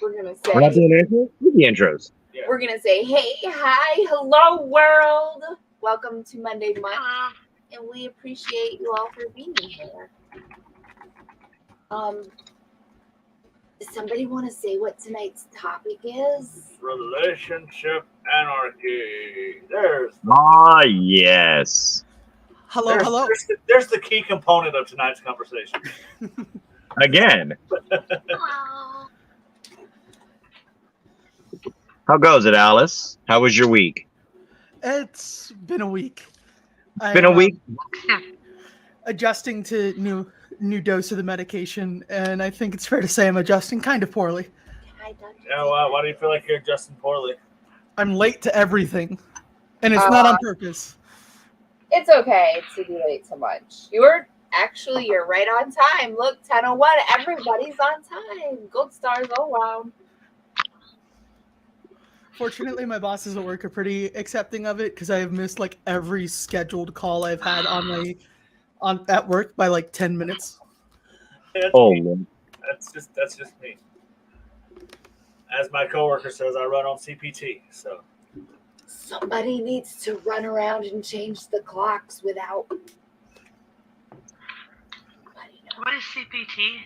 We're gonna We're not say doing intros? Do the intros. we're gonna say hey, hi, hello world. Welcome to Monday Munch, and we appreciate you all for being here. Does somebody want to say what tonight's topic is? Relationship anarchy. Yes. Hello, hello. There's the key component of tonight's conversation. Again. Hello. How goes it, Alice? How was your week? It's been a week. Been a week? Adjusting to new dose of the medication, and I think it's fair to say I'm adjusting kind of poorly. Yeah, why do you feel like you're adjusting poorly? I'm late to everything, and it's not on purpose. It's okay to be late so much. You're right on time. Look, 10:01. Everybody's on time. Gold stars all around. Fortunately, my bosses at work are pretty accepting of it because I have missed like every scheduled call I've had at work by like 10 minutes. That's just me. As my coworker says, I run on CPT. So somebody needs to run around and change the clocks without. What is CPT?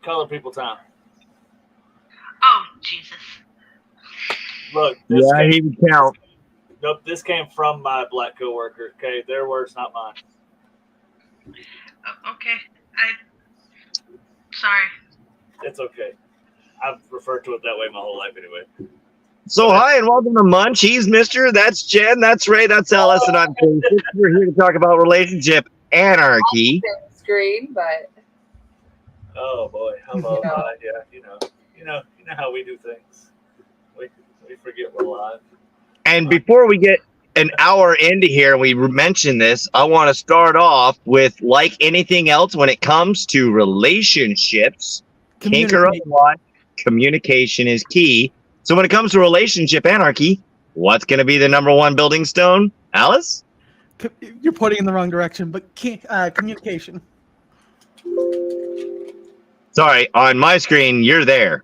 Color people time. Oh, Jesus. Look, he would count. Nope, this came from my black coworker. Okay, their words, not mine. Okay, sorry. It's okay. I've referred to it that way my whole life anyway. So hi and welcome to Munch. He's Mister. That's Jen. That's Ray. That's Alice, and I'm Casey. We're here to talk about relationship anarchy. Screen, but oh boy, hello, hi, yeah, you know how we do things. We forget we're live. And before we get an hour into here and we mention this, I want to start off with, like anything else when it comes to relationships, kink or otherwise, communication is key. So when it comes to relationship anarchy, what's going to be the number one building stone? Alice? You're pointing in the wrong direction, but communication. Sorry, on my screen, you're there.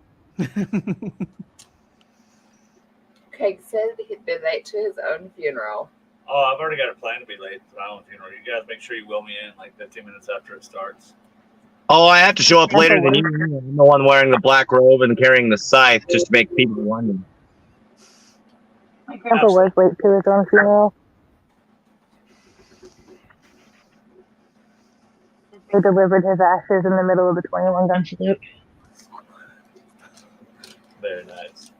Craig said he'd been late to his own funeral. Oh, I've already got a plan to be late to my own funeral. You guys make sure you will me in like 15 minutes after it starts. Oh, I have to show up later than you. I'm the one wearing the black robe and carrying the scythe just to make people wonder. My grandpa was late to his own funeral. They delivered his ashes in the middle of the 21 gun salute. Very nice.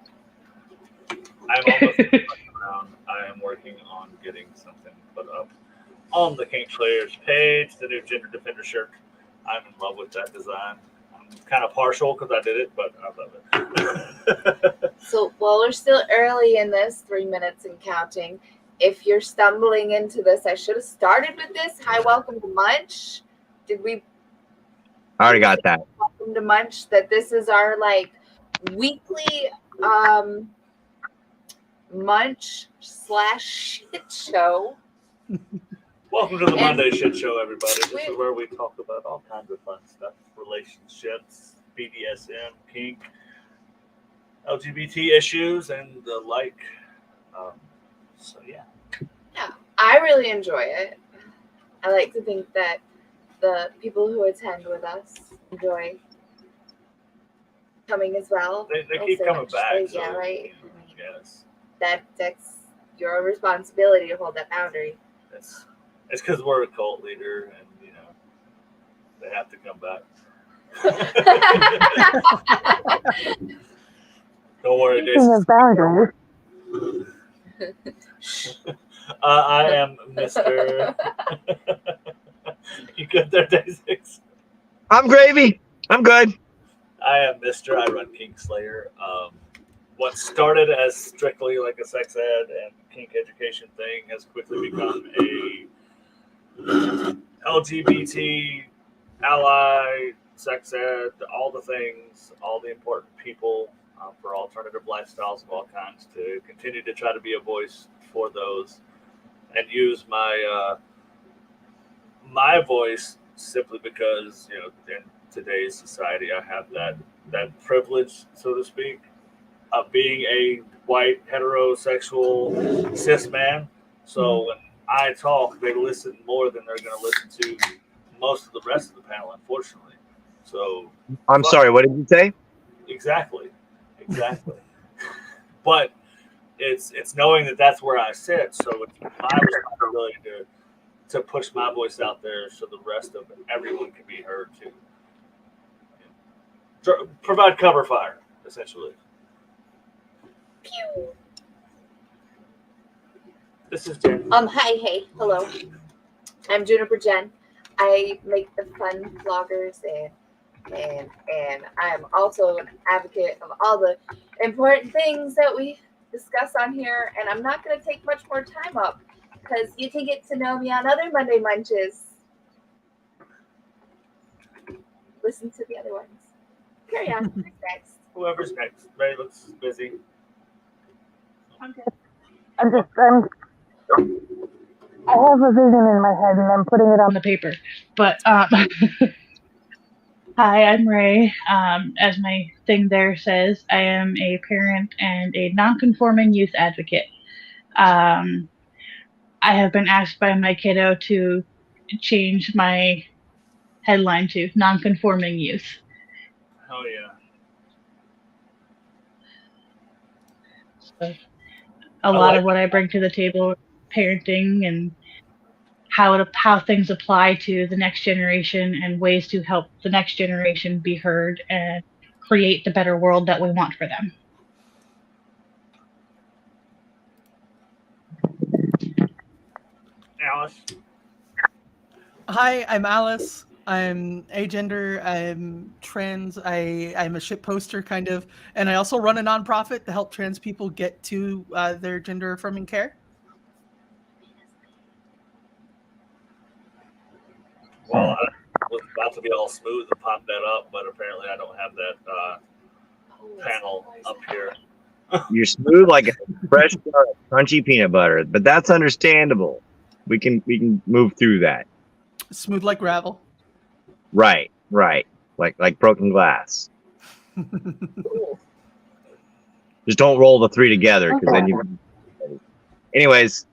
I'm almost around. I am working on getting something put up on the KinkSlayer's page, the new Gender Defender shirt. I'm in love with that design. I'm kind of partial because I did it, but I love it. So while we're still early in this, 3 minutes and counting, if you're stumbling into this, I should have started with this. Hi, welcome to Munch. Did we? I already got that. Welcome to Munch. That this is our weekly Munch/shit show. Welcome to the Monday Shit Show, everybody. This is where we talk about all kinds of fun stuff. Relationships, BDSM, kink, LGBT issues, and the like. So, yeah. Yeah, I really enjoy it. I like to think that the people who attend with us enjoy coming as well. They keep coming back. Yeah, right? Yes. That's your responsibility to hold that boundary. It's because we're a cult leader, and they have to come back. Don't worry, Jason. I am Mr. You good there, Day6? I'm gravy. I'm good. I am Mr. I run KinkSlayer. What started as strictly like a sex ed and kink education thing has quickly become a LGBT ally, sex ed, all the things, all the important people for alternative lifestyles of all kinds to continue to try to be a voice for those and use my my voice simply because in today's society I have that privilege, so to speak, of being a white heterosexual cis man. So when I talk, they listen more than they're going to listen to most of the rest of the panel, unfortunately. So I'm sorry, what did you say? exactly. But it's knowing that that's where I sit. So it's my responsibility to push my voice out there so the rest of everyone can be heard too. Provide cover fire, essentially. Pew. This is Jen. Hey, hello. I'm Juniper Jen. I make the fun vloggers and I am also an advocate of all the important things that we discuss on here. And I'm not going to take much more time up because you can get to know me on other Monday Munches. Listen to the other ones. Carry on. Who's next? Whoever's next. Ray looks busy. I have a vision in my head and I'm putting it on the paper. But hi, I'm Ray. As my thing there says, I am a parent and a non-conforming youth advocate. I have been asked by my kiddo to change my headline to non-conforming youth. Oh yeah. So a lot of what I bring to the table, parenting and how things apply to the next generation and ways to help the next generation be heard and create the better world that we want for them. Alice. Hi, I'm Alice. I'm agender. I'm trans. I'm a shit poster, kind of, and I also run a nonprofit to help trans people get to their gender affirming care. Well, I was about to be all smooth and pop that up, but apparently I don't have that panel up here. You're smooth like a fresh jar of crunchy peanut butter, but that's understandable. We can move through that. Smooth like gravel. Right. Like broken glass. Just don't roll the three together because then you. Anyways,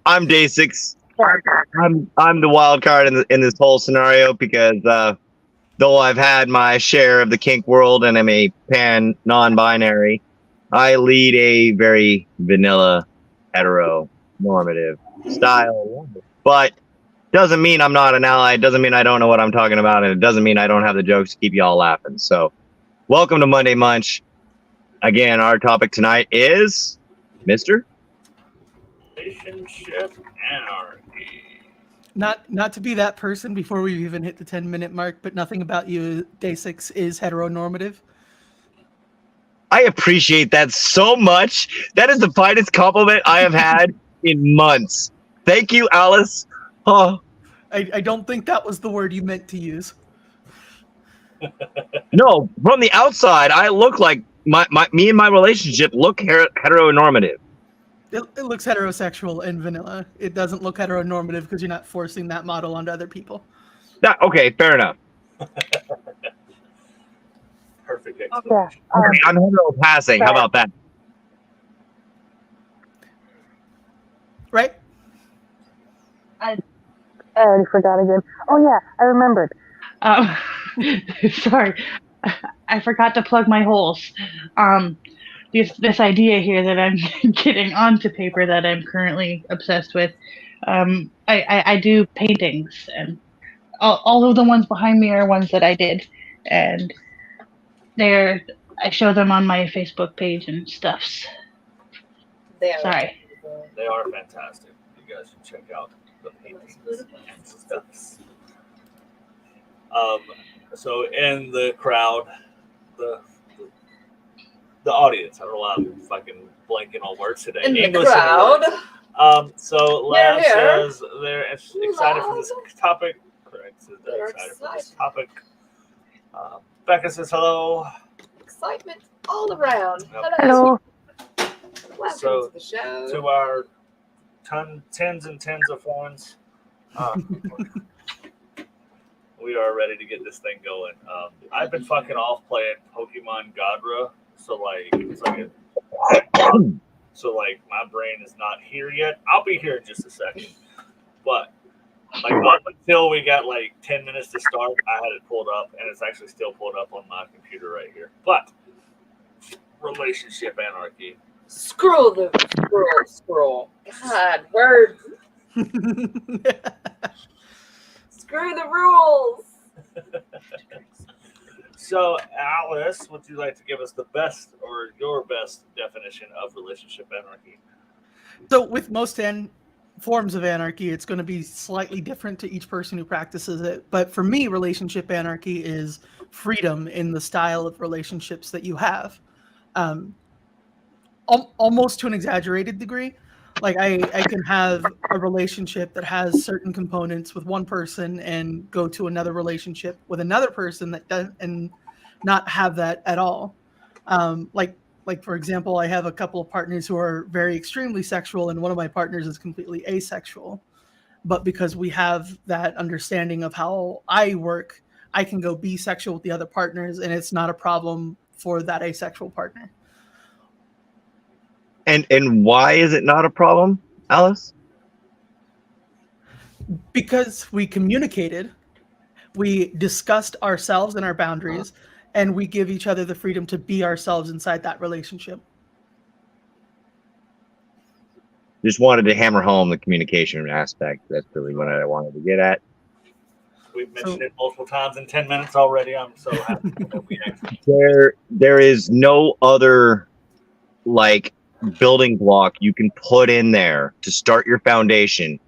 I'm Day 6. I'm the wild card in this whole scenario because though I've had my share of the kink world and I'm a pan non-binary, I lead a very vanilla heteronormative style, but doesn't mean I'm not an ally. It doesn't mean I don't know what I'm talking about, and it doesn't mean I don't have the jokes to keep y'all laughing. So, welcome to Monday Munch. Again, our topic tonight is Mr. Relationship anarchy. Not to be that person before we even hit the 10-minute mark, but nothing about you, Day 6, is heteronormative. I appreciate that so much. That is the finest compliment I have had in months. Thank you, Alice. Oh. I don't think that was the word you meant to use. No, from the outside, I look like me and my relationship look heteronormative. It looks heterosexual and vanilla. It doesn't look heteronormative because you're not forcing that model onto other people. Okay, fair enough. Perfect explanation. Okay, Okay, I'm hetero passing. How about that? Right? I already forgot again. Oh yeah, I remembered. Sorry, I forgot to plug my holes. This idea here that I'm getting onto paper that I'm currently obsessed with. I do paintings, and all of the ones behind me are ones that I did, and I show them on my Facebook page and stuffs. Sorry. They are fantastic. You guys should check out the paintings and stuffs. So in the crowd, the audience. I don't know why I'm fucking blanking on words today. In the English crowd. So Lab says they're excited for this topic. Correct. Says they're excited for this topic. Becca says hello. Excitement all around. Hello. Welcome So to the show. to our tens and tens of fans, we are ready to get this thing going. I've been fucking off playing Pokemon Godra, so like it's like so like my brain is not here yet. I'll be here in just a second, but like up until we got like 10 minutes to start, I had it pulled up, and it's actually still pulled up on my computer right here. But relationship anarchy. Scroll the scroll. God, words. Screw the rules. So, Alice, would you like to give us the best or your best definition of relationship anarchy? So with most forms of anarchy, it's going to be slightly different to each person who practices it. But for me, relationship anarchy is freedom in the style of relationships that you have. Almost to an exaggerated degree. Like I can have a relationship that has certain components with one person and go to another relationship with another person that doesn't, and not have that at all. Like for example, I have a couple of partners who are very extremely sexual, and one of my partners is completely asexual. But because we have that understanding of how I work, I can go be sexual with the other partners, and it's not a problem for that asexual partner. And why is it not a problem, Alice? Because we communicated, we discussed ourselves and our boundaries, and we give each other the freedom to be ourselves inside that relationship. Just wanted to hammer home the communication aspect. That's really what I wanted to get at. We've mentioned it multiple times in 10 minutes already. I'm so happy that we actually. There is no other like building block you can put in there to start your foundation,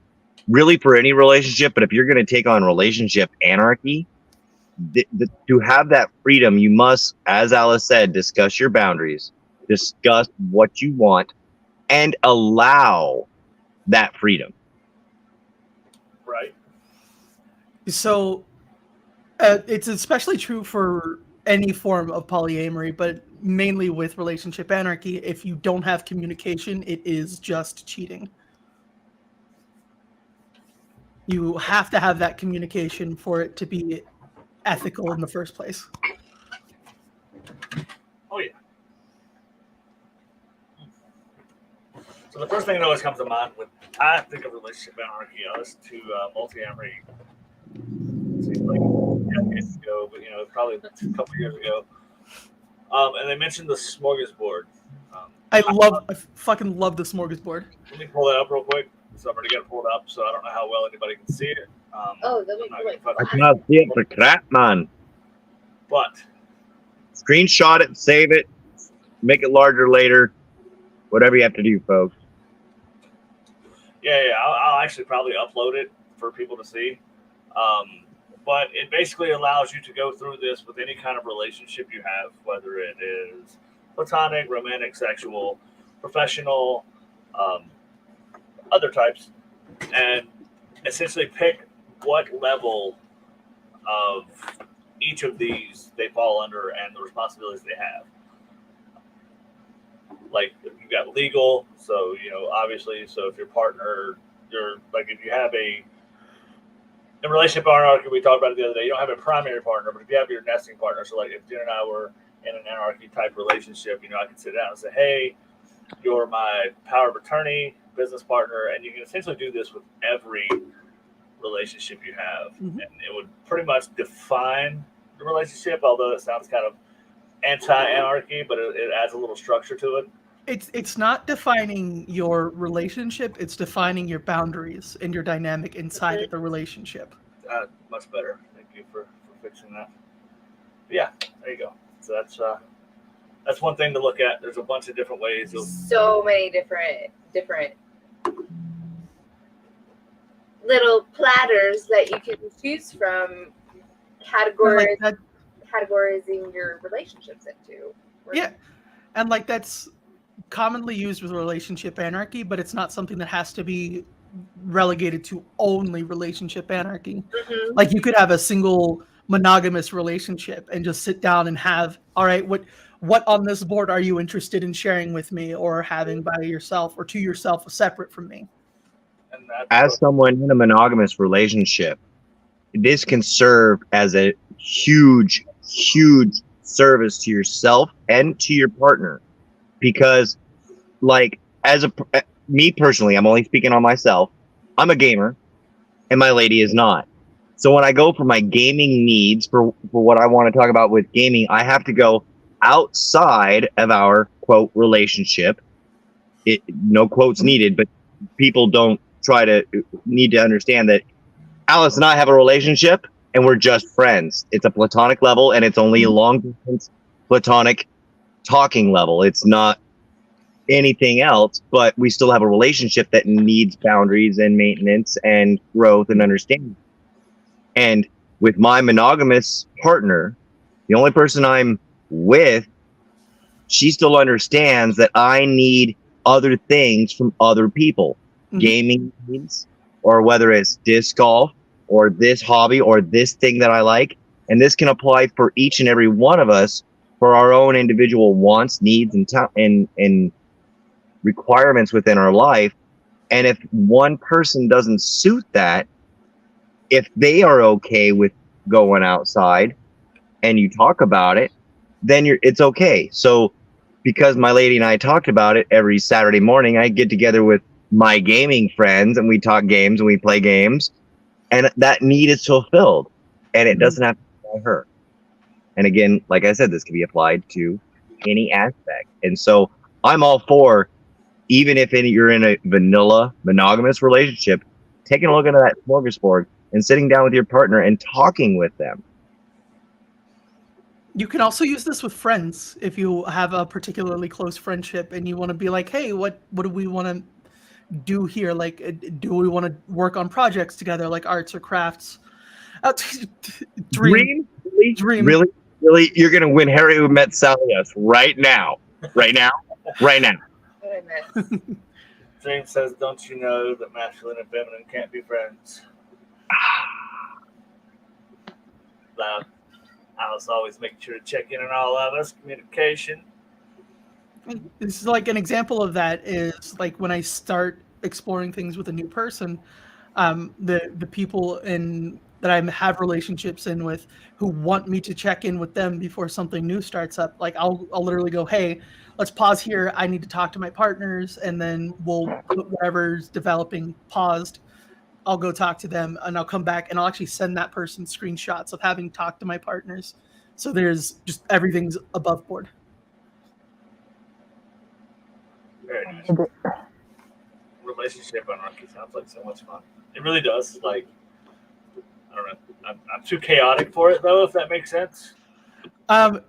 really, for any relationship. But if you're going to take on relationship anarchy, to have that freedom, you must, as Alice said, discuss your boundaries, discuss what you want, and allow that freedom. Right. So it's especially true for any form of polyamory, but mainly with relationship anarchy. If you don't have communication, it is just cheating. You have to have that communication for it to be ethical in the first place. Oh, yeah. So the first thing that always comes to mind when I think of relationship anarchy is to multi-amory. It seems like decades ago, but probably a couple years ago. And they mentioned the smorgasbord. I fucking love the smorgasbord. Let me pull that up real quick. So I've already got it pulled up, so I don't know how well anybody can see it. That'd be great. I cannot see it for crap, man. But Screenshot it, save it, make it larger later. Whatever you have to do, folks. yeah, I'll actually probably upload it for people to see. But it basically allows you to go through this with any kind of relationship you have, whether it is platonic, romantic, sexual, professional, other types, and essentially pick what level of each of these they fall under and the responsibilities they have. Like you've got legal, so obviously, so if your partner, like if you have in relationship anarchy, we talked about it the other day, you don't have a primary partner, but if you have your nesting partner, so like if Jen and I were in an anarchy type relationship, I can sit down and say, hey, you're my power of attorney, business partner, and you can essentially do this with every relationship you have. Mm-hmm. And it would pretty much define the relationship, although it sounds kind of anti-anarchy, but it adds a little structure to it. It's not defining your relationship, it's defining your boundaries and your dynamic inside of the relationship. Much better. Thank you for fixing that. But yeah, there you go. So that's one thing to look at. There's a bunch of different ways. So many different little platters that you can choose from, categorizing your relationships into. Yeah, and like that's commonly used with relationship anarchy, but it's not something that has to be relegated to only relationship anarchy. Mm-hmm. Like you could have a single monogamous relationship and just sit down and have, all right, what on this board are you interested in sharing with me or having by yourself or to yourself separate from me? And as someone in a monogamous relationship, this can serve as a huge service to yourself and to your partner, because like me personally, I'm only speaking on myself. I'm a gamer and my lady is not. So when I go for my gaming needs for what I want to talk about with gaming, I have to go outside of our quote relationship. No quotes needed, but people don't need to understand that Alice and I have a relationship and we're just friends. It's a platonic level and it's only a long distance platonic talking level. It's not anything else, but we still have a relationship that needs boundaries and maintenance and growth and understanding. And with my monogamous partner, the only person I'm with, she still understands that I need other things from other people, gaming needs, or whether it's disc golf or this hobby or this thing that I like. And this can apply for each and every one of us for our own individual wants, needs, and requirements within our life. And if one person doesn't suit that, if they are okay with going outside and you talk about it, then it's okay. So because my lady and I talked about it, every Saturday morning, I get together with my gaming friends and we talk games and we play games, and that need is fulfilled, and it doesn't have to be by her. And again, like I said, this can be applied to any aspect. And so I'm all for, even if you're in a vanilla monogamous relationship, taking a look into that smorgasbord and sitting down with your partner and talking with them. You can also use this with friends if you have a particularly close friendship and you want to be like, hey, what do we want to do here? Like, do we want to work on projects together, like arts or crafts? Dream? Really? You're going to win Harry Who Met Sally us right now. Right now. Dream says, don't you know that masculine and feminine can't be friends? Loud. Alice always making sure to check in on all of us. Communication. This is like an example of that is like when I start exploring things with a new person, the people that I have relationships in with who want me to check in with them before something new starts up. Like I'll literally go, hey, let's pause here. I need to talk to my partners, and then we'll put whatever's developing paused. I'll go talk to them and I'll come back and I'll actually send that person screenshots of having talked to my partners. So there's just everything's above board. Very nice. Relationship Anarchy sounds like so much fun. It really does. Like, I don't know. I'm too chaotic for it though, if that makes sense.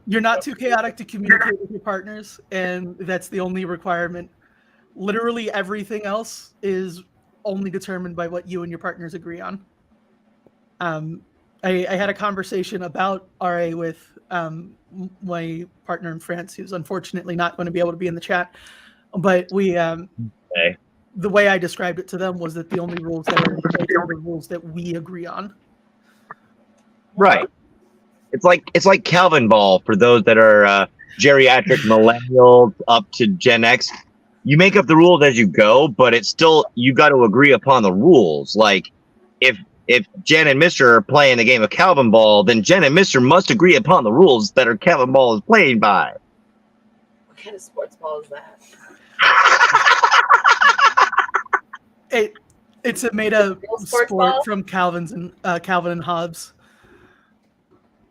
You're not too chaotic to communicate with your partners, and that's the only requirement. Literally everything else is only determined by what you and your partners agree on. I had a conversation about RA with my partner in France, who's unfortunately not going to be able to be in the chat. But the way I described it to them was that the only rules that are in place are the rules that we agree on. Right. It's like Calvin Ball for those that are geriatric millennials up to Gen X. You make up the rules as you go, but it's still, you got to agree upon the rules. Like if Jen and Mr. are playing the game of Calvin Ball, then Jen and Mr. must agree upon the rules that are Calvin Ball is played by. What kind of sports ball is that? It's a made up sport ball? from Calvin and Hobbes.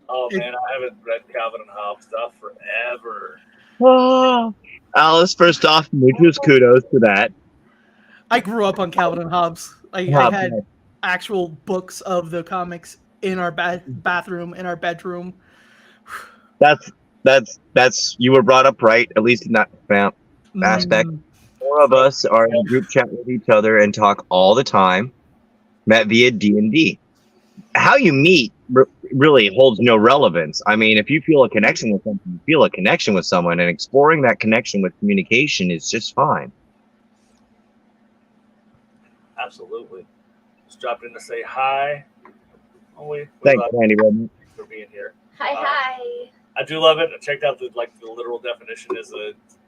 Oh man, I haven't read Calvin and Hobbes stuff forever. Oh. Alice, first off, muchos kudos to that. I grew up on Calvin and Hobbes. I had actual books of the comics in our bathroom, in our bedroom. That's you were brought up right, at least in that aspect. Four of us are in a group chat with each other and talk all the time. Met via D&D. How you meet really holds no relevance. I mean, if you feel a connection with someone, you feel a connection with someone, and exploring that connection with communication is just fine. Absolutely. Just dropped in to say hi. Thanks, Randy Redmond, for being here. Hi. I do love it. I checked out the literal definition is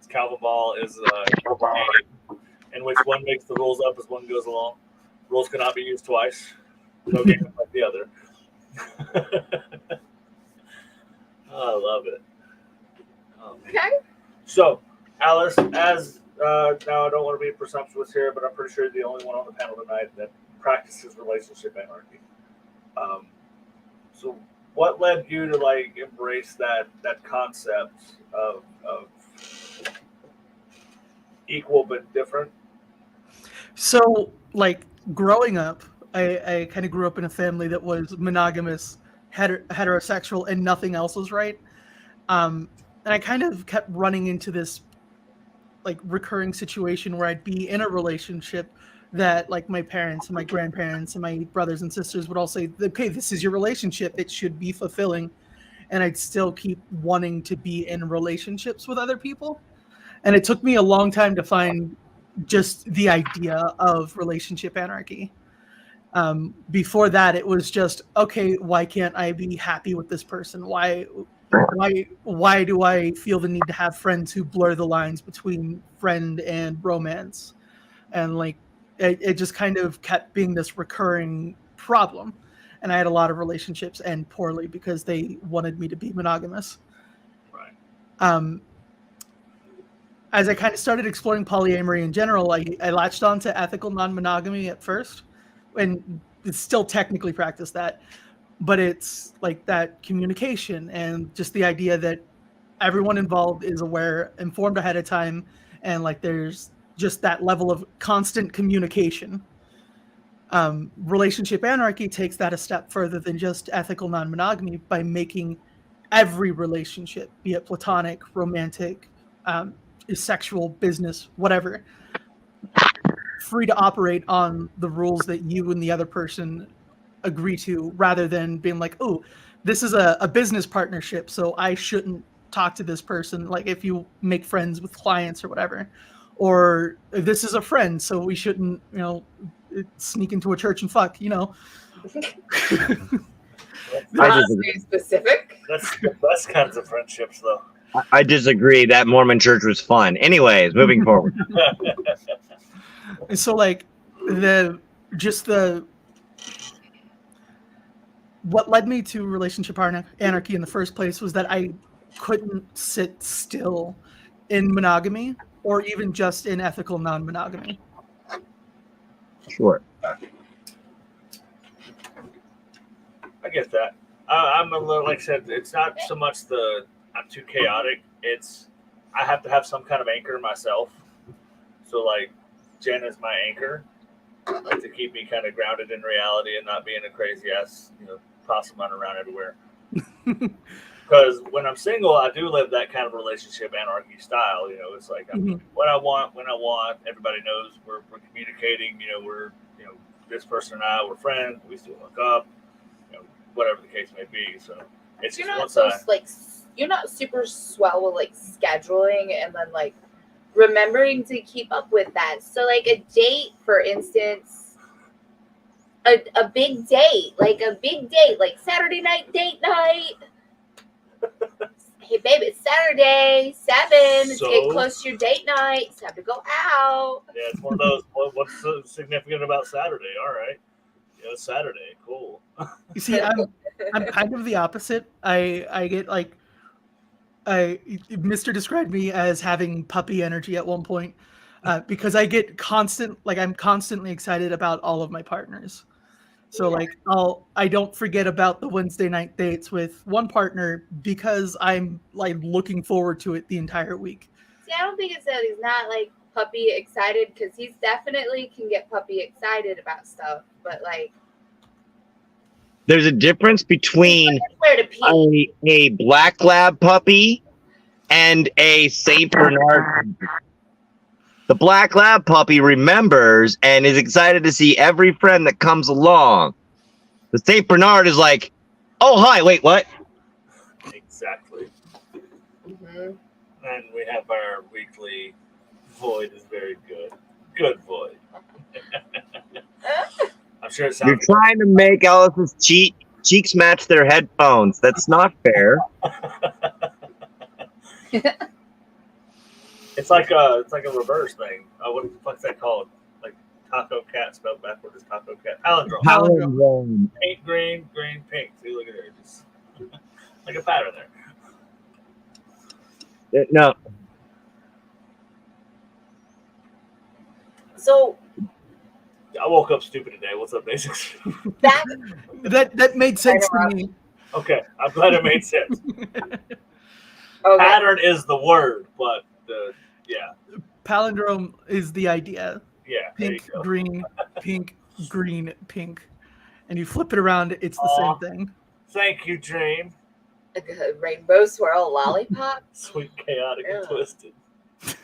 Calvin Ball is a game in which one makes the rules up as one goes along. Rules cannot be used twice. No game like the other. I love it. Oh, man. Okay. So, Alice, as now I don't want to be presumptuous here, but I'm pretty sure you're the only one on the panel tonight that practices relationship anarchy. So, what led you to like embrace that concept of equal but different? So, like growing up, I kind of grew up in a family that was monogamous, heterosexual, and nothing else was right. And I kind of kept running into this like recurring situation where I'd be in a relationship that like my parents and my grandparents and my brothers and sisters would all say, okay, this is your relationship. It should be fulfilling. And I'd still keep wanting to be in relationships with other people. And it took me a long time to find just the idea of relationship anarchy. Before that, it was just, okay, why can't I be happy with this person? Why do I feel the need to have friends who blur the lines between friend and romance? And like it just kind of kept being this recurring problem. And I had a lot of relationships end poorly because they wanted me to be monogamous. Right. As I kind of started exploring polyamory in general, I latched on to ethical non-monogamy at first, and it's still technically practice that, but it's like that communication and just the idea that everyone involved is aware, informed ahead of time, and like there's just that level of constant communication. Relationship anarchy takes that a step further than just ethical non-monogamy by making every relationship, be it platonic, romantic, sexual, business, whatever, free to operate on the rules that you and the other person agree to, rather than being like, oh, this is a business partnership, so I shouldn't talk to this person, like if you make friends with clients or whatever, or this is a friend, so we shouldn't, sneak into a church and fuck, I Very specific. That's the best kinds of friendships, though. I disagree. That Mormon church was fun. Anyways, moving forward. And so like what led me to relationship anarchy in the first place was that I couldn't sit still in monogamy or even just in ethical non-monogamy. Sure. I get that. I'm a little, like I said, it's not so much I'm too chaotic. It's I have to have some kind of anchor myself. So like Jen is my anchor, like to keep me kind of grounded in reality and not being a crazy ass, possum running around everywhere. Because when I'm single, I do live that kind of relationship anarchy style. It's like I'm what I want when I want. Everybody knows we're communicating. We're this person and I we're friends. We still hook up. Whatever the case may be. So it's You're just not one so side. like you're not super swell with like scheduling and then like remembering to keep up with that. So like a date, for instance, a big date, like Saturday night date night. Hey babe, it's Saturday, 7. It's getting close to your date night. It's time to go out. Yeah, it's one of those. What's so significant about Saturday? All right, it's Saturday. Cool. You see, I'm kind of the opposite. I get like Mr. described me as having puppy energy at one point, because I get I'm constantly excited about all of my partners. So like I don't forget about the Wednesday night dates with one partner because I'm like looking forward to it the entire week. See, I don't think it's that he's not like puppy excited, because he's definitely can get puppy excited about stuff, but like There's a difference between where to pee. a black lab puppy and a Saint Bernard. The black lab puppy remembers and is excited to see every friend that comes along. The Saint Bernard is like, oh, hi, wait, what? Exactly. Mm-hmm. And we have our weekly Void is very good. Good Void. I'm sure it sounds. You're trying to make Alice's cheeks match their headphones. That's not fair. It's like a reverse thing. What the fuck's that called? Like Taco cat spelled backward is taco cat. Palindrome. Palindrome. Pink, green, green, pink. See, look at there. Just like a pattern there. No. So I woke up stupid today. What's up, basics? That made sense to me. Okay, I'm glad it made sense. okay. Pattern is the word, but yeah. Palindrome is the idea. Yeah. Pink, green, pink, green, pink. And you flip it around, it's the same thing. Thank you, Dream. A good rainbow swirl lollipop. Sweet, chaotic, and twisted.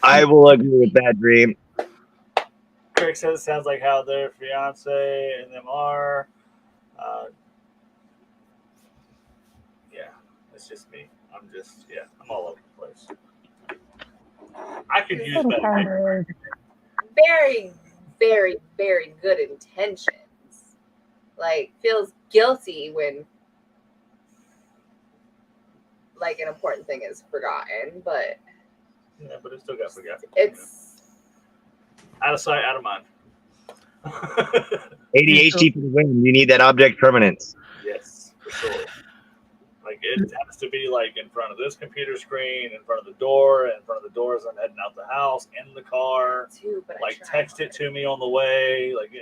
I will agree with that, Dream. Craig says it sounds like how their fiance and them are. Yeah, it's just me. I'm all over the place. I could use that. Very, very, very good intentions. Like, feels guilty when, like, an important thing is forgotten, but... Yeah, but it still got forgotten. It's... Out of sight, out of mind. ADHD for the win. You need that object permanence. Yes, for sure. Like, it has to be, like, in front of this computer screen, in front of the door, in front of the door as I'm heading out the house, in the car. Like, text it to me on the way. Like,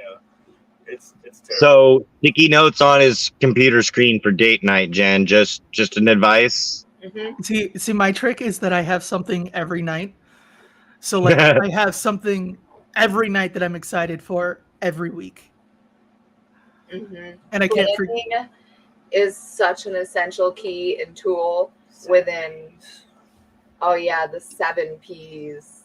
it's terrible. So, sticky notes on his computer screen for date night, Jen. Just an advice. Mm-hmm. See, my trick is that I have something every night. So, like, I have something every night that I'm excited for every week. Mm-hmm. And I can't Planning is such an essential key and tool within, the 7 Ps.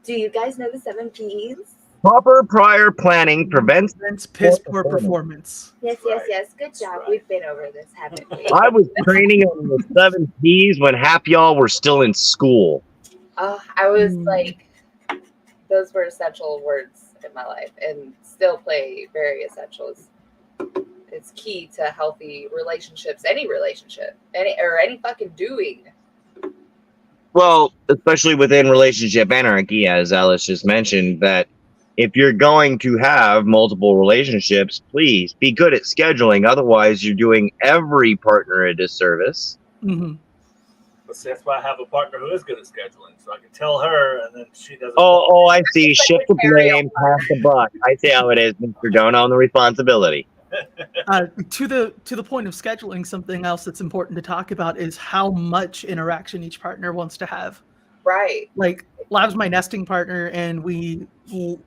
Do you guys know the 7 Ps? Proper prior planning prevents piss poor performance. Yes. Good job. Right. We've been over this, haven't we? I was training on the 7 Ps when half y'all were still in school. I was like, those were essential words in my life and still play very essential. It's key to healthy relationships, any relationship, any fucking doing. Well, especially within relationship anarchy, as Alice just mentioned, that if you're going to have multiple relationships, please be good at scheduling. Otherwise, you're doing every partner a disservice. Mm-hmm. But see, that's why I have a partner who is good at scheduling, so I can tell her, and then she doesn't. Oh, I see. Shift the blame, pass the buck. I see how it is, Mr. Don't own the responsibility. To the point of scheduling, something else that's important to talk about is how much interaction each partner wants to have. Right. Like, Lab's my nesting partner, and we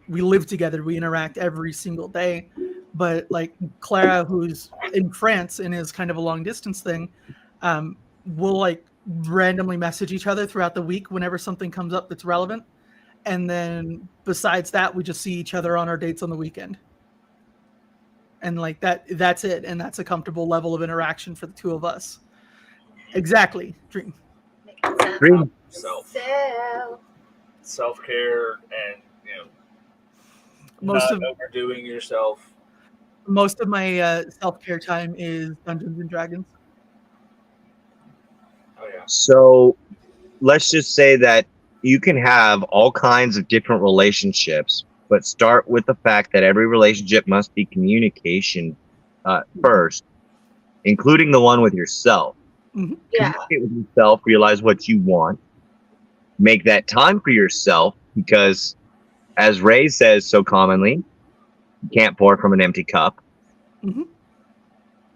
live together. We interact every single day. But like Clara, who's in France and is kind of a long distance thing, we'll like randomly message each other throughout the week whenever something comes up that's relevant. And then besides that, we just see each other on our dates on the weekend. And like that's it. And that's a comfortable level of interaction for the two of us. Exactly. Dream. Dream. Self-care and, most not overdoing yourself. Most of my self-care time is Dungeons and Dragons. Oh, yeah. So let's just say that you can have all kinds of different relationships, but start with the fact that every relationship must be communication first, including the one with yourself. Mm-hmm. Yeah. Communicate with yourself, realize what you want, make that time for yourself, because as Ray says so commonly, you can't pour from an empty cup. Mm-hmm.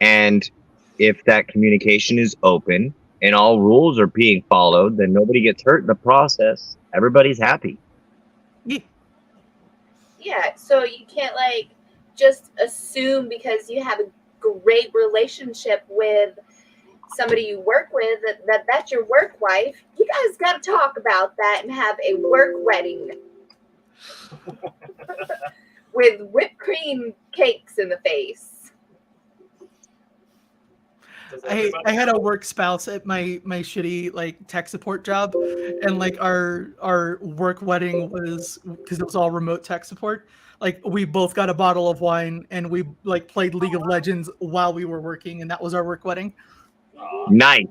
And if that communication is open and all rules are being followed, then nobody gets hurt in the process. Everybody's happy. Yeah, so you can't like just assume because you have a great relationship with somebody you work with that's your work wife. You guys got to talk about that and have a work wedding with whipped cream cakes in the face. I had a work spouse at my shitty like tech support job, and like our work wedding was because it was all remote tech support. Like we both got a bottle of wine and we like played League of Legends while we were working, and that was our work wedding. Nice.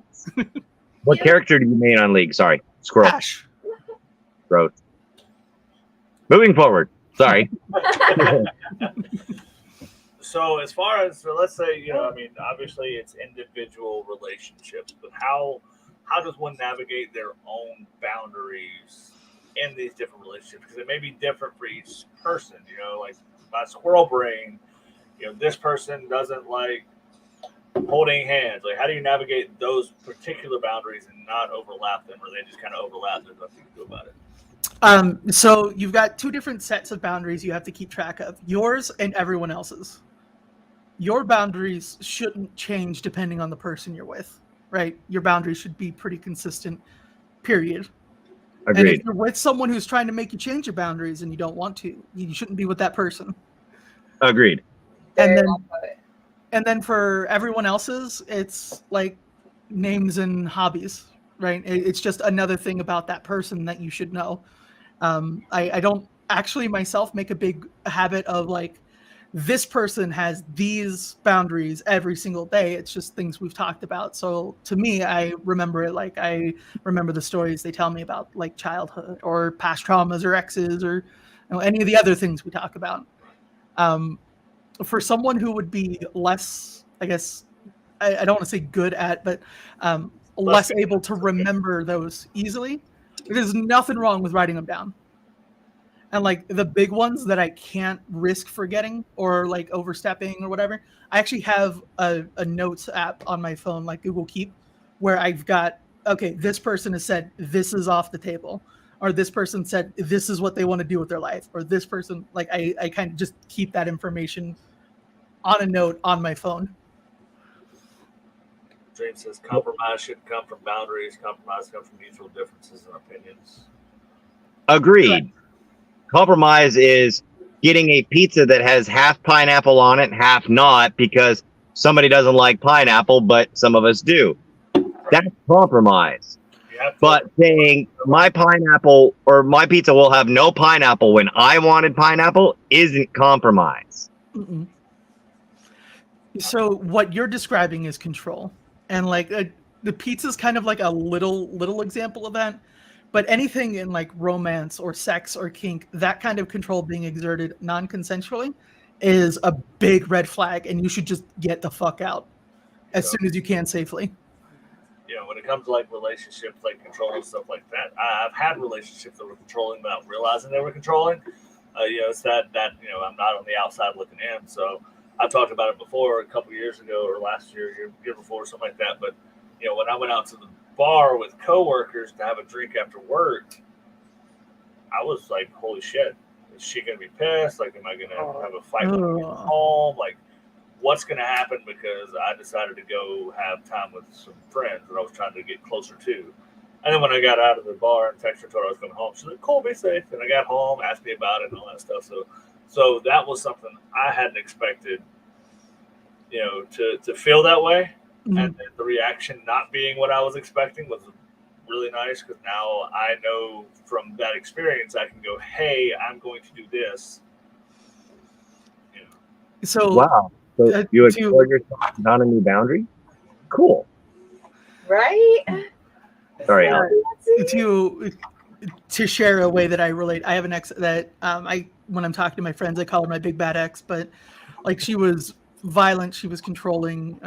What character do you main on League? Sorry, Squirrel. Ash. Gross. Moving forward. Sorry. So as far as let's say, I mean, obviously it's individual relationships, but how does one navigate their own boundaries in these different relationships? Because it may be different for each person. Like my squirrel brain, this person doesn't like holding hands. Like, how do you navigate those particular boundaries and not overlap them, or they just kind of overlap? There's nothing to do about it. So you've got two different sets of boundaries you have to keep track of: yours and everyone else's. Your boundaries shouldn't change depending on the person you're with, right? Your boundaries should be pretty consistent, period. And if Agreed. you're with someone who's trying to make you change your boundaries and you don't want to, you shouldn't be with that person. Agreed. And Very then, well put. and then for everyone else's, it's like names and hobbies, right? It's just another thing about that person that you should know. I don't actually myself make a big habit of like, this person has these boundaries every single day. It's just things we've talked about. So to me, I remember it like I remember the stories they tell me about like childhood or past traumas or exes or any of the other things we talk about. For someone who would be less, I guess, I don't want to say good at, but less able to remember those easily, there's nothing wrong with writing them down. And like the big ones that I can't risk forgetting or like overstepping or whatever, I actually have a notes app on my phone, like Google Keep, where I've got, okay, this person has said this is off the table, or this person said this is what they want to do with their life, or this person, like I kind of just keep that information on a note on my phone. James says compromise shouldn't come from boundaries. Compromise comes from mutual differences and opinions. Agreed. Compromise is getting a pizza that has half pineapple on it, half not, because somebody doesn't like pineapple, but some of us do. That's compromise. But saying my pineapple or my pizza will have no pineapple when I wanted pineapple isn't compromise. Mm-mm. So what you're describing is control, and like the pizza's kind of like a little example of that. But anything in like romance or sex or kink, that kind of control being exerted non-consensually is a big red flag, and you should just get the fuck out as soon as you can safely. When it comes to like relationships, like control and stuff like that, I've had relationships that were controlling without realizing they were controlling. It's that I'm not on the outside looking in. So I've talked about it before, a couple years ago or last year before, something like that. But when I went out to the bar with coworkers to have a drink after work, I was like, holy shit, is she gonna be pissed? Like, am I gonna have a fight when I get home? Like, what's gonna happen? Because I decided to go have time with some friends that I was trying to get closer to. And then when I got out of the bar and texted her, told her I was going home, she's like, cool, be safe. And I got home, asked me about it and all that stuff. So that was something I hadn't expected, to feel that way. Mm-hmm. And the reaction not being what I was expecting was really nice, because now I know from that experience I can go, hey, I'm going to do this. So wow. So you explored yourself on a new boundary? Cool. Right? Sorry. To share a way that I relate, I have an ex that when I'm talking to my friends, I call her my big bad ex, but like she was violent, she was controlling.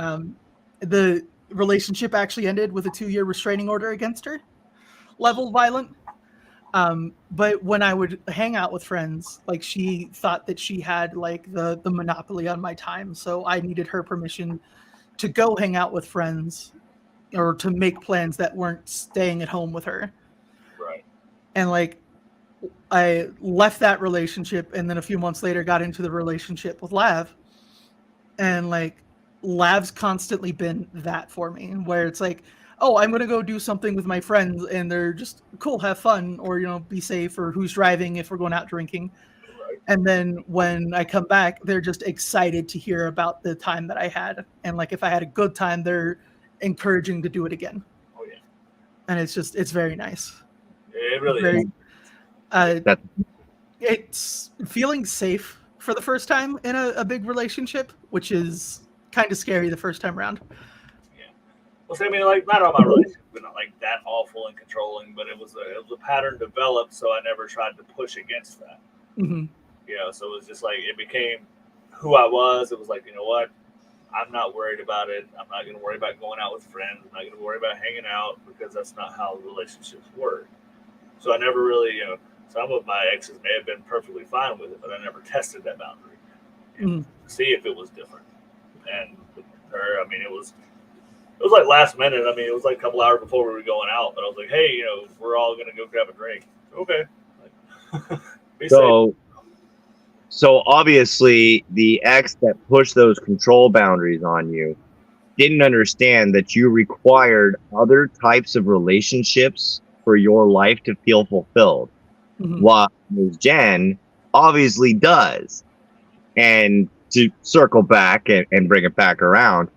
The relationship actually ended with a 2-year restraining order against her, level violent. But when I would hang out with friends, like she thought that she had like the monopoly on my time. So I needed her permission to go hang out with friends or to make plans that weren't staying at home with her. Right. And like I left that relationship, and then a few months later got into the relationship with Lav. And like Lav's constantly been that for me, where it's like, oh, I'm going to go do something with my friends, and they're just cool, have fun, or, be safe, or who's driving if we're going out drinking. Right. And then when I come back, they're just excited to hear about the time that I had. And like, if I had a good time, they're encouraging to do it again. Oh, yeah. And it's very nice. It really is. It's feeling safe for the first time in a big relationship, which is kind of scary the first time around. Well, I mean, like, not all my relationships were not like that awful and controlling, but it was a pattern developed, so I never tried to push against that. Mm-hmm. You know, so it was just like it became who I was. It was like, you know what? I'm not worried about it. I'm not going to worry about going out with friends. I'm not going to worry about hanging out because that's not how relationships work. So I never really, you know, some of my exes may have been perfectly fine with it, but I never tested that boundary, you know, to see if it was different. And with her, I mean, it was like last minute. I mean, it was like a couple hours before we were going out, but I was like, hey, you know, we're all going to go grab a drink. Okay. Like, be safe. So obviously the ex that pushed those control boundaries on you didn't understand that you required other types of relationships for your life to feel fulfilled. While Ms. Jen obviously does. And to circle back and bring it back around,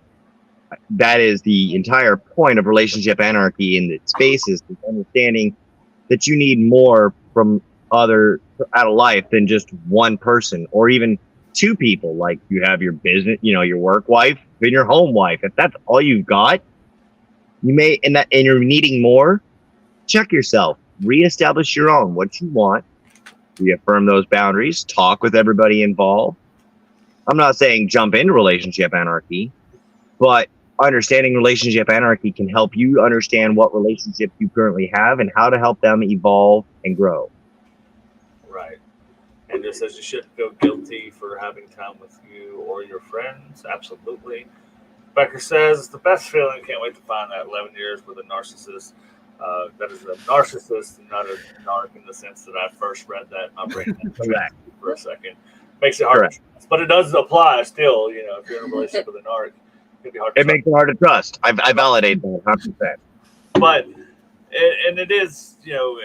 that is the entire point of relationship anarchy in its spaces, is understanding that you need more from other out of life than just one person or even two people. Like you have your business, you know, your work wife and your home wife. If that's all you've got, you may, and you're needing more, check yourself, reestablish your own, what you want, reaffirm those boundaries, talk with everybody involved. I'm not saying jump into relationship anarchy, but understanding relationship anarchy can help you understand what relationships you currently have and how to help them evolve and grow. Right. And just as you shouldn't feel guilty for having time with you or your friends, absolutely. Becker says it's the best feeling. Can't wait to find that 11 years with a narcissist. That is a narcissist, not a narc in the sense that I first read that. My brain for a second. Makes it hard to trust. But it does apply still, you know, if you're in a relationship with a narc. It be hard to makes it hard to trust. I validate that 100%. But, and it is, you know,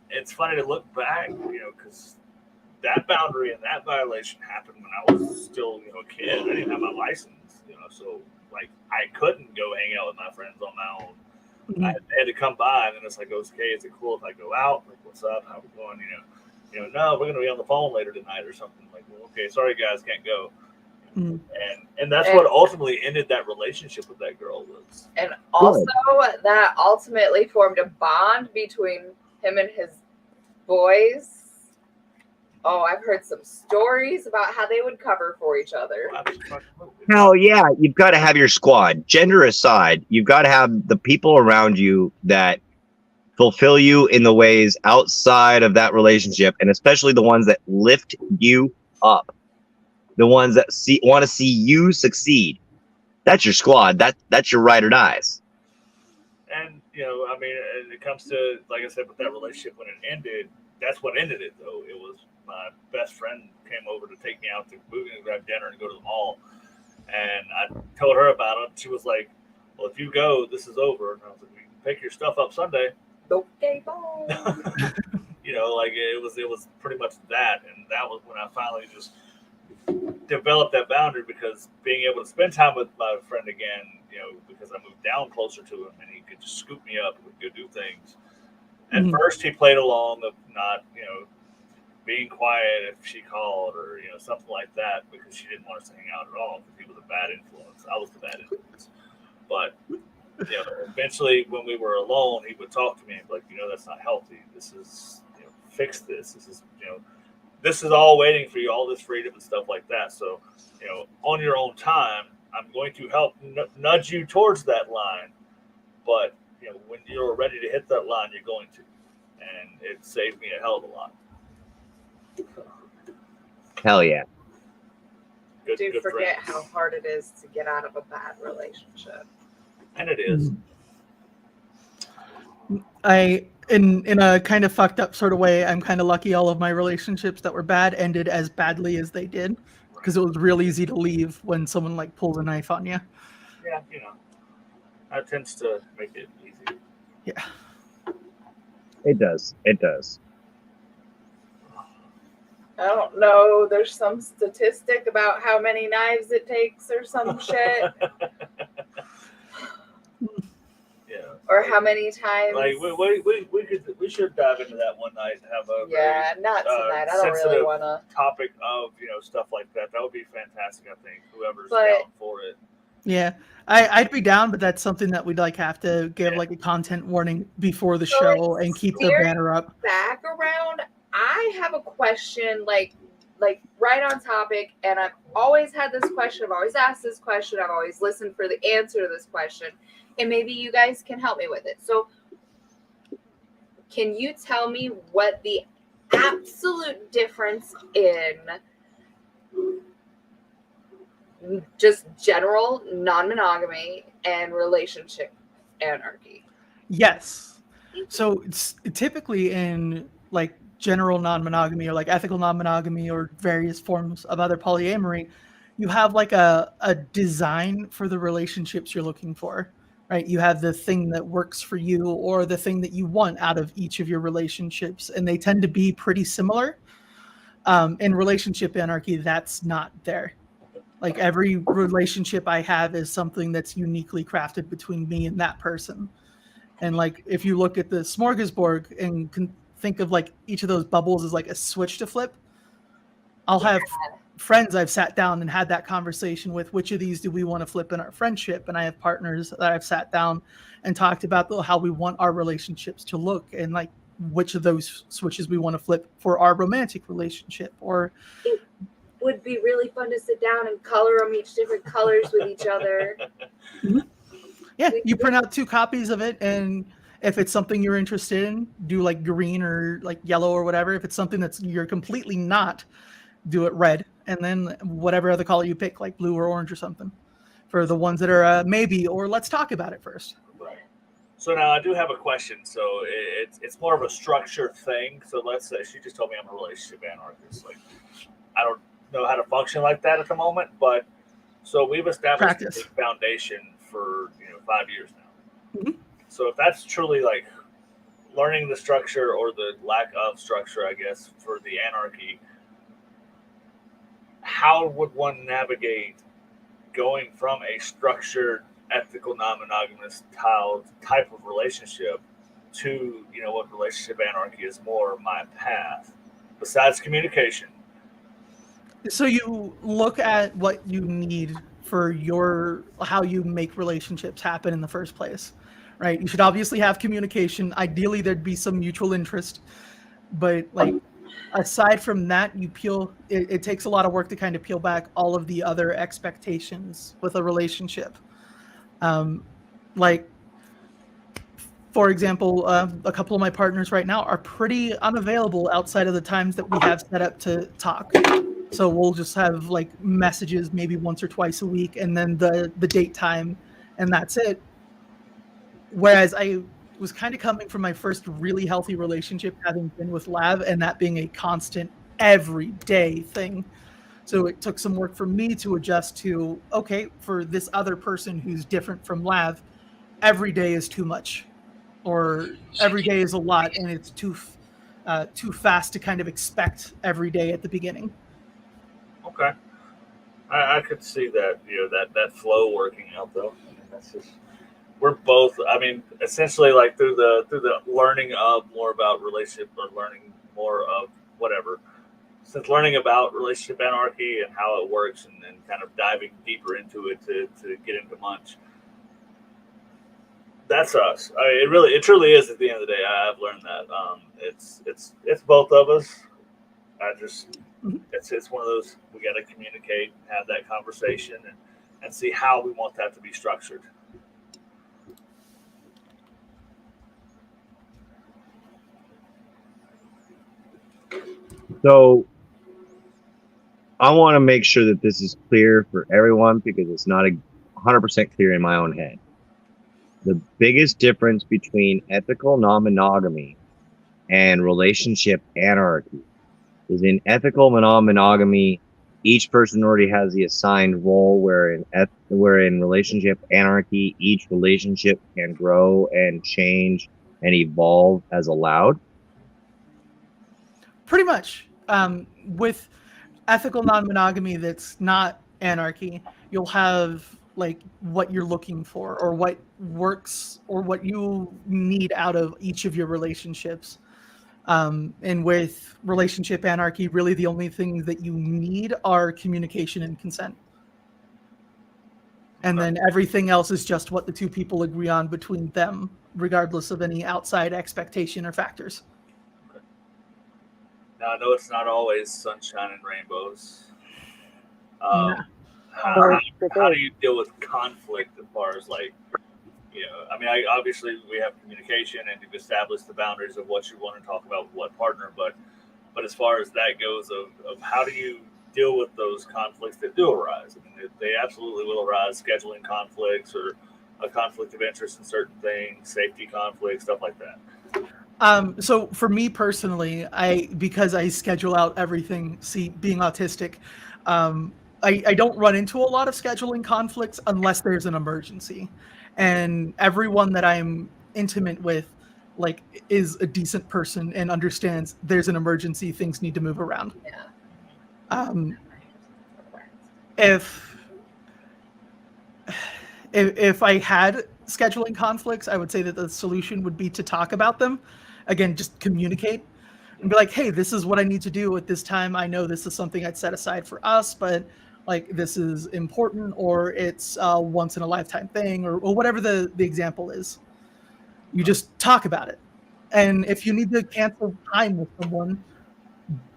it's funny to look back, you know, because that boundary and that violation happened when I was still, you know, a kid. I didn't have my license, you know, so like I couldn't go hang out with my friends on my own. I had to come by, and then it's like, okay, is it cool if I go out? Like, what's up? How we going? You know, no, we're gonna be on the phone later tonight or something. Like, well, okay, sorry guys, can't go. And that's what ultimately ended that relationship with that girl was. And also that ultimately formed a bond between him and his boys. Oh, I've heard some stories about how they would cover for each other. Hell yeah, you've got to have your squad. Gender aside, you've got to have the people around you that fulfill you in the ways outside of that relationship, and especially the ones that lift you up. The ones that want to see you succeed. That's your squad. That's your ride or dies. And, you know, I mean, it comes to, like I said, with that relationship when it ended, that's what ended it, though. It was my best friend came over to take me out to movie and grab dinner and go to the mall. And I told her about it. She was like, well, if you go, this is over. And I was like, you can pick your stuff up Sunday. Okay, bye. You know, like it was pretty much that. And that was when I finally just developed that boundary, because being able to spend time with my friend again, you know, because I moved down closer to him and he could just scoop me up and we could go do things. At first he played along of not, you know, being quiet if she called or, you know, something like that, because she didn't want us to hang out at all because he was a bad influence. I was the bad influence. But, you know, eventually when we were alone, he would talk to me and be like, you know, that's not healthy. This is, you know, fix this. This is, you know, this is all waiting for you, all this freedom and stuff like that. So, you know, on your own time, I'm going to help nudge you towards that line. But, you know, when you're ready to hit that line, you're going to. And it saved me a hell of a lot. Hell yeah. Do forget how hard it is to get out of a bad relationship. And it is. In a kind of fucked up sort of way, I'm kind of lucky all of my relationships that were bad ended as badly as they did, because it was real easy to leave when someone like pulls a knife on you. Yeah, you know, that tends to make it easy. Yeah. It does. It does. I don't know. There's some statistic about how many knives it takes or some shit. Yeah. Or how many times. Like we should dive into that one night and have a not tonight. I don't really want to topic of, you know, stuff like that. That would be fantastic. I think whoever's down for it. Yeah, I'd be down, but that's something that we'd like have to give like a content warning before the show and keep the banner up. Back around, I have a question. Like, like right on topic, and I've always had this question. I've always asked this question. I've always listened for the answer to this question, and maybe you guys can help me with it. So, can you tell me what the absolute difference in just general non-monogamy and relationship anarchy? Yes. So it's typically in like general non-monogamy or like ethical non-monogamy or various forms of other polyamory, you have like a design for the relationships you're looking for, right? You have the thing that works for you or the thing that you want out of each of your relationships, and they tend to be pretty similar. In relationship anarchy, that's not there. Like every relationship I have is something that's uniquely crafted between me and that person. And like if you look at the smorgasbord and can think of like each of those bubbles as like a switch to flip, I'll have friends I've sat down and had that conversation with, which of these do we want to flip in our friendship? And I have partners that I've sat down and talked about how we want our relationships to look and like which of those switches we want to flip for our romantic relationship. Or It would be really fun to sit down and color them each different colors with each other. yeah, you print out 2 copies of it, and if it's something you're interested in, do like green or like yellow or whatever. If it's something that's you're completely not, do it red, and then whatever other color you pick, like blue or orange or something, for the ones that are maybe or let's talk about it first. So now I do have a question. So it's more of a structured thing. So let's say she just told me I'm a relationship anarchist. Like I don't know how to function like that at the moment, but so we've established a foundation for 5 years now. Mm-hmm. So if that's truly like learning the structure or the lack of structure, I guess, for the anarchy, how would one navigate going from a structured, ethical, non-monogamous type of relationship to, what relationship anarchy is more my path, besides communication? So you look at what you need for how you make relationships happen in the first place, right? You should obviously have communication. Ideally, there'd be some mutual interest, but like aside from that, it takes a lot of work to kind of peel back all of the other expectations with a relationship. Like, for example, a couple of my partners right now are pretty unavailable outside of the times that we have set up to talk. So we'll just have like messages maybe once or twice a week, and then the date time, and that's it. Whereas I was kind of coming from my first really healthy relationship, having been with Lav, and that being a constant everyday thing. So it took some work for me to adjust to, okay, for this other person who's different from Lav, every day is too much, or every day is a lot, and it's too fast to kind of expect every day at the beginning. Okay, I could see that that flow working out though. I mean, that's just we're both. I mean, essentially like through the learning of more about relationship or learning more of whatever. Since learning about relationship anarchy and how it works, and kind of diving deeper into it to get into much. That's us. I mean, it truly is. At the end of the day, I've learned that it's both of us. It's one of those, we got to communicate, have that conversation, and see how we want that to be structured. So I want to make sure that this is clear for everyone because it's not 100% clear in my own head. The biggest difference between ethical non-monogamy and relationship anarchy is in ethical non-monogamy, each person already has the assigned role, where in relationship anarchy, each relationship can grow and change and evolve as allowed. Pretty much. With ethical non-monogamy that's not anarchy, you'll have like what you're looking for or what works or what you need out of each of your relationships. And with relationship anarchy, really the only things that you need are communication and consent. And then everything else is just what the two people agree on between them, regardless of any outside expectation or factors. Now I know it's not always sunshine and rainbows. No. How do you deal with conflict as far as like, I mean, obviously we have communication and you've established the boundaries of what you want to talk about with what partner, but as far as that goes, of how do you deal with those conflicts that do arise? I mean, they absolutely will arise, scheduling conflicts or a conflict of interest in certain things, safety conflicts, stuff like that. So for me personally, because I schedule out everything, being autistic, I don't run into a lot of scheduling conflicts unless there's an emergency. And everyone that I'm intimate with, like, is a decent person and understands there's an emergency, things need to move around. Yeah. If I had scheduling conflicts, I would say that the solution would be to talk about them. Again, just communicate and be like, hey, this is what I need to do at this time. I know this is something I'd set aside for us, but like this is important, or it's a once in a lifetime thing, or whatever the example is. You just talk about it. And if you need to cancel time with someone,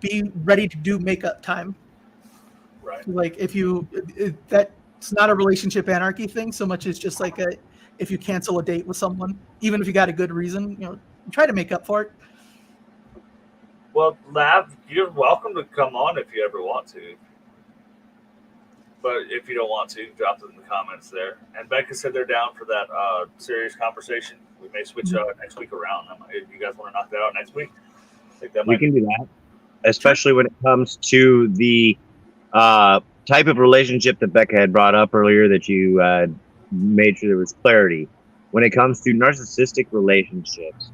be ready to do makeup time. Right. Like that's not a relationship anarchy thing so much as just like if you cancel a date with someone, even if you got a good reason, try to make up for it. Well, Lab, you're welcome to come on if you ever want to. But if you don't want to, drop it in the comments there. And Becca said they're down for that serious conversation. We may switch next week around. If you guys want to knock that out next week, I think that we can do that, especially when it comes to the type of relationship that Becca had brought up earlier that you made sure there was clarity. When it comes to narcissistic relationships,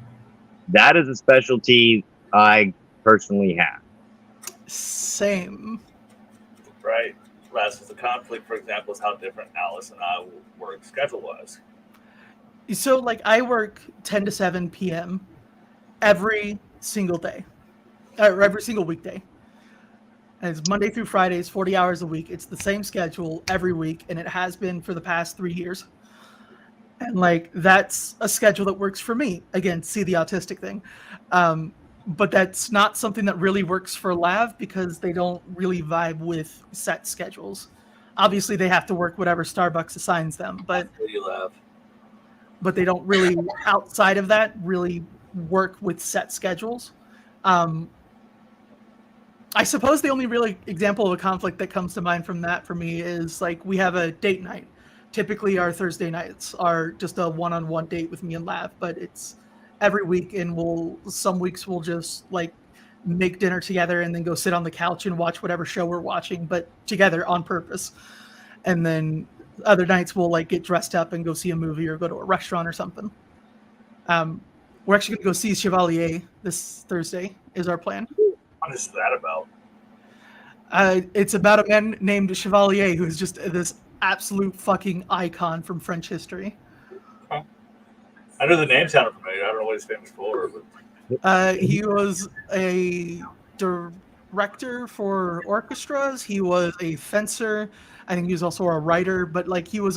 that is a specialty I personally have. Same. Right. Last is the conflict, for example, is how different Alice and I work schedule-wise. So, like, I work 10 to 7 p.m. every single day, or every single weekday. And it's Monday through Fridays, 40 hours a week. It's the same schedule every week, and it has been for the past 3 years. And, like, that's a schedule that works for me. Again, see the autistic thing. But that's not something that really works for Lav because they don't really vibe with set schedules. Obviously, they have to work whatever Starbucks assigns them, but they don't really, outside of that, really work with set schedules. I suppose the only really example of a conflict that comes to mind from that for me is like we have a date night. Typically, our Thursday nights are just a one-on-one date with me and Lav, but it's every week, and some weeks we'll just like make dinner together and then go sit on the couch and watch whatever show we're watching, but together on purpose. And then other nights we'll like get dressed up and go see a movie or go to a restaurant or something. We're actually going to go see Chevalier this Thursday is our plan. What is that about? It's about a man named Chevalier who's just this absolute fucking icon from French history. I know the name sounded familiar. I don't know what he's famous for. But... He was a director for orchestras. He was a fencer. I think he was also a writer. But like he was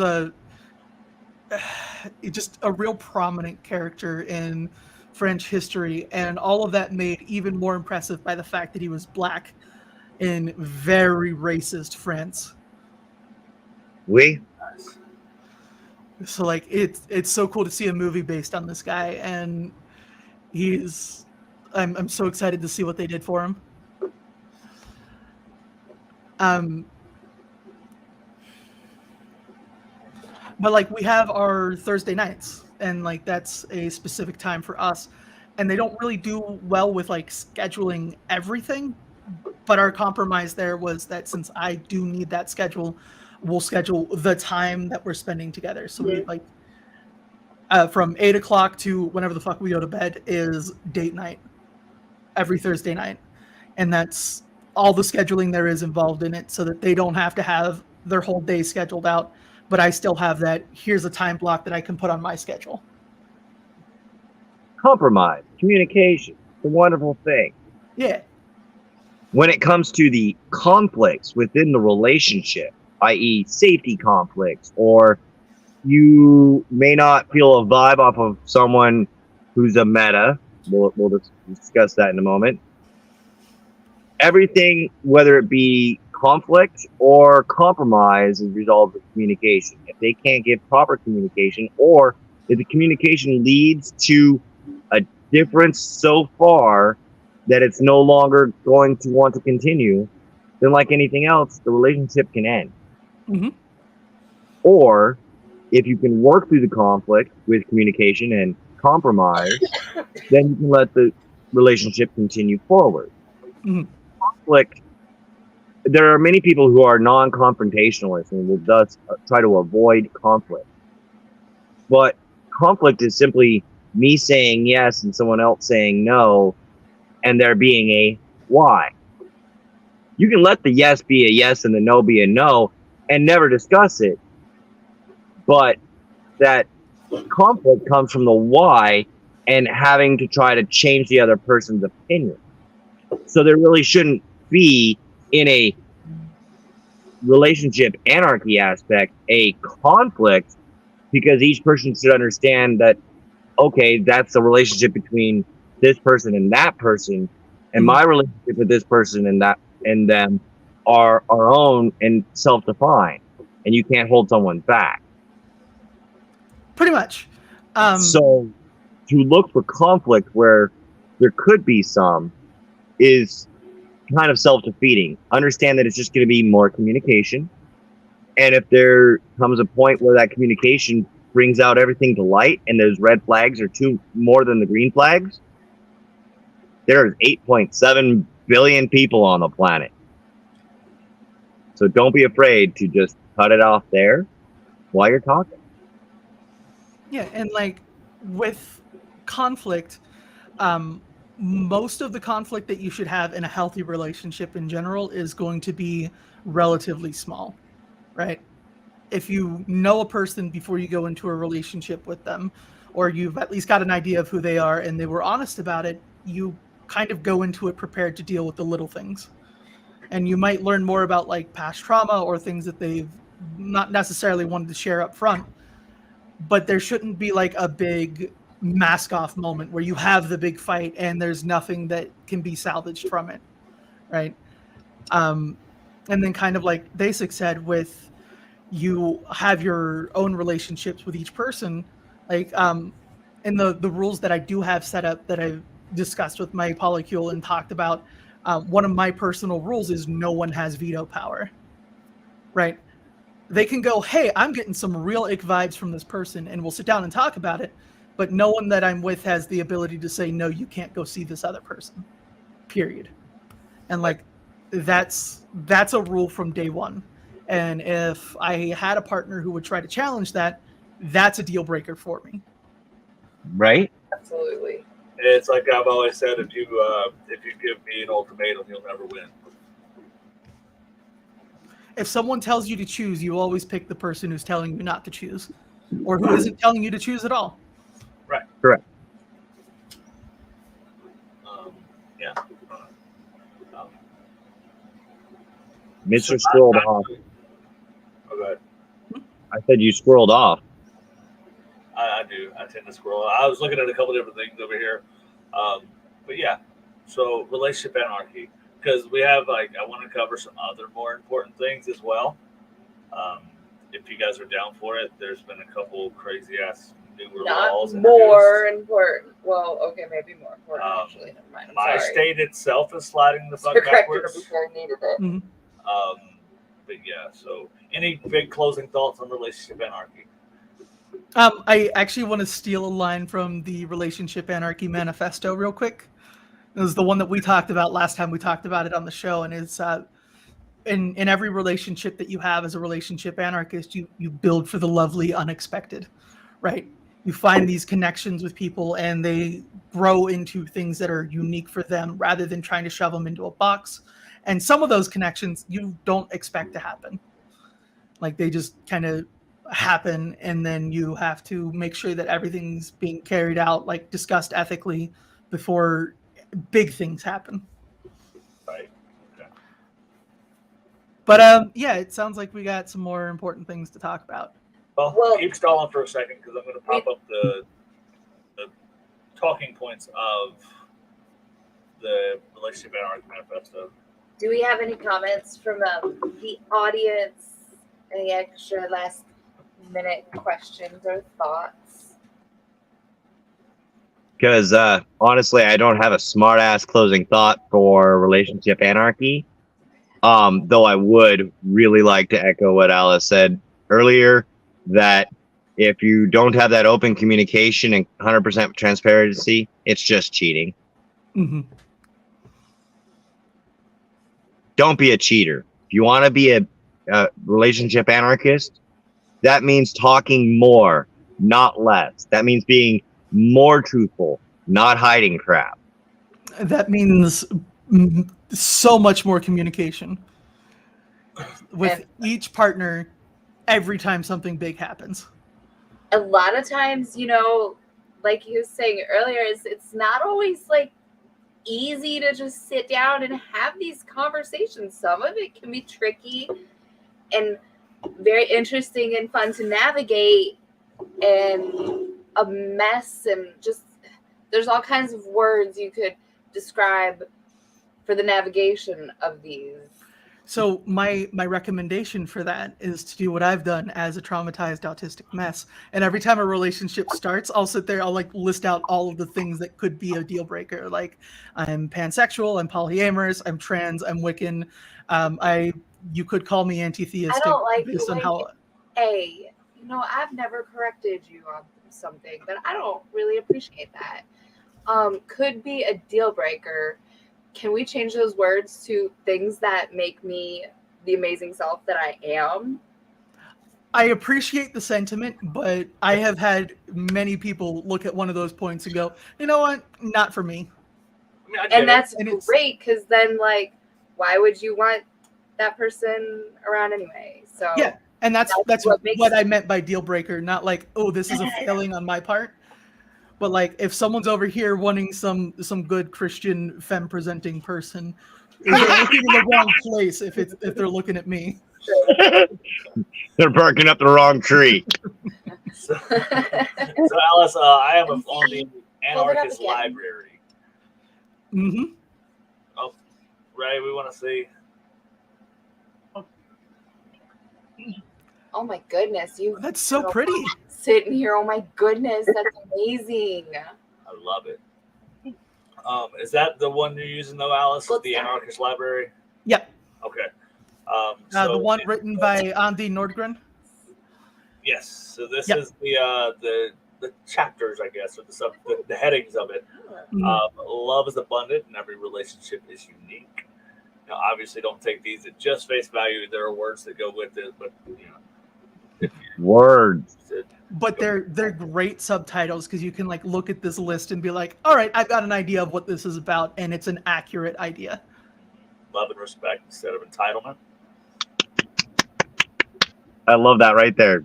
just a real prominent character in French history, and all of that made even more impressive by the fact that he was black in very racist France. Oui. So like it's so cool to see a movie based on this guy, and I'm so excited to see what they did for him. But like we have our Thursday nights, and like that's a specific time for us, and they don't really do well with like scheduling everything. But our compromise there was that since I do need that schedule, we'll schedule the time that we're spending together. So we like from 8 o'clock to whenever the fuck we go to bed is date night every Thursday night. And that's all the scheduling there is involved in it so that they don't have to have their whole day scheduled out. But I still have that, here's a time block that I can put on my schedule. Compromise, communication, it's a wonderful thing. Yeah. When it comes to the conflicts within the relationship, i.e. safety conflicts, or you may not feel a vibe off of someone who's a meta, we'll discuss that in a moment. everything, whether it be conflict or compromise, is resolved with communication. If they can't give proper communication, or if the communication leads to a difference so far that it's no longer going to want to continue, then like anything else, the relationship can end. Mm-hmm. Or if you can work through the conflict with communication and compromise, then you can let the relationship continue forward. Mhm. Conflict, there are many people who are non-confrontationalists and will thus try to avoid conflict. But conflict is simply me saying yes and someone else saying no, and there being a why. You can let the yes be a yes and the no be a no and never discuss it. But that conflict comes from the why and having to try to change the other person's opinion. So there really shouldn't be, in a relationship anarchy aspect, a conflict, because each person should understand that, okay, that's a relationship between this person and that person, and my relationship with this person and that and them are our own and self-defined, and you can't hold someone back. Pretty much. So to look for conflict where there could be some is kind of self-defeating. Understand that it's just going to be more communication. And if there comes a point where that communication brings out everything to light and those red flags are more than the green flags, there's 8.7 billion people on the planet. So don't be afraid to just cut it off there while you're talking. Yeah, and like with conflict, most of the conflict that you should have in a healthy relationship in general is going to be relatively small, right? If you know a person before you go into a relationship with them, or you've at least got an idea of who they are and they were honest about it, you kind of go into it prepared to deal with the little things. And you might learn more about like past trauma or things that they've not necessarily wanted to share up front. But there shouldn't be like a big mask off moment where you have the big fight and there's nothing that can be salvaged from it, right? And then kind of like Basic said, with you have your own relationships with each person, like in the rules that I do have set up that I've discussed with my polycule and talked about, one of my personal rules is no one has veto power, right? They can go, hey, I'm getting some real ick vibes from this person, and we'll sit down and talk about it. But no one that I'm with has the ability to say, no, you can't go see this other person, period. And like, that's a rule from day one. And if I had a partner who would try to challenge that, that's a deal breaker for me. Right? Absolutely. It's like I've always said: if you give me an ultimatum, you'll never win. If someone tells you to choose, you always pick the person who's telling you not to choose, or who isn't telling you to choose at all. Right. Correct. Yeah. Mr. Scrolled off. Oh, go ahead. I said you scrolled off. I do. I tend to scroll. I was looking at a couple different things over here. But yeah, so relationship anarchy. Because we have, like, I want to cover some other more important things as well. If you guys are down for it, there's been a couple crazy ass newer laws. Not more important. Well, okay, maybe more important actually. Never mind. I'm my sorry. state itself is sliding the fuck backwards. Before I needed it. Mm-hmm. But yeah, so any big closing thoughts on relationship anarchy? I actually want to steal a line from the Relationship Anarchy Manifesto real quick. It was the one that we talked about last time we talked about it on the show, and it's in every relationship that you have as a relationship anarchist, you build for the lovely unexpected, right? You find these connections with people and they grow into things that are unique for them rather than trying to shove them into a box. And some of those connections you don't expect to happen. Like they just kind of happen, and then you have to make sure that everything's being carried out, like discussed ethically before big things happen. Right. Okay. But yeah, it sounds like we got some more important things to talk about. Well, keep stalling for a second because I'm going to pop up the talking points of the Relationship Anarchy Manifesto. Do we have any comments from the audience? Any extra last minute questions or thoughts? Because honestly, I don't have a smart ass closing thought for relationship anarchy. Though I would really like to echo what Alice said earlier, that if you don't have that open communication and 100% transparency, it's just cheating. Mm-hmm. Don't be a cheater. If you want to be a relationship anarchist, that means talking more, not less. That means being more truthful, not hiding crap. That means so much more communication with each partner every time something big happens. A lot of times, you know, like you was saying earlier, it's not always like easy to just sit down and have these conversations. Some of it can be tricky and very interesting and fun to navigate, and a mess, and just there's all kinds of words you could describe for the navigation of these. So my recommendation for that is to do what I've done as a traumatized autistic mess. And every time a relationship starts, I'll sit there, I'll like list out all of the things that could be a deal breaker. Like, I'm pansexual, I'm polyamorous, I'm trans, I'm Wiccan. You could call me anti-theistic. I don't like based the on way how. you know, I've never corrected you on something, but I don't really appreciate that. Could be a deal breaker. Can we change those words to things that make me the amazing self that I am? I appreciate the sentiment, but I have had many people look at one of those points and go, you know what, not for me. I mean, I get And it. that's And it's- great, because then, like, why would you want that person around anyway? So Yeah, and that's what makes what I meant by deal breaker, not like, oh, this is a failing on my part. But like, if someone's over here wanting some good Christian femme presenting person, they're looking in the wrong place if they're looking at me. They're barking up the wrong tree. So Alice, I am on the Hold it up Anarchist again. library. Mm-hmm. Oh, Ray, we want to see. Oh my goodness, you That's so pretty. sitting here. Oh my goodness, that's amazing. I love it. Is that the one you're using though, Alice? What's The that? Anarchist library? Yeah, Okay. the one written by Andy Nordgren. Yes. So this Yep. is the chapters, I guess, or the headings of it. Mhm. Love is abundant, and every relationship is unique. Now, obviously, don't take these at just face value. There are words that go with it, but you know, if you're Words. interested, But they're great subtitles because you can like look at this list and be like, all right, I've got an idea of what this is about, and it's an accurate idea. love and respect instead of entitlement. I love that right there.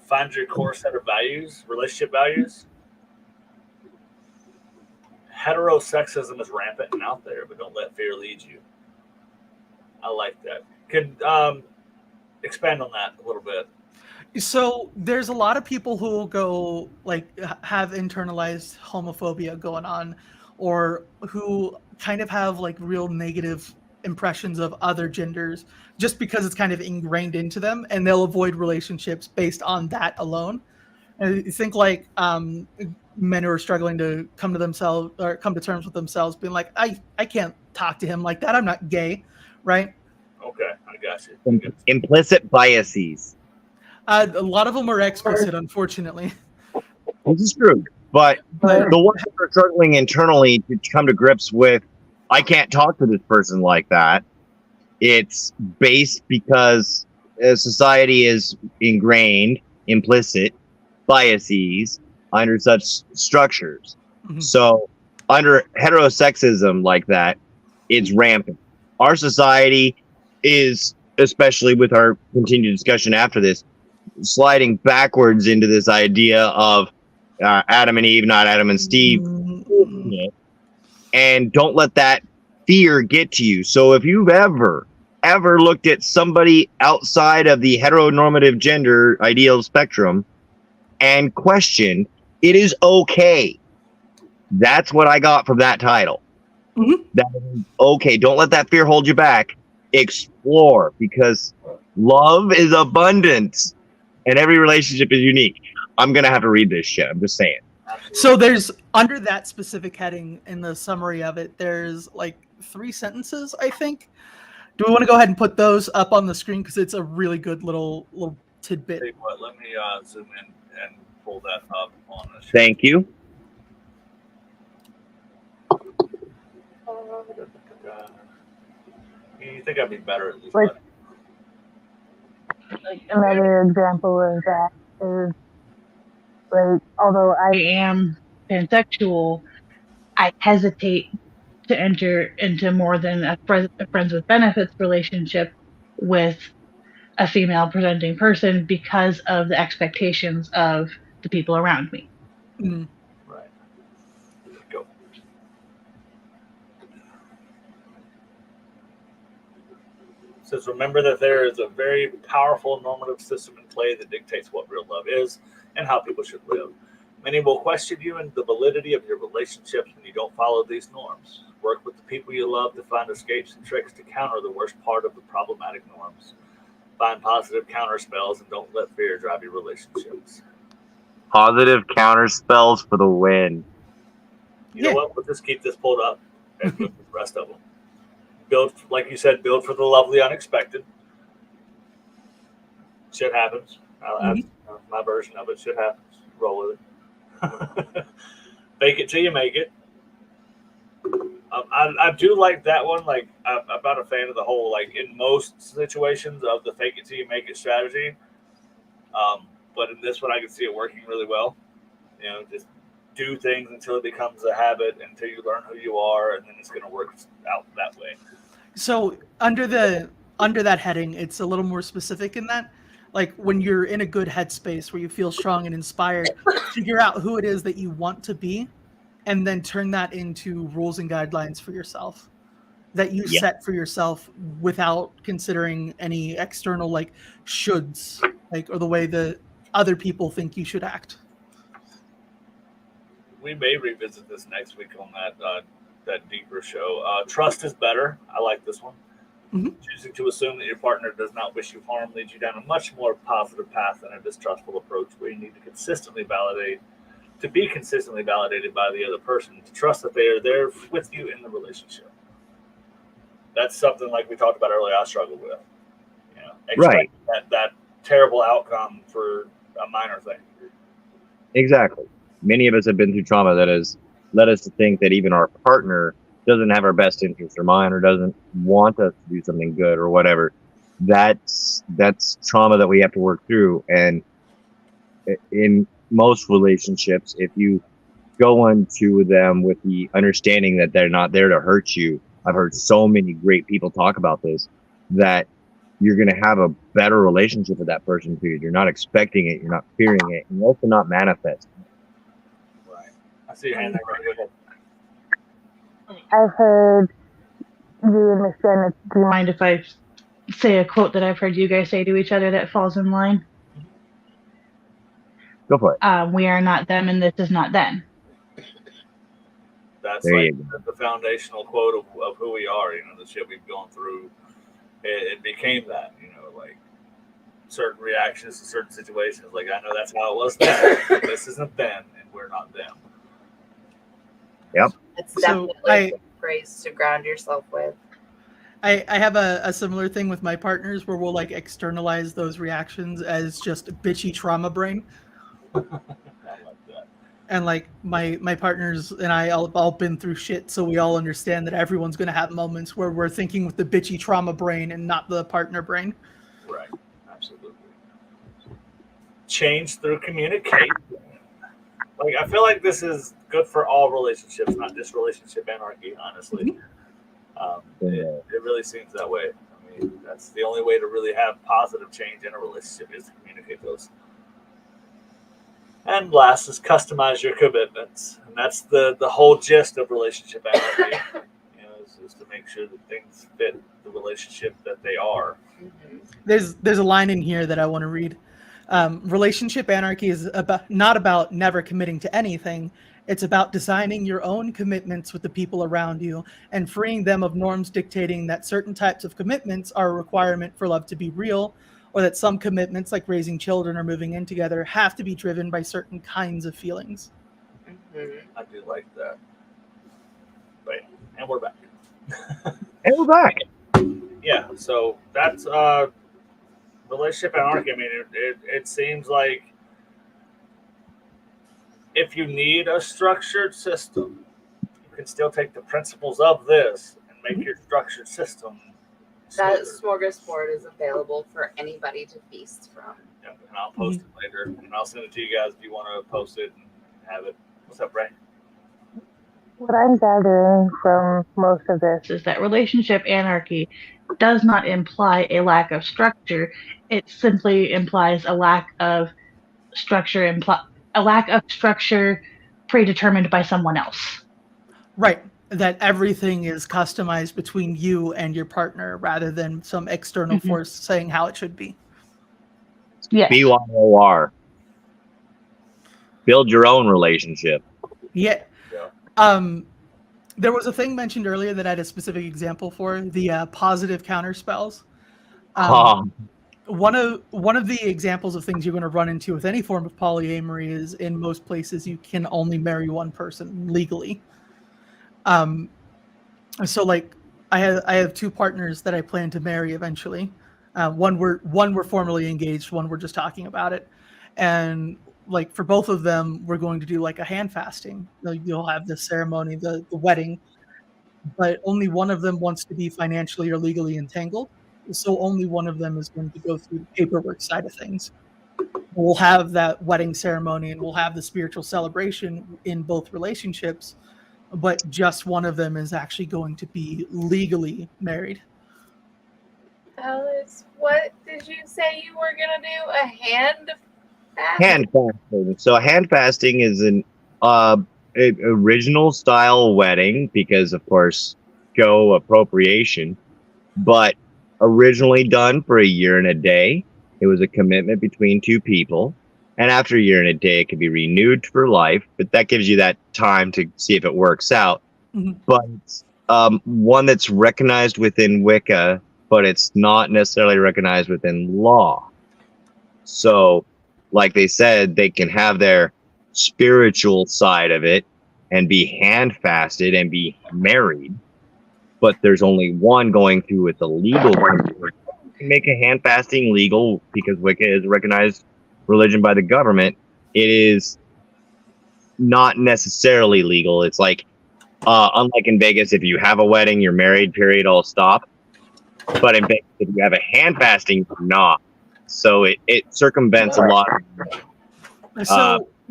Find your core set of values, relationship values. Heterosexism is rampant and out there, but don't let fear lead you. I like that. Could expand on that a little bit. So there's a lot of people who will go like have internalized homophobia going on, or who kind of have like real negative impressions of other genders just because it's kind of ingrained into them, and they'll avoid relationships based on that alone. And you think like men who are struggling to come to themselves or come to terms with themselves, being like, I can't talk to him like that. I'm not gay, right? Okay, I got you. Implicit biases. A lot of them are explicit, unfortunately. This is true. But But the ones that are struggling internally to come to grips with, I can't talk to this person like that. It's based because society is ingrained, implicit biases under such structures. Mhm. So under heterosexism like that, it's rampant. Our society is, especially with our continued discussion after this, sliding backwards into this idea of Adam and Eve, not Adam and Steve. Mhm. And don't let that fear get to you. So if you've ever looked at somebody outside of the heteronormative gender ideal spectrum and questioned, it is okay. That's what I got from that title. That is okay. Don't let that fear hold you back. Explore, because love is abundant and every relationship is unique. I'm going to have to read this shit. I'm just saying. So there's, under that specific heading in the summary of it, there's like 3 sentences, I think. Do we want to go ahead and put those up on the screen, because it's a really good little tidbit? Tell you what, let me zoom in and pull that up on the sheet. Thank you. You think I'd be better at this? Like another example of that is, like, although I am pansexual, I hesitate to enter into more than a friends with benefits relationship with a female presenting person because of the expectations of the people around me. Mm. Right. Go. It says, remember that there is a very powerful normative system in play that dictates what real love is and how people should live. Many will question you and the validity of your relationships when you don't follow these norms. Work with the people you love to find escapes and tricks to counter the worst part of the problematic norms. Find positive counter spells and don't let fear drive your relationships. Positive counter spells for the win. You know what? We'll just keep this pulled up and go through the rest of them. Build, like you said, build for the lovely unexpected. Shit happens. My version of it. Shit happens. Roll with it. Fake it till you make it. I do like that one. Like, I'm not a fan of the whole, like, in most situations of the fake it till you make it strategy. But in this one, I can see it working really well. You know, just do things until it becomes a habit, until you learn who you are, and then it's going to work out that way. So under that heading, it's a little more specific in that, like, when you're in a good headspace where you feel strong and inspired, figure out who it is that you want to be, and then turn that into rules and guidelines for yourself that you set for yourself without considering any external, like, shoulds, like, or the way that other people think you should act. We may revisit this next week on that deeper show. Trust is better. I like this one. Mm-hmm. Choosing to assume that your partner does not wish you harm leads you down a much more positive path than a distrustful approach, where you need to be consistently validated by the other person, to trust that they are there with you in the relationship. That's something, like we talked about earlier, I struggle with. You know, expecting that terrible outcome for a minor thing. Exactly. Many of us have been through trauma that has led us to think that even our partner doesn't have our best interest in mind, or doesn't want us to do something good or whatever. That's trauma that we have to work through. And in most relationships, if you go into them with the understanding that they're not there to hurt you, I've heard so many great people talk about this, that you're going to have a better relationship with that person because you're not expecting it, you're not fearing it, and you're also not manifesting it. Right. I see your hand there. Go ahead. I've heard you understand. Do you mind if I say a quote that I've heard you guys say to each other that falls in line? Go for it. We are not them, and this is not them. That's like the foundational quote of who we are. You know, the shit we've gone through. It became that. You know, like certain reactions to certain situations. Like, I know that's how it was then. This isn't them, and we're not them. Yep. It's definitely a phrase to ground yourself with. I have a similar thing with my partners where we'll, like, externalize those reactions as just bitchy trauma brain. I like that. And, like, my partners and I all been through shit, so we all understand that everyone's going to have moments where we're thinking with the bitchy trauma brain and not the partner brain. Right. Absolutely. Change through communication. Like, I feel like this is good for all relationships, not just relationship anarchy, honestly. Mm-hmm. It really seems that way. I mean, that's the only way to really have positive change in a relationship, is to communicate those. And last is customize your commitments. And that's the whole gist of relationship anarchy. You know, is to make sure that things fit the relationship that they are. Mm-hmm. There's a line in here that I want to read. Relationship anarchy is not about never committing to anything. It's about designing your own commitments with the people around you and freeing them of norms dictating that certain types of commitments are a requirement for love to be real, or that some commitments, like raising children or moving in together, have to be driven by certain kinds of feelings. I do like that. Right, and we're back. And we're back. Yeah, so that's relationship anarchy. I mean, it seems like if you need a structured system, you can still take the principles of this and make your structured system. That smoother. smorgasbord is available for anybody to feast from. Yep, and I'll post it later, and I'll send it to you guys if you want to post it and have it. What's up, Ray? What I'm gathering from most of this is that relationship anarchy does not imply a lack of structure. It simply implies a lack of structure, predetermined by someone else. Right. That everything is customized between you and your partner rather than some external force saying how it should be. Yeah. BYOR. Build your own relationship. Yeah. There was a thing mentioned earlier that I had a specific example for, the positive counter spells. One of the examples of things you're going to run into with any form of polyamory is in most places you can only marry one person legally. So like I have two partners that I plan to marry eventually. One we're formally engaged, one we're just talking about it. And like for both of them, we're going to do like a hand fasting. You'll have the ceremony, the wedding, but only one of them wants to be financially or legally entangled. So only one of them is going to go through the paperwork side of things. We'll have that wedding ceremony and we'll have the spiritual celebration in both relationships, but just one of them is actually going to be legally married. Alice, what did you say you were gonna do? A hand fast? Hand fasting. So hand fasting is an original style wedding because, of course, go appropriation, but originally done for a year and a day. It was a commitment between two people. And after a year and a day, it can be renewed for life, but that gives you that time to see if it works out. But one that's recognized within Wicca, but it's not necessarily recognized within law. So, like they said, they can have their spiritual side of it and be hand fasted and be married, but there's only one going through with the legal. You can make a hand fasting legal because Wicca is a recognized religion by the government. It is not necessarily legal. It's like, unlike in Vegas, if you have a wedding, you're married, period, all stop. But in Vegas, if you have a hand fasting, you're not. So it circumvents a lot.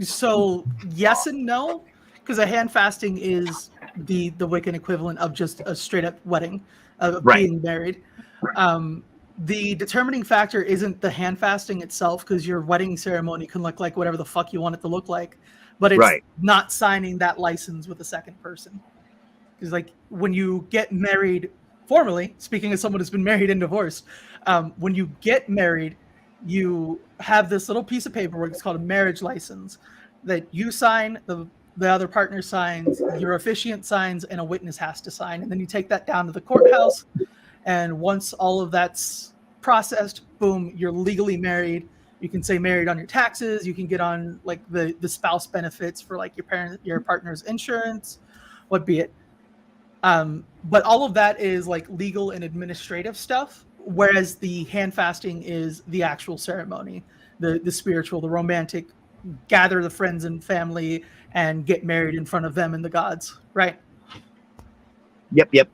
So yes and no, because a hand fasting is the Wiccan equivalent of just a straight up wedding, of being married. The determining factor isn't the hand fasting itself, because your wedding ceremony can look like whatever the fuck you want it to look like, but it's not signing that license with a second person. Because like when you get married formally, speaking as someone who's been married and divorced, when you get married, you have this little piece of paperwork. It's called a marriage license that you sign, the other partner signs, your officiant signs, and a witness has to sign. And then you take that down to the courthouse. And once all of that's processed, boom, you're legally married. You can say married on your taxes. You can get on like the spouse benefits for like your partner's insurance, what be it. But all of that is like legal and administrative stuff, whereas the hand fasting is the actual ceremony, the spiritual, the romantic, gather the friends and family and get married in front of them and the gods, right? Yep.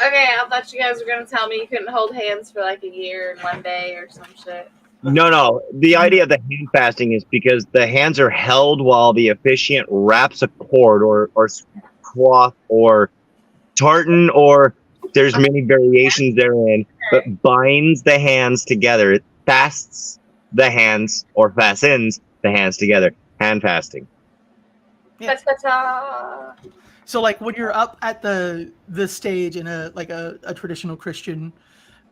Okay, I thought you guys were gonna tell me you couldn't hold hands for like a year and one day or some shit. No. The idea of the hand fasting is because the hands are held while the officiant wraps a cord or cloth or tartan, or there's many variations therein, but binds the hands together. It fasts the hands or fastens the hands together. Hand fasting. Yeah. Ta-ta-ta. So like when you're up at the stage in a traditional Christian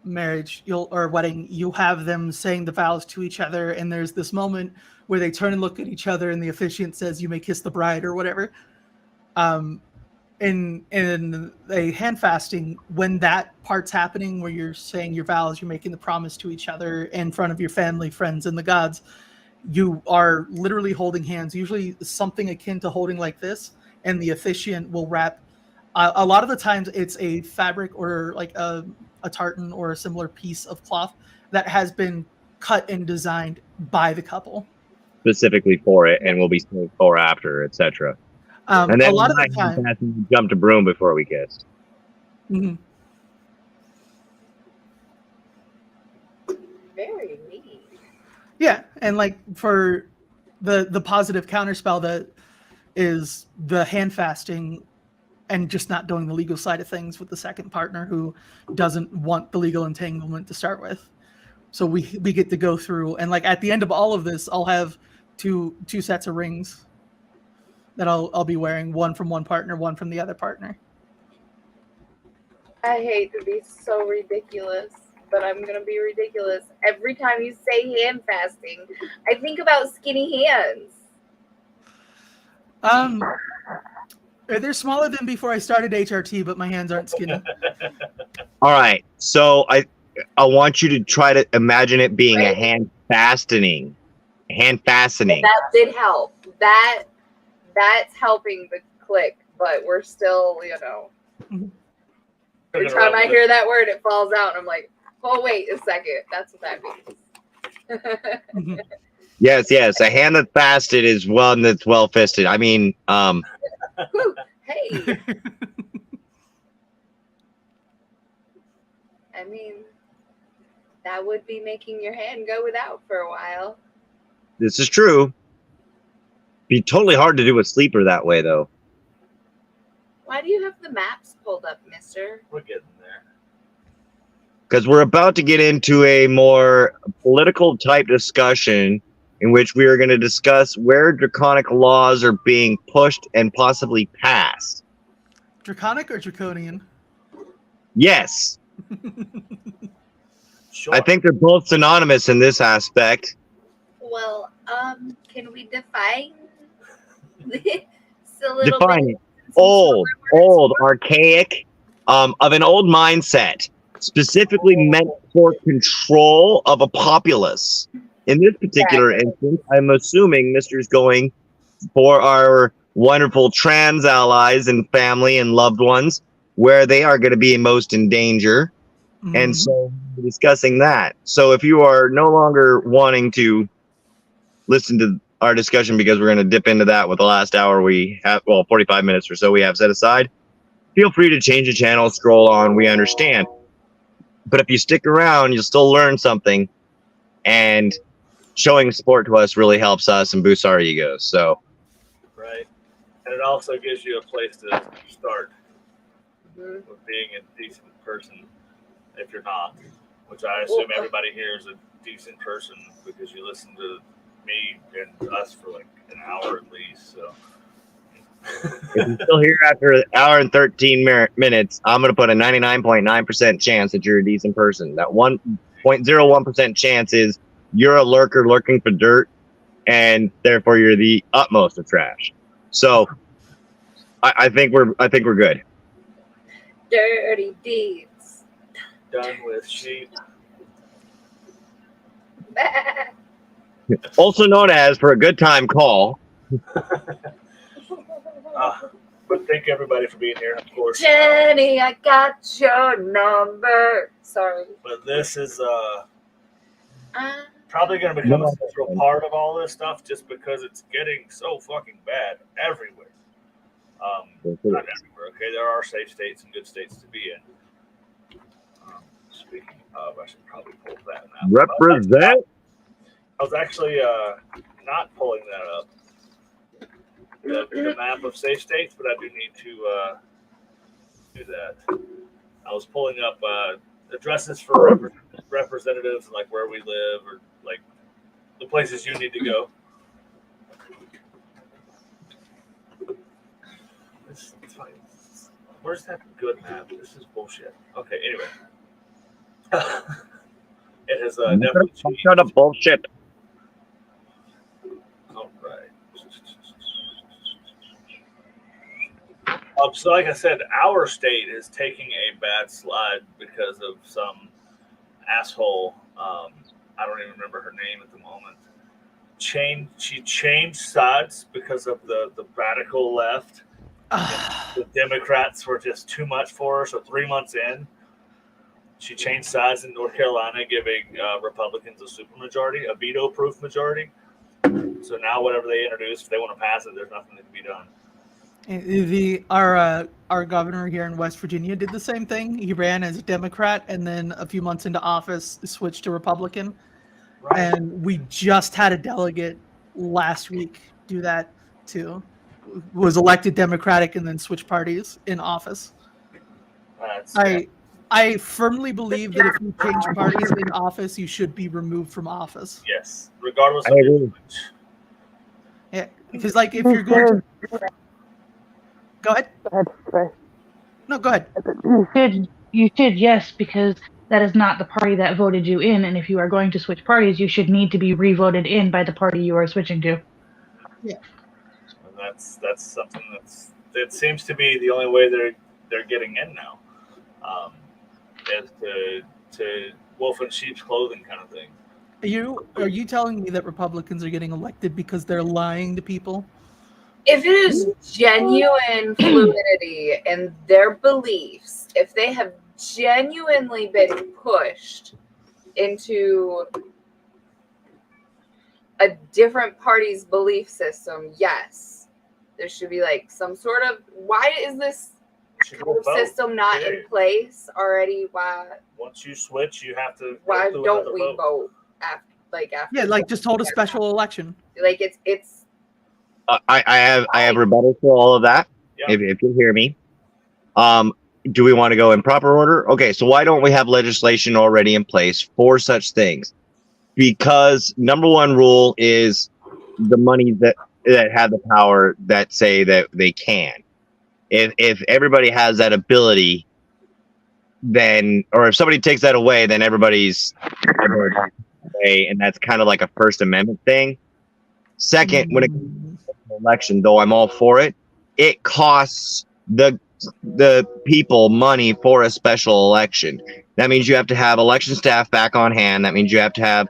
marriage, or wedding, you have them saying the vows to each other, and there's this moment where they turn and look at each other, and the officiant says, "You may kiss the bride," or whatever. In a hand fasting, when that part's happening, where you're saying your vows, you're making the promise to each other in front of your family, friends, and the gods, you are literally holding hands, usually something akin to holding like this, and the officiant will wrap. A lot of the times, it's a fabric or like a tartan or a similar piece of cloth that has been cut and designed by the couple. Specifically for it, and will be saved for after, etc. And then A lot of the time, we jump to broom before we kiss. mhm. Very neat. Yeah, and like for the positive counterspell that is the hand fasting and just not doing the legal side of things with the second partner who doesn't want the legal entanglement to start with. So we get to go through, and like at the end of all of this, I'll have two sets of rings that I'll be wearing, one from one partner, one from the other partner. I hate to be so ridiculous, but I'm gonna be ridiculous. Every time you say hand fasting, I think about skinny hands. They're smaller than before I started HRT, but my hands aren't skinny. All right, so I want you to try to imagine it being a hand fastening. That did help. That's helping the click, but we're still, every time I hear that word, it falls out, and I'm like, oh wait a second, that's what that means. Yes, a hand that's fasted is one that's well fisted. I mean, Hey. I mean, that would be making your hand go without for a while. this is true. Be totally hard to do a sleeper that way, though. Why do you have the maps pulled up, mister? We're getting there. Because we're about to get into a more political type discussion in which we are going to discuss where draconic laws are being pushed and possibly passed. Draconic or draconian? Yes. Sure. I think they're both synonymous in this aspect. Well, can we define this a little Define bit? it. Old, archaic, of an old mindset, specifically meant for control of a populace. In this particular instance, I'm assuming Mr.'s going for our wonderful trans allies and family and loved ones, where they are going to be most in danger. Mm-hmm. And so we're discussing that. So if you are no longer wanting to listen to our discussion, because we're going to dip into that with the last hour we have, 45 minutes or so we have set aside, feel free to change the channel, scroll on, we understand. But if you stick around, you'll still learn something, and showing support to us really helps us and boosts our egos. So, right. And it also gives you a place to start with being a decent person if you're not, which I assume everybody here is a decent person because you listen to me and us for like an hour at least. So if you're still here after an hour and 13 minutes, I'm going to put a 99.9% chance that you're a decent person. That 1.01% chance is you're a lurker lurking for dirt, and therefore you're the utmost of trash. So I think we're good. Dirty deeds. done with sheep. Also known as for a good time call. But thank everybody for being here, of course. Jenny, I got your number. Sorry. But this is probably going to become a central part of all this stuff just because it's getting so fucking bad everywhere. Not everywhere, okay? There are safe states and good states to be in. Speaking of, I should probably pull that now. Represent. I was actually not pulling that up. The map of safe states, but I do need to do that. I was pulling up addresses for representatives, like where we live, or like the places you need to go. It's fine. Where's that good map? This is bullshit. Okay, anyway. It has definitely changed. Shut up, bullshit. All right. So, like I said, our state is taking a bad slide because of some asshole. I don't even remember her name at the moment. She changed sides because of the radical left. The Democrats were just too much for her. So 3 months in, she changed sides in North Carolina, giving Republicans a supermajority, a veto-proof majority. So now whatever they introduce, if they want to pass it, there's nothing that can be done. Our governor here in West Virginia did the same thing. He ran as a Democrat and then a few months into office switched to Republican. Right. And we just had a delegate last week do that too. Was elected Democratic and then switched parties in office. I firmly believe that if you change parties in office, you should be removed from office. Yes, regardless of agree. Yeah, because like if you're going to go ahead. Sorry. No, go ahead. You should, yes, because that is not the party that voted you in, and if you are going to switch parties, you should need to be re-voted in by the party you are switching to. Yeah. And that's something that seems to be the only way they're getting in now. Is to wolf in sheep's clothing kind of thing. Are you telling me that Republicans are getting elected because they're lying to people? If it is genuine fluidity in their beliefs, if they have genuinely been pushed into a different party's belief system, yes, there should be like some sort of, why is this system not in place already? Why? Once you switch, you have to. Why don't we vote after? Yeah, like just hold a special election. Like it's. I have rebuttal to all of that. Yeah. If you hear me, do we want to go in proper order? Okay, so why don't we have legislation already in place for such things? Because number one rule is the money that have the power that say that they can. If everybody has that ability, then, or if somebody takes that away, then everybody's away, and that's kind of like a First Amendment thing. Second, when it comes to the election, though I'm all for it, it costs the people money for a special election. That means you have to have election staff back on hand. That means you have to have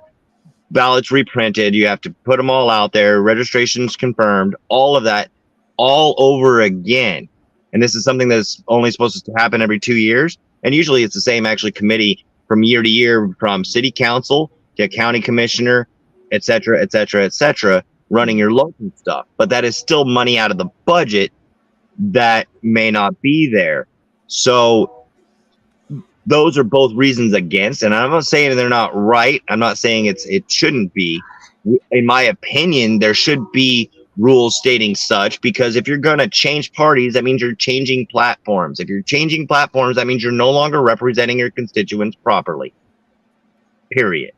ballots reprinted. You have to put them all out there, registrations confirmed, all of that, all over again. And this is something that's only supposed to happen every 2 years. And usually it's the same actually committee from year to year, from city council to county commissioner, et cetera, et cetera, et cetera, running your local stuff. But that is still money out of the budget that may not be there. So those are both reasons against, and I'm not saying they're not right. I'm not saying it shouldn't be. In my opinion, there should be rules stating such, because if you're going to change parties, that means you're changing platforms. If you're changing platforms, that means you're no longer representing your constituents properly. Period.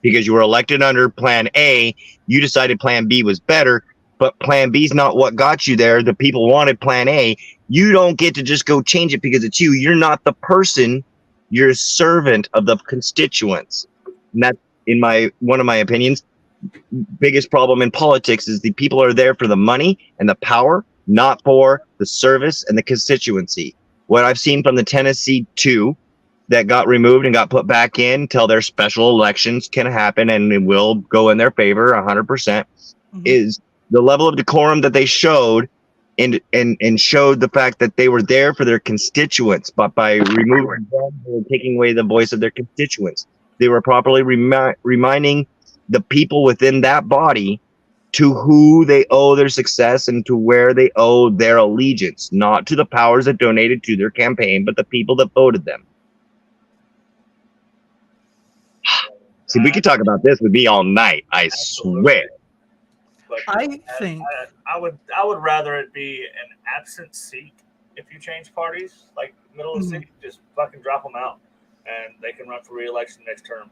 Because you were elected under Plan A, you decided Plan B was better, but Plan B is not what got you there. The people wanted Plan A. You don't get to just go change it because it's you. You're not the person. You're a servant of the constituents. And that's, in one of my opinions, biggest problem in politics is the people are there for the money and the power, not for the service and the constituency. What I've seen from the Tennessee 2 that got removed and got put back in till their special elections can happen and it will go in their favor 100%, is the level of decorum that they showed and showed the fact that they were there for their constituents, but by removing them, they were taking away the voice of their constituents. They were properly reminding the people within that body to who they owe their success and to where they owe their allegiance, not to the powers that donated to their campaign, but the people that voted them. See, we could talk about this with me all night, I swear. But I think I would rather it be an absent seat if you change parties, like middle of the seat, just fucking drop them out and they can run for re-election next term.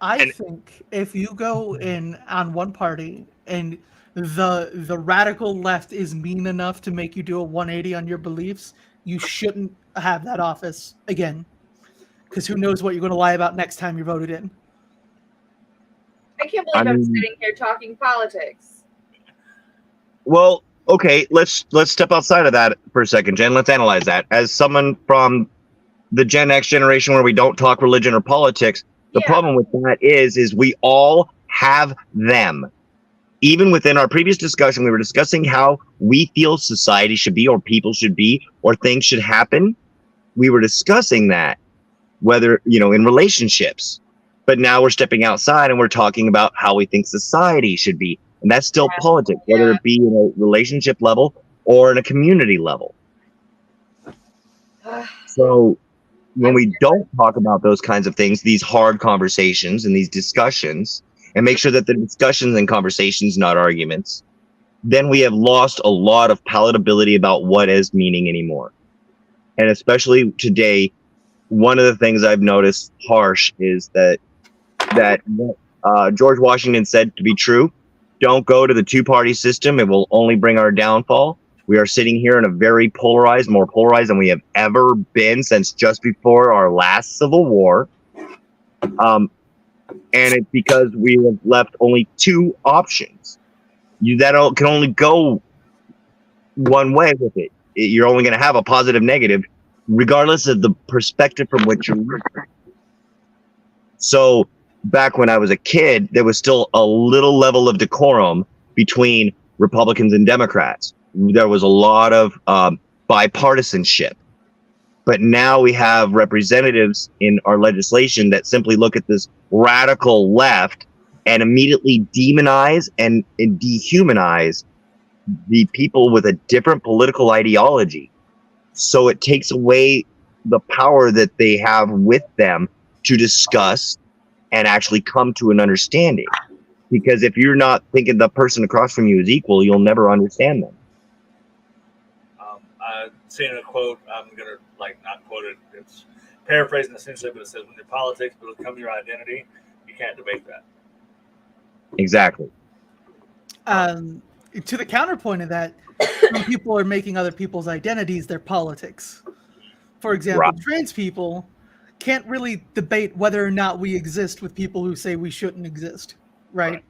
I think if you go in on one party and the radical left is mean enough to make you do a 180 on your beliefs, you shouldn't have that office again. because who knows what you're going to lie about next time you're voted in. I can't believe I'm sitting here talking politics. Well, okay, let's step outside of that for a second, Jen. Let's analyze that. As someone from the Gen X generation where we don't talk religion or politics, the problem with that is we all have them. Even within our previous discussion, we were discussing how we feel society should be, or people should be, or things should happen. We were discussing that, whether, in relationships. But now we're stepping outside and we're talking about how we think society should be. And that's still politics, whether it be in a relationship level or in a community level. So when we don't talk about those kinds of things, these hard conversations and these discussions, and make sure that the discussions and conversations, not arguments, then we have lost a lot of palatability about what is meaning anymore. And especially today, one of the things I've noticed harsh is that George Washington said to be true: don't go to the two-party system. It will only bring our downfall. We are sitting here in a very polarized, more polarized than we have ever been since just before our last Civil War. And it's because we have left only two options. That can only go one way with it. You're only going to have a positive, negative, regardless of the perspective from which you're looking. So back when I was a kid, there was still a little level of decorum between Republicans and Democrats. There was a lot of bipartisanship. But now we have representatives in our legislation that simply look at this radical left and immediately demonize and dehumanize the people with a different political ideology. So it takes away the power that they have with them to discuss and actually come to an understanding. Because if you're not thinking the person across from you is equal, you'll never understand them. I've seen a quote. I'm gonna not quote it. It's paraphrasing essentially, but it says, "When your politics become your identity, you can't debate that." Exactly. To the counterpoint of that, some people are making other people's identities their politics. For example, trans people can't really debate whether or not we exist with people who say we shouldn't exist, right?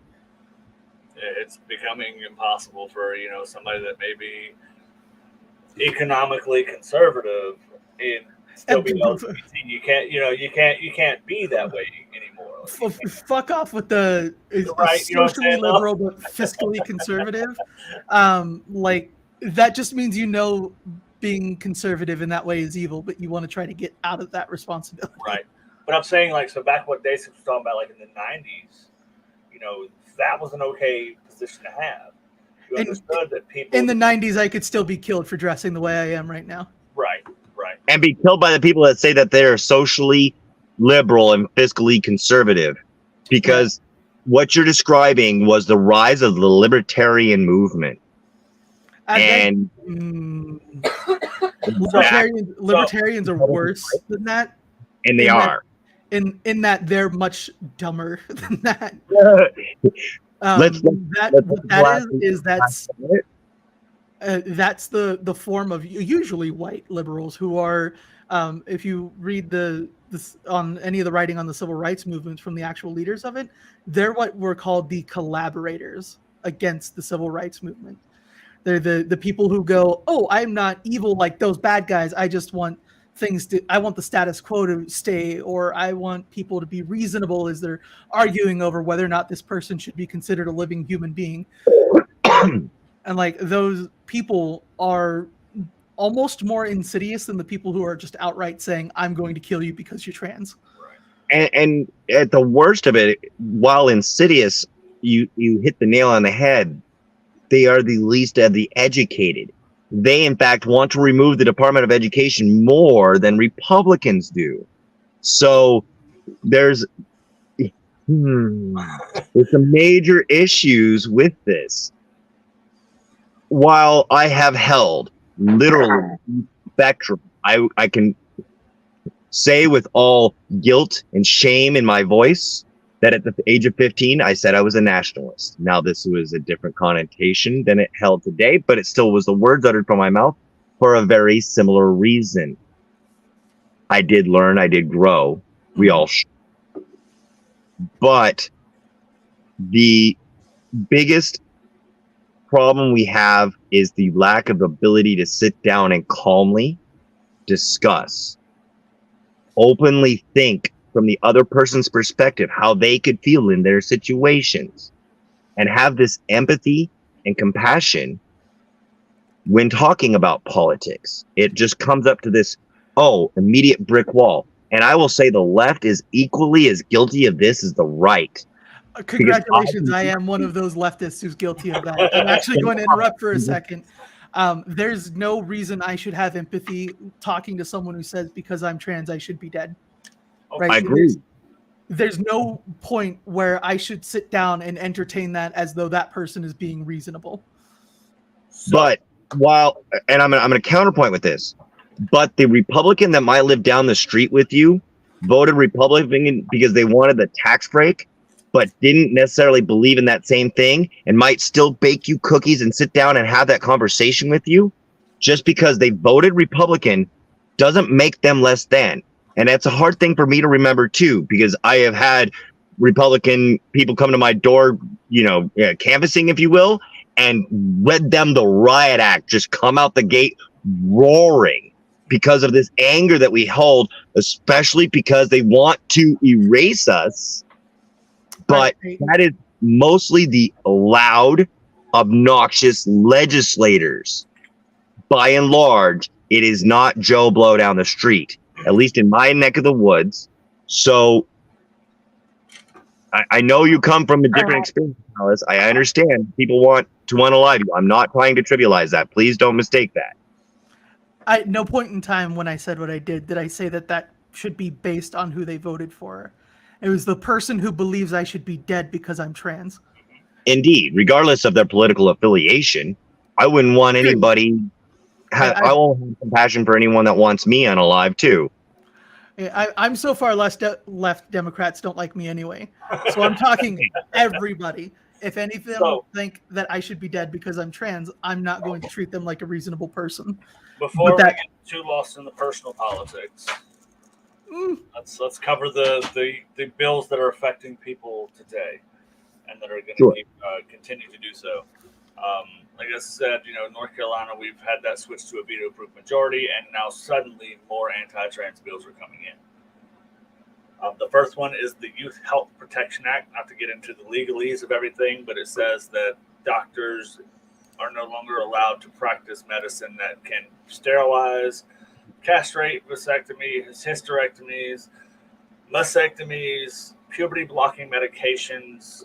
It's becoming impossible for somebody that may be economically conservative and still be LGBT. You can't be that way anymore. Fuck off with the socially liberal but fiscally conservative. That just means being conservative in that way is evil, but you want to try to get out of that responsibility. Right. But I'm saying so back what Dave was talking about in the 90s, that was an okay position to have. You understood that people in the 90s I could still be killed for dressing the way I am right now. Right. And be killed by the people that say that they're socially liberal and fiscally conservative. Because what you're describing was the rise of the libertarian movement. Libertarians are worse than that. And they are. In that they're much dumber than that. That's the form of usually white liberals who are, if you read on any of the writing on the civil rights movement from the actual leaders of it, they're what were called the collaborators against the civil rights movement. They're the people who go, oh, I'm not evil like those bad guys. I just want I want the status quo to stay, or I want people to be reasonable as they're arguing over whether or not this person should be considered a living human being. And those people are almost more insidious than the people who are just outright saying, I'm going to kill you because you're trans. And at the worst of it, while insidious, you hit the nail on the head. They are the least of the educated. They, in fact, want to remove the Department of Education more than Republicans do. So there's some major issues with this. While I have held literally spectrum, I can say with all guilt and shame in my voice that at the age of 15, I said I was a nationalist. Now, this was a different connotation than it held today, but it still was the words uttered from my mouth for a very similar reason. I did learn, I did grow. We all should. But the biggest problem we have is the lack of ability to sit down and calmly discuss, openly think from the other person's perspective how they could feel in their situations, and have this empathy and compassion when talking about politics. It just comes up to this, immediate brick wall. And I will say the left is equally as guilty of this as the right. Congratulations, I am one of those leftists who's guilty of that. I'm actually going to interrupt for a second. There's no reason I should have empathy talking to someone who says because I'm trans I should be dead. Right? I agree. There's no point where I should sit down and entertain that as though that person is being reasonable. But and I'm going to counterpoint with this, but the Republican that might live down the street with you voted Republican because they wanted the tax break, but didn't necessarily believe in that same thing, and might still bake you cookies and sit down and have that conversation with you. Just because they voted Republican doesn't make them less than. And that's a hard thing for me to remember too, because I have had Republican people come to my door, canvassing, if you will, and read them the riot act, just come out the gate roaring because of this anger that we hold, especially because they want to erase us. But that is mostly the loud, obnoxious legislators. By and large, it is not Joe Blow down the street, at least in my neck of the woods. So I know you come from a different experience, Alice. I understand people want to unalive you. I'm not trying to trivialize that. Please don't mistake that. At no point in time when I said what I did I say that should be based on who they voted for. It was the person who believes I should be dead because I'm trans. Indeed, regardless of their political affiliation, I wouldn't want anybody. I won't have compassion for anyone that wants me unalive too. I'm so far left Democrats don't like me anyway. So I'm talking everybody. If any of them think that I should be dead because I'm trans, I'm not going to treat them like a reasonable person. Before we get too lost in the personal politics, let's cover the bills that are affecting people today and that are going to continue to do so. Like I said, North Carolina, we've had that switch to a veto-proof majority, and now suddenly more anti-trans bills are coming in. The first one is the Youth Health Protection Act. Not to get into the legalese of everything, but it says that doctors are no longer allowed to practice medicine that can sterilize, castrate, vasectomies, hysterectomies, mastectomies, puberty-blocking medications,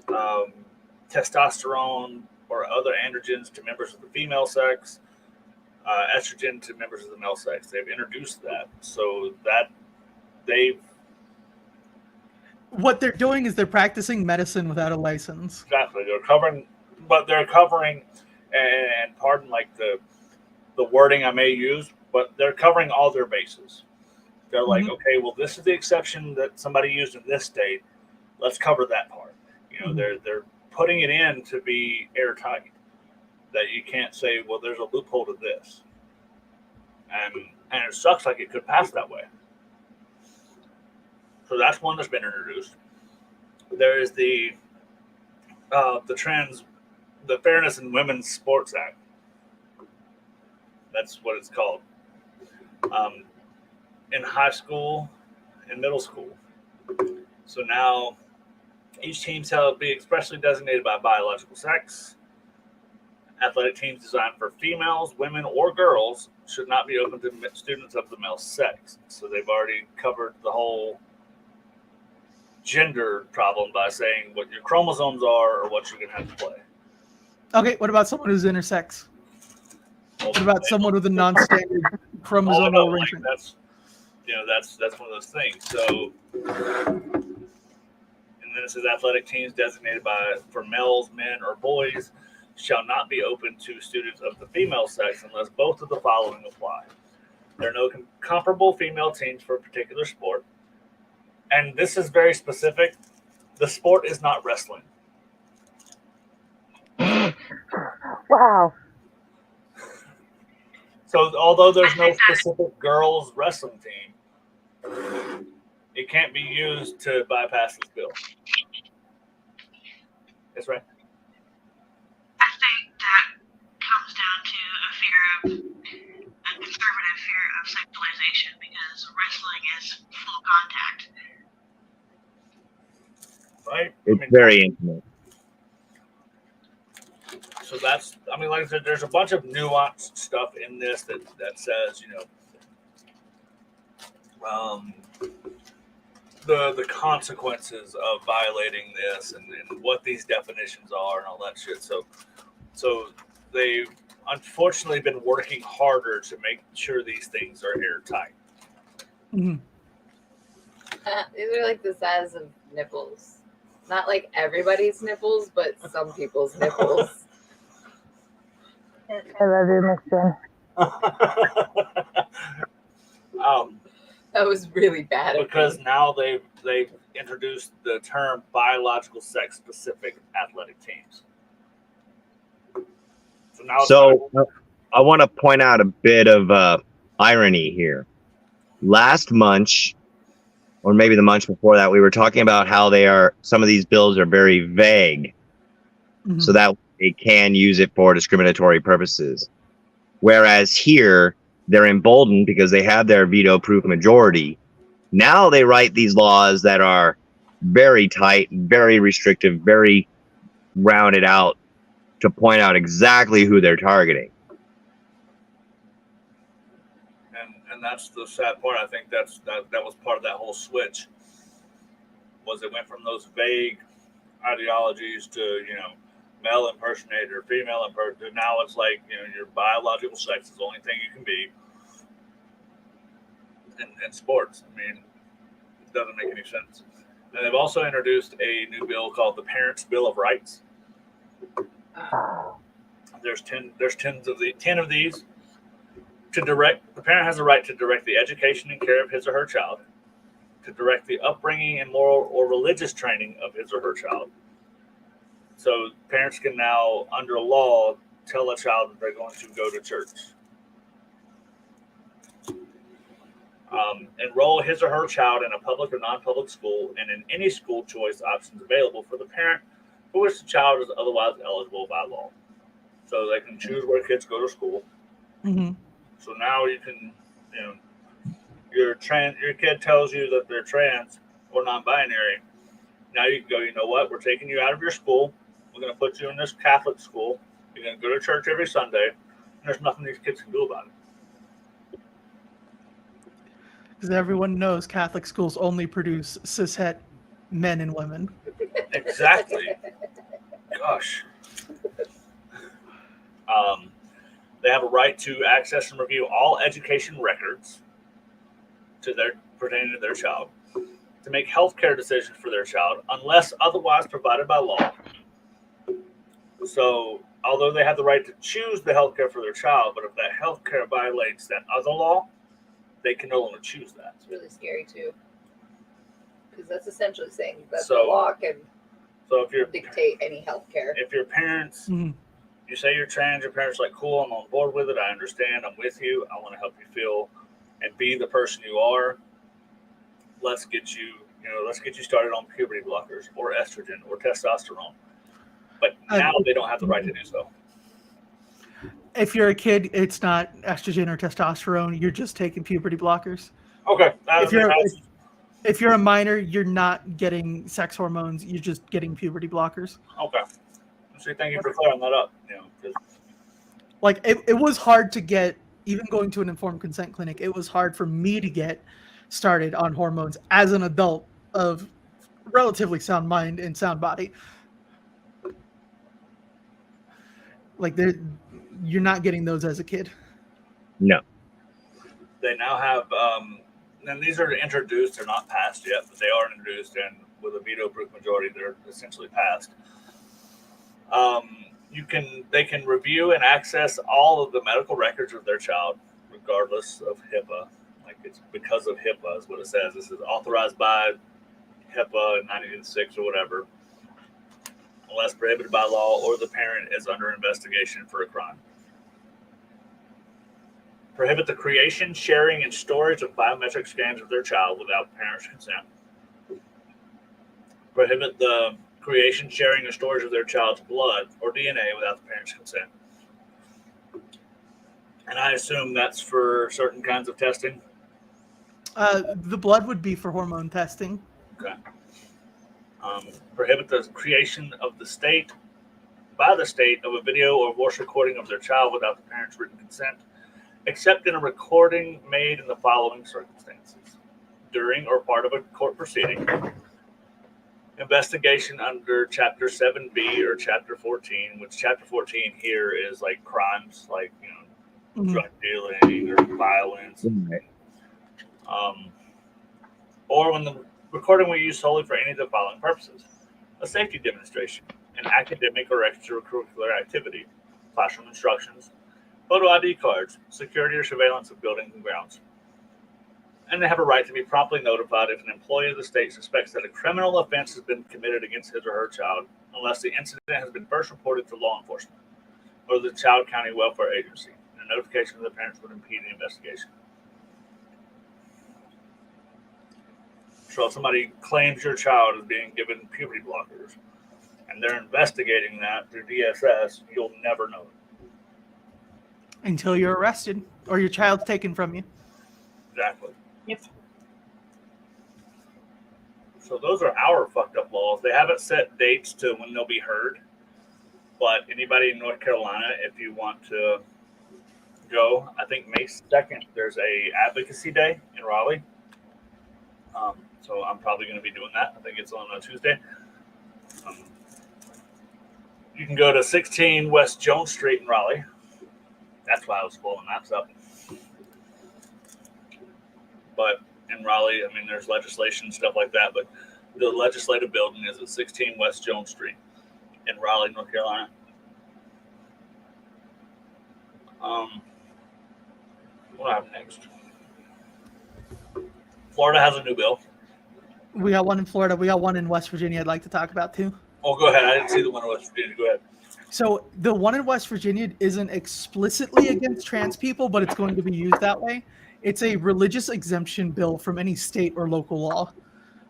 testosterone, or other androgens to members of the female sex, estrogen to members of the male sex. They've introduced that so that what they're doing is they're practicing medicine without a license. Exactly. They're covering, and pardon the wording I may use, but they're covering all their bases. They're like, okay, well, this is the exception that somebody used in this state. Let's cover that part. They're putting it in to be airtight, that you can't say, well, there's a loophole to this, and it sucks like it could pass that way. So that's one that's been introduced. There is the Fairness in Women's Sports Act. That's what it's called. In high school and middle school. So now each team shall be expressly designated by biological sex. Athletic teams designed for females, women, or girls should not be open to students of the male sex. So they've already covered the whole gender problem by saying what your chromosomes are or what you're going to have to play. Okay, what about someone who's intersex? What about someone with a non-standard chromosomal arrangement? That's one of those things. So, and then it says athletic teams designated for males, men, or boys shall not be open to students of the female sex unless both of the following apply. There are no comparable female teams for a particular sport. And this is very specific. The sport is not wrestling. Wow. So although there's no specific girls wrestling team, it can't be used to bypass this bill. That's right. I think that comes down to a conservative fear of sexualization, because wrestling is full contact. Right? It's very intimate. So that's, I mean, like I said, there's a bunch of nuanced stuff in this that says, the consequences of violating this and what these definitions are and all that shit. So they've unfortunately been working harder to make sure these things are airtight. Mhm. These are like the size of nipples. Not like everybody's nipples, but some people's nipples. I love you, Miss Jen. That was really bad. Because now they've introduced the term biological sex specific athletic teams. So now I want to point out a bit of irony here. Last Munch, or maybe the Munch before that, we were talking about how some of these bills are very vague, so that they can use it for discriminatory purposes. Whereas here, they're emboldened because they have their veto-proof majority. Now they write these laws that are very tight, very restrictive, very rounded out to point out exactly who they're targeting. And that's the sad part. I think that was part of that whole switch. Was it went from those vague ideologies to male impersonator, female impersonator. Now it's like your biological sex is the only thing you can be in sports. I mean, it doesn't make any sense. And they've also introduced a new bill called the Parents' Bill of Rights. There's 10 of these. The parent has a right to direct the education and care of his or her child, to direct the upbringing and moral or religious training of his or her child. So parents can now, under law, tell a child that they're going to go to church. Enroll his or her child in a public or non-public school and in any school choice options available for the parent for which the child is otherwise eligible by law. So they can choose where kids go to school. Mm-hmm. So now you can, your kid tells you that they're trans or non-binary. Now you can go, you know what? We're taking you out of your school. We're going to put you in this Catholic school. You're going to go to church every Sunday. And there's nothing these kids can do about it. Because everyone knows Catholic schools only produce cishet men and women. Exactly. Gosh. They have a right to access and review all education records pertaining to their child, to make healthcare decisions for their child unless otherwise provided by law. So, although they have the right to choose the healthcare for their child, but if that healthcare violates that other law, they can no longer choose that. It's really scary too, because that's essentially saying that the law can dictate any healthcare. If your parents, you say you're trans, your parents are like, cool, I'm on board with it, I understand, I'm with you, I want to help you feel and be the person you are. Let's get you started on puberty blockers or estrogen or testosterone. But now they don't have the right to do so. If you're a kid, it's not estrogen or testosterone. You're just taking puberty blockers. Okay. If you're a minor, you're not getting sex hormones. You're just getting puberty blockers. Okay. So thank you for clearing that up. Like it was hard to get, even going to an informed consent clinic, it was hard for me to get started on hormones as an adult of relatively sound mind and sound body. Like you're not getting those as a kid. No. They now have, and these are introduced, they're not passed yet, but they are introduced, and with a veto-proof majority, they're essentially passed. They can review and access all of the medical records of their child, regardless of HIPAA. Like it's because of HIPAA is what it says. This is authorized by HIPAA in 1986 or whatever, unless prohibited by law or the parent is under investigation for a crime. Prohibit the creation, sharing, and storage of biometric scans of their child without parents' consent. Prohibit the creation, sharing, or storage of their child's blood or DNA without the parents' consent. And I assume that's for certain kinds of testing. The blood would be for hormone testing. Okay. Prohibit the creation of the state by the state of a video or voice recording of their child without the parents' written consent, except in a recording made in the following circumstances: during or part of a court proceeding, investigation under Chapter 7B or Chapter 14, which Chapter 14 here is like crimes, like drug dealing or violence, or when the recording we use solely for any of the following purposes: a safety demonstration, an academic or extracurricular activity, classroom instructions, photo ID cards, security or surveillance of buildings and grounds. And they have a right to be promptly notified if an employee of the state suspects that a criminal offense has been committed against his or her child, unless the incident has been first reported to law enforcement or the Child County Welfare Agency, and a notification of the parents would impede the investigation. So if somebody claims your child is being given puberty blockers and they're investigating that through DSS, you'll never know it. Until you're arrested or your child's taken from you. Exactly. Yep. So those are our fucked up laws. They haven't set dates to when they'll be heard. But anybody in North Carolina, if you want to go, I think May 2nd, there's a advocacy day in Raleigh. So I'm probably going to be doing that. I think it's on a Tuesday. You can go to 16 West Jones Street in Raleigh. That's why I was pulling maps up. But in Raleigh, I mean, there's legislation and stuff like that. But the legislative building is at 16 West Jones Street in Raleigh, North Carolina. What happened next? Florida has a new bill. We got one in Florida. We got one in West Virginia I'd like to talk about too. Oh, go ahead. I didn't see the one in West Virginia. Go ahead. So the one in West Virginia isn't explicitly against trans people, but it's going to be used that way. It's a religious exemption bill from any state or local law.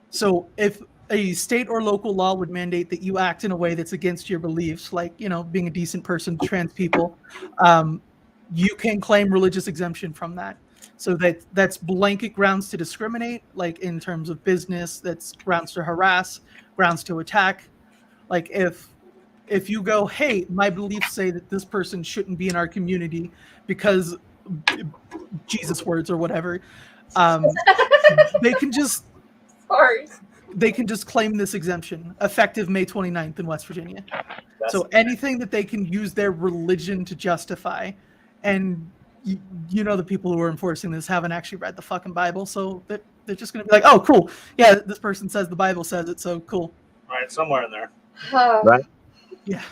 So if a state or local law would mandate that you act in a way that's against your beliefs, like, being a decent person to trans people, you can claim religious exemption from that. So that's blanket grounds to discriminate, like in terms of business, that's grounds to harass, grounds to attack. Like if you go, hey, my beliefs say that this person shouldn't be in our community because Jesus words or whatever, they can just claim this exemption effective May 29th in West Virginia. So anything that they can use their religion to justify, and the people who are enforcing this haven't actually read the fucking Bible, so they're just going to be like, oh, cool. Yeah, this person says the Bible says it, so cool. Right, somewhere in there. Right. Yeah.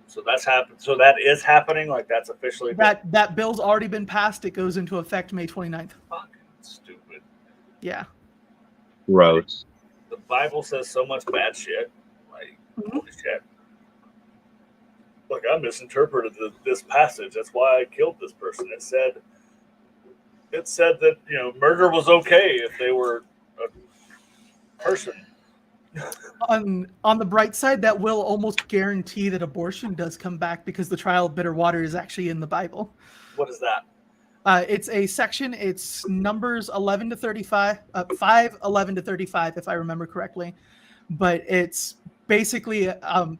So that's happened. So that is happening. Like that's officially that bill's already been passed. It goes into effect May 29th. Fucking stupid. Yeah. Gross. The Bible says so much bad shit. Like holy shit. Look, I misinterpreted this passage. That's why I killed this person. It said that murder was okay if they were a person. On the bright side, that will almost guarantee that abortion does come back because the trial of bitter water is actually in the Bible. What is that? It's a section. It's Numbers 11 to 35, 5:11 to 35, if I remember correctly. But it's basically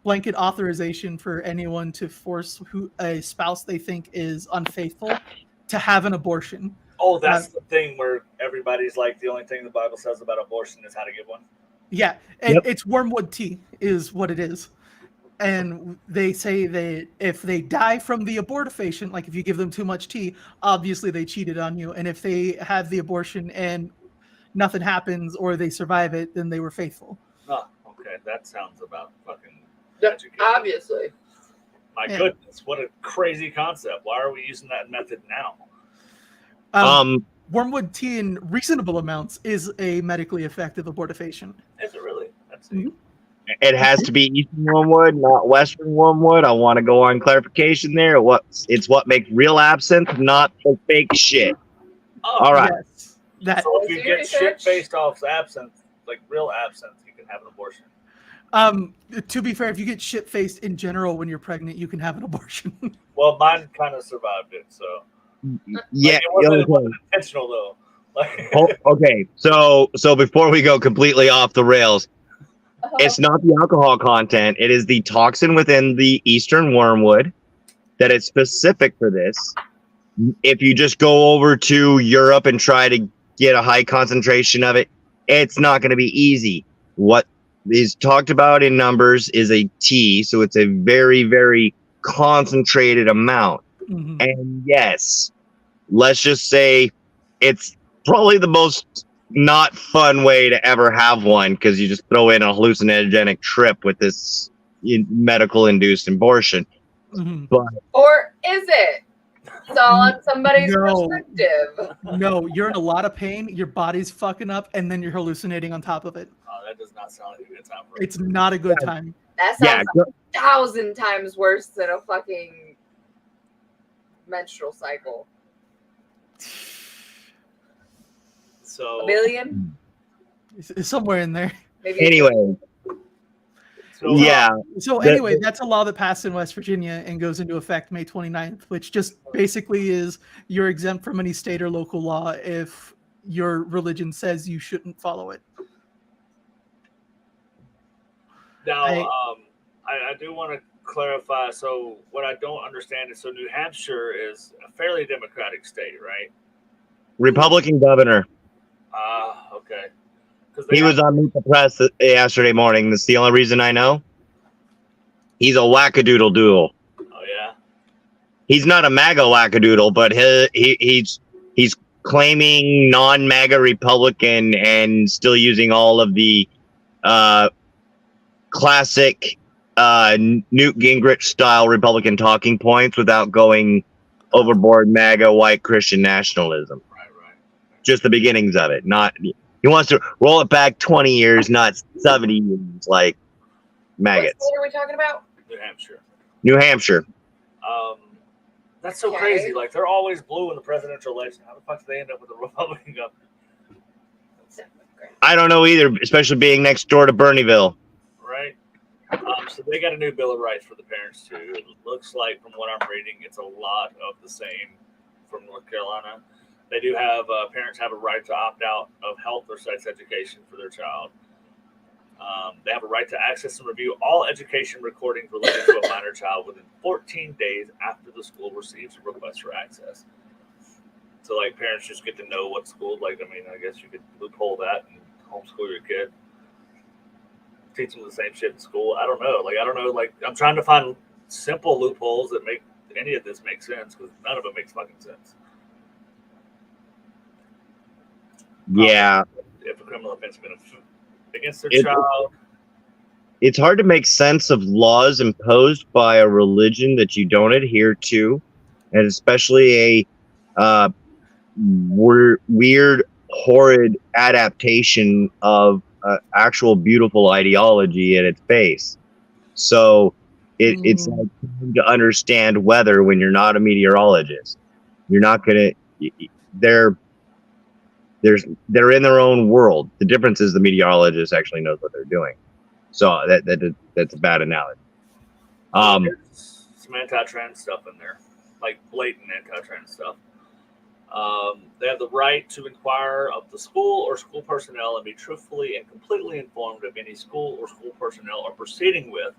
blanket authorization for anyone to force a spouse they think is unfaithful to have an abortion. Oh, that's the thing where everybody's like, the only thing the Bible says about abortion is how to give one. Yeah, and it's wormwood tea is what it is. And they say that if they die from the abortifacient, like if you give them too much tea, obviously they cheated on you. And if they have the abortion and nothing happens or they survive it, then they were faithful. Oh, okay. That sounds about fucking educated. Obviously. My goodness, what a crazy concept. Why are we using that method now? Wormwood tea in reasonable amounts is a medically effective abortifacient. Is it really? That's It has to be Eastern Wormwood, not Western Wormwood. I want to go on clarification there. It's what makes real absinthe, not the fake shit. Oh, All right. Yes. That. So if you Do get research. shit based off absinthe, like real absinthe, you can have an abortion. To be fair, if you get shit faced in general when you're pregnant, you can have an abortion. Well, mine kind of survived it, so Yeah. like, it wasn't intentional though. Like, Okay. So before we go completely off the rails, it's not the alcohol content. It is the toxin within the Eastern Wormwood that is specific for this. If you just go over to Europe and try to get a high concentration of it, it's not going to be easy. What is talked about in numbers is a tea, so it's a very, very concentrated amount. Mhm. And yes, let's just say it's probably the most not fun way to ever have one, because you just throw in a hallucinogenic trip with this medical induced abortion. Mhm. Or is it? It's all on somebody's No. perspective. No, you're in a lot of pain. Your body's fucking up, and then you're hallucinating on top of it. that does not sound like a good time for It's not a good time. That Yeah, sounds 1,000 times worse than a fucking menstrual cycle. So A billion? It's somewhere in there. Maybe. anyway, so, yeah, So The- anyway, that's a law that passed in West Virginia and goes into effect May 29th, which just basically is you're exempt from any state or local law if your religion says you shouldn't follow it. now I- I do want to clarify. So what I don't understand is, so New Hampshire is a fairly democratic state, right? Republican governor. Okay. Because He was on Meet the Press yesterday morning. That's the only reason I know. He's a wackadoodle doodle. Oh yeah. He's not a MAGA wackadoodle, but he's claiming non-MAGA Republican and still using all of the classic Newt Gingrich style Republican talking points without going overboard MAGA white Christian nationalism. Right. Just the beginnings of it. Not he wants to roll it back 20 years, not 70 years like What maggots. state are we talking about? New Hampshire. New Hampshire. That's so Okay. crazy. Like they're always blue in the presidential election. How the fuck do they end up with a Republican governor? I don't know either, especially being next door to Bernieville. Right. So they got a new Bill of Rights for the parents too. It looks like, from what I'm reading, it's a lot of the same from North Carolina. They do have parents have a right to opt out of health or sex education for their child. They have a right to access and review all education recordings related to a minor child within 14 days after the school receives a request for access. So, like, parents just get to know what school. Like, I mean, I guess you could loophole that and homeschool your kid. Teach them the same shit in school. I don't know. Like, I'm trying to find simple loopholes that make any of this make sense, because none of it makes fucking sense. Yeah. If a criminal offense has been against their It- child. It's hard to make sense of laws imposed by a religion that you don't adhere to, and especially a weird, horrid adaptation of actual beautiful ideology at its base. So it's like trying to understand weather when you're not a meteorologist. You're not gonna. They're in their own world. The difference is the meteorologist actually knows what they're doing. So that's a bad analogy. There's some anti-trans stuff in there, like blatant anti-trans stuff. They have the right to inquire of the school or school personnel and be truthfully and completely informed of any school or school personnel are proceeding with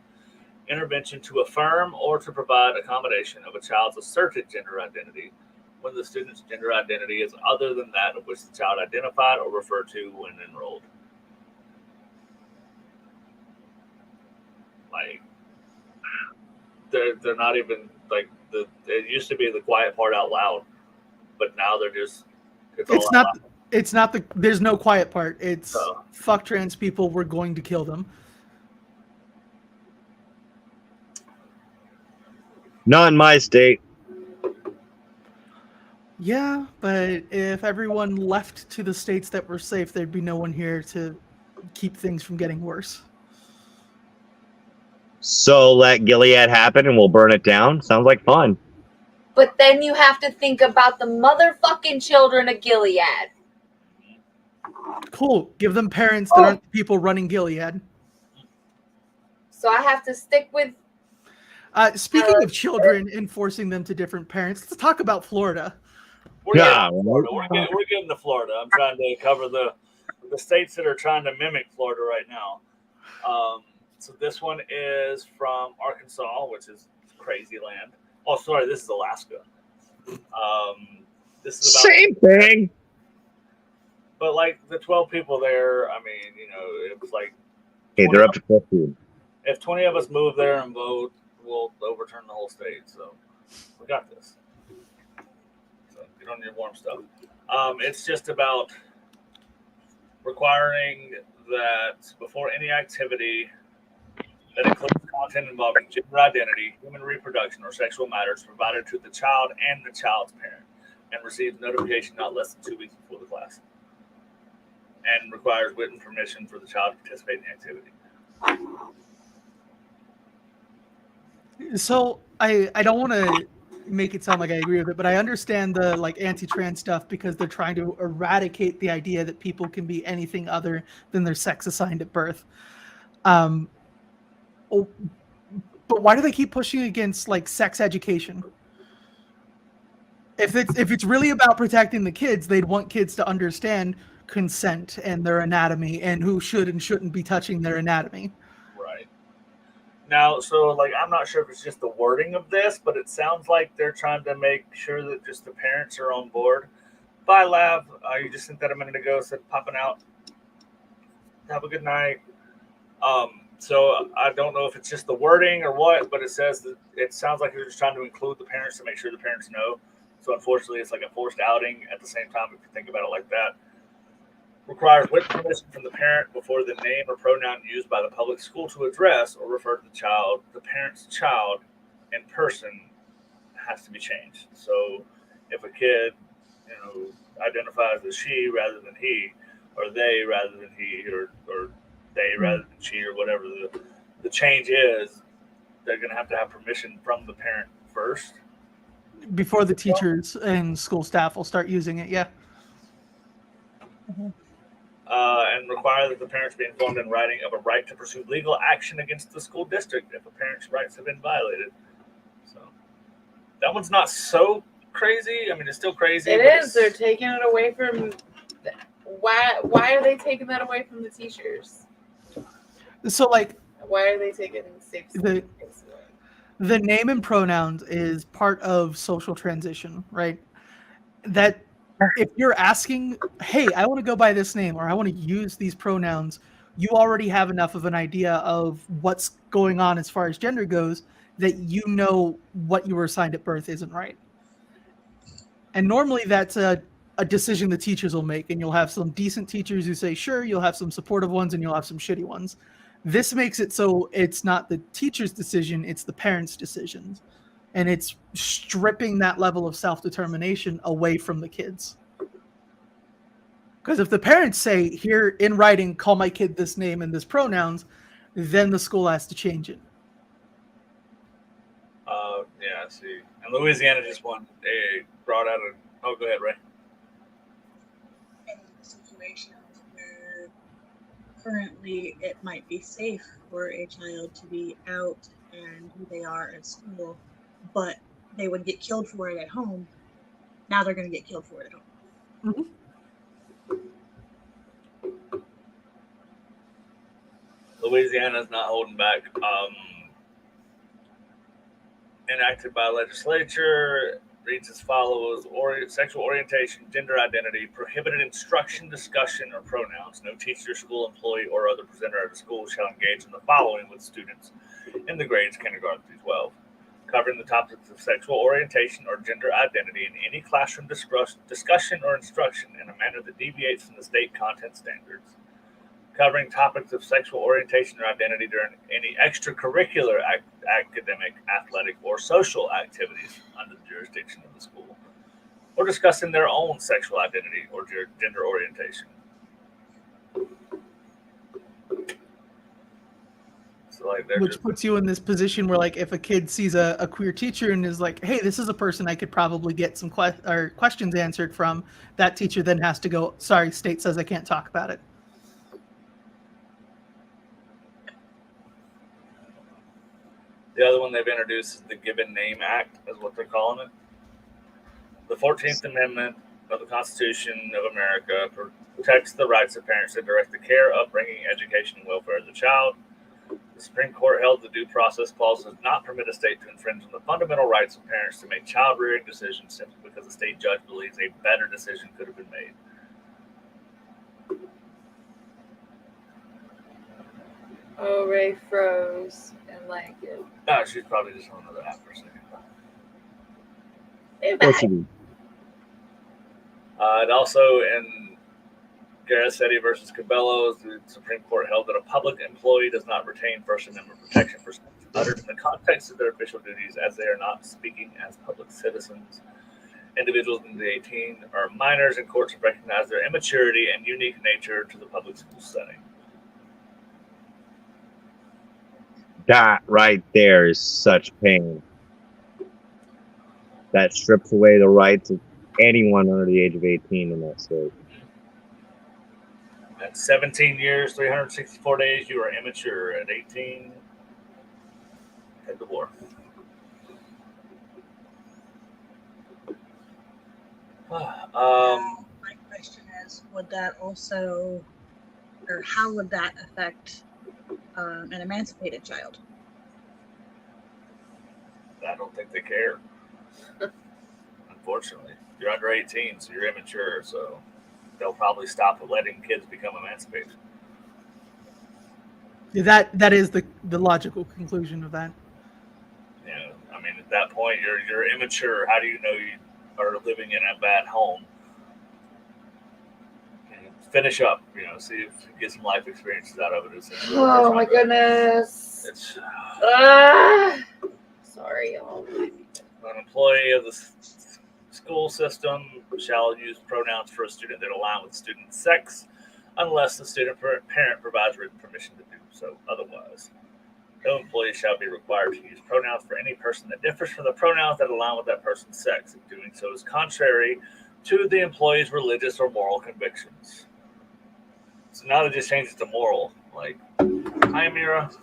intervention to affirm or to provide accommodation of a child's asserted gender identity when the student's gender identity is other than that of which the child identified or referred to when enrolled. Like, they're not even like it used to be the quiet part out loud, but now they're just It's all not. out loud. It's not the. There's no quiet part. It's Oh. fuck trans people. We're going to kill them. Not in my state. Yeah, but if everyone left to the states that were safe, there'd be no one here to keep things from getting worse. So let Gilead happen and we'll burn it down. Sounds like fun. But then you have to think about the motherfucking children of Gilead. Cool. Give them parents that aren't the people running Gilead. So I have to stick with. Speaking of children and forcing them to different parents, let's talk about Florida. We're getting to Florida. I'm trying to cover the states that are trying to mimic Florida right now. So this one is from Arkansas, which is crazy land. Oh, sorry, this is Alaska. This is about same thing. But like the 12 people there, I mean, you know, it was like. Hey, they're up to 15. If 20 of us move there and vote, we'll overturn the whole state. So we got this. So get on your warm stuff. It's just about requiring that before any activity that includes content involving gender identity, human reproduction, or sexual matters provided to the child and the child's parent, and receives notification not less than 2 weeks before the class, and requires written permission for the child to participate in the activity. So I don't want to make it sound like I agree with it, but I understand the like anti-trans stuff because they're trying to eradicate the idea that people can be anything other than their sex assigned at birth. But why do they keep pushing against like sex education? If it's really about protecting the kids, they'd want kids to understand consent and their anatomy and who should and shouldn't be touching their anatomy. Right. Now, so like I'm not sure if it's just the wording of this, but it sounds like they're trying to make sure that just the parents are on board. Bye, Lav. You just sent that a minute ago. Said popping out. Have a good night. So I don't know if it's just the wording or what, but it says that it sounds like they're just trying to include the parents to make sure the parents know. So unfortunately, it's like a forced outing at the same time, if you think about it like that. Requires written permission from the parent before the name or pronoun used by the public school to address or refer to the parent's child in person has to be changed. So if a kid, identifies as she rather than he, or they rather than he, or they rather than she, or whatever the change is, they're going to have permission from the parent first. Before the teachers and school staff will start using it, yeah. Mm-hmm. And require that the parents be informed in writing of a right to pursue legal action against the school district if a parent's rights have been violated. So that one's not so crazy. I mean, it's still crazy. It is. They're taking it away from. Why are they taking that away from the teachers? So, like, why are they taking safe space away? The name and pronouns is part of social transition, right? That if you're asking, hey, I want to go by this name or I want to use these pronouns, you already have enough of an idea of what's going on as far as gender goes that you know what you were assigned at birth isn't right. And normally that's a decision the teachers will make, and you'll have some decent teachers who say, sure, you'll have some supportive ones and you'll have some shitty ones. This makes it so it's not the teacher's decision, it's the parents' decisions. And it's stripping that level of self-determination away from the kids. Because if the parents say, here in writing, call my kid this name and this pronouns, then the school has to change it. Yeah, I see. And Louisiana just won. They brought out go ahead, Ray. In situations where currently it might be safe for a child to be out and who they are at school, but they would get killed for it at home. Now they're going to get killed for it at home. Mm-hmm. Louisiana's not holding back. Enacted by legislature reads as follows: sexual orientation, gender identity, prohibited instruction, discussion, or pronouns. No teacher, school employee, or other presenter at a school shall engage in the following with students in the grades kindergarten through 12. Covering the topics of sexual orientation or gender identity in any classroom discussion or instruction in a manner that deviates from the state content standards. Covering topics of sexual orientation or identity during any extracurricular, academic, athletic, or social activities under the jurisdiction of the school, or discussing their own sexual identity or gender orientation. So like they're Which just, puts you in this position where, like, if a kid sees a queer teacher and is like, "Hey, this is a person I could probably get some questions answered from," that teacher then has to go, "Sorry, state says I can't talk about it." the other one they've introduced is the Given Name Act, is what they're calling it. The 14th Amendment of the Constitution of America protects the rights of parents to direct the care, upbringing, education, and welfare of the child. The Supreme Court held the Due Process Clause does not permit a state to infringe on the fundamental rights of parents to make child-rearing decisions simply because a state judge believes a better decision could have been made. Oh, Ray froze and like it. She's probably just on another app for a second. What's it mean? And also in Garcetti versus Cabello, the Supreme Court held that a public employee does not retain First Amendment protection for speech uttered in the context of their official duties, as they are not speaking as public citizens. Individuals under the 18 are minors, and courts have recognized their immaturity and unique nature to the public school setting. That right there is such pain. That strips away the rights of anyone under the age of 18 in that state. At 17 years, 364 days, you are immature. At 18, head to war. My question is, would that also, or how would that affect an emancipated child? I don't think they care. Unfortunately, you're under 18, so you're immature, so they'll probably stop letting kids become emancipated. That is the logical conclusion of that. Yeah, I mean, at that point, you're immature. How do you know you are living in a bad home? And finish up, see if you get some life experiences out of it. Oh my goodness. It's Sorry, y'all. an employee of the school system shall use pronouns for a student that align with the student's sex, unless the student parent provides written permission to do so otherwise. No employee shall be required to use pronouns for any person that differs from the pronouns that align with that person's sex. If doing so is contrary to the employee's religious or moral convictions. So now they just changed it to moral. Like, hi, Amira.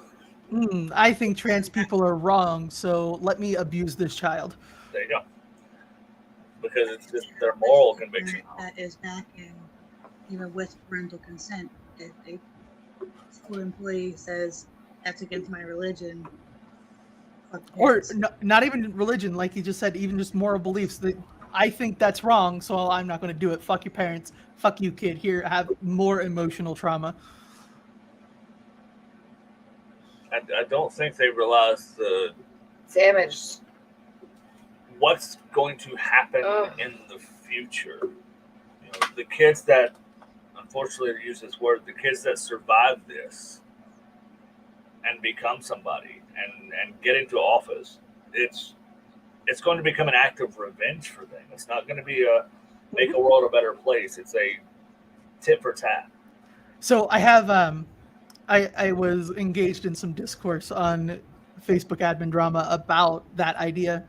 I think trans people are wrong, so let me abuse this child. There you go. Because it's just their moral conviction. That is back in, even with parental consent. If a school employee says that's against my religion, or not even religion, like you just said, even just moral beliefs. That I think that's wrong, so I'm not going to do it. Fuck your parents. Fuck you, kid. Here, have more emotional trauma. I don't think they realize the damage. What's going to happen in the future. The kids that, unfortunately, use this word, the kids that survive this and become somebody and get into office, it's going to become an act of revenge for them. It's not going to be a make a world a better place. It's a tit for tat. So I have I was engaged in some discourse on Facebook admin drama about that idea.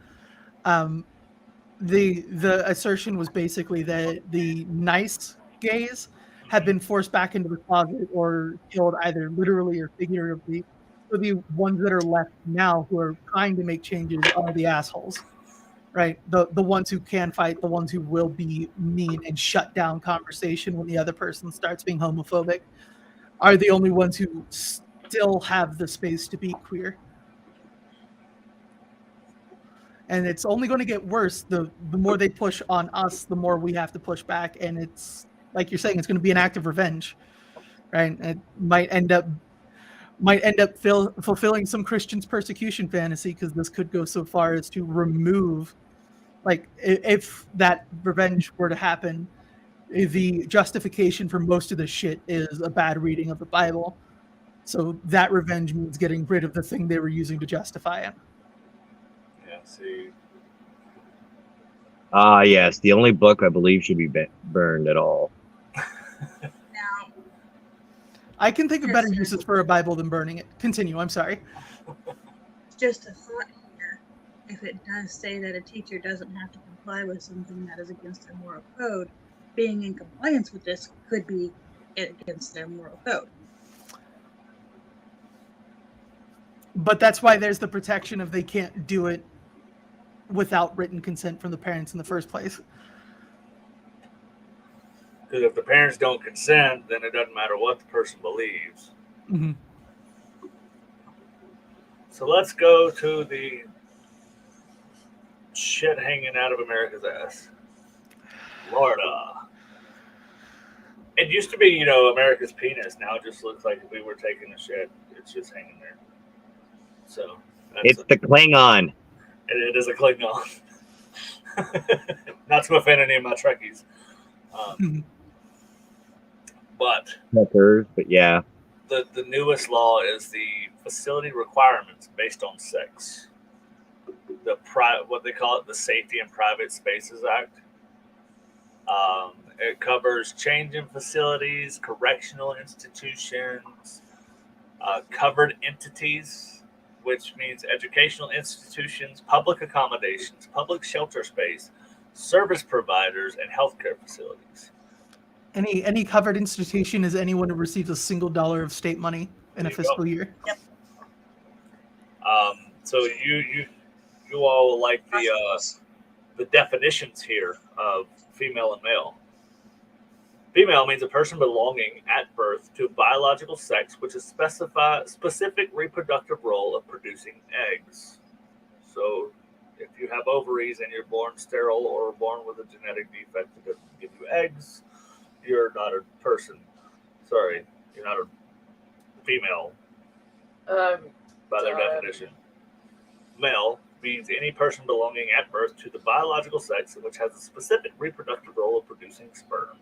The assertion was basically that the nice gays have been forced back into the closet or killed either literally or figuratively. So the ones that are left now who are trying to make changes are the assholes, right? The ones who can fight, the ones who will be mean and shut down conversation when the other person starts being homophobic, are the only ones who still have the space to be queer. And it's only going to get worse. The more they push on us, the more we have to push back. And it's like you're saying, it's going to be an act of revenge, right? It might end up fulfilling some Christian's persecution fantasy, because this could go so far as to remove, like, if that revenge were to happen, the justification for most of the shit is a bad reading of the Bible. So that revenge means getting rid of the thing they were using to justify it. Yeah, see. Yes, the only book I believe should be burned at all. Now, I can think of better uses for a Bible than burning it. Continue. I'm sorry. Just a thought here. If it does say that a teacher doesn't have to comply with something that is against their moral code, being in compliance with this could be against their moral code. But that's why there's the protection of they can't do it without written consent from the parents in the first place. Because if the parents don't consent, then it doesn't matter what the person believes. Mm-hmm. So let's go to the shit hanging out of America's ass. Florida. It used to be, you know, America's penis. Now it just looks like if we were taking a shit, it's just hanging there. So It's the Klingon. It is a Klingon. Not to offend any of my Trekkies. But yeah. The newest law is the facility requirements based on sex. What they call it, the Safety and Private Spaces Act. It covers changing facilities, correctional institutions, covered entities, which means educational institutions, public accommodations, public shelter space, service providers, and healthcare facilities. Any covered institution is anyone who receives a single dollar of state money in a fiscal year. Yep. So you all will like the definitions here of female and male. Female means a person belonging at birth to biological sex, which is specific reproductive role of producing eggs. So if you have ovaries and you're born sterile or born with a genetic defect that doesn't give you eggs, you're not a person. Sorry, you're not a female by their definition. Male means any person belonging at birth to the biological sex which has a specific reproductive role of producing sperm.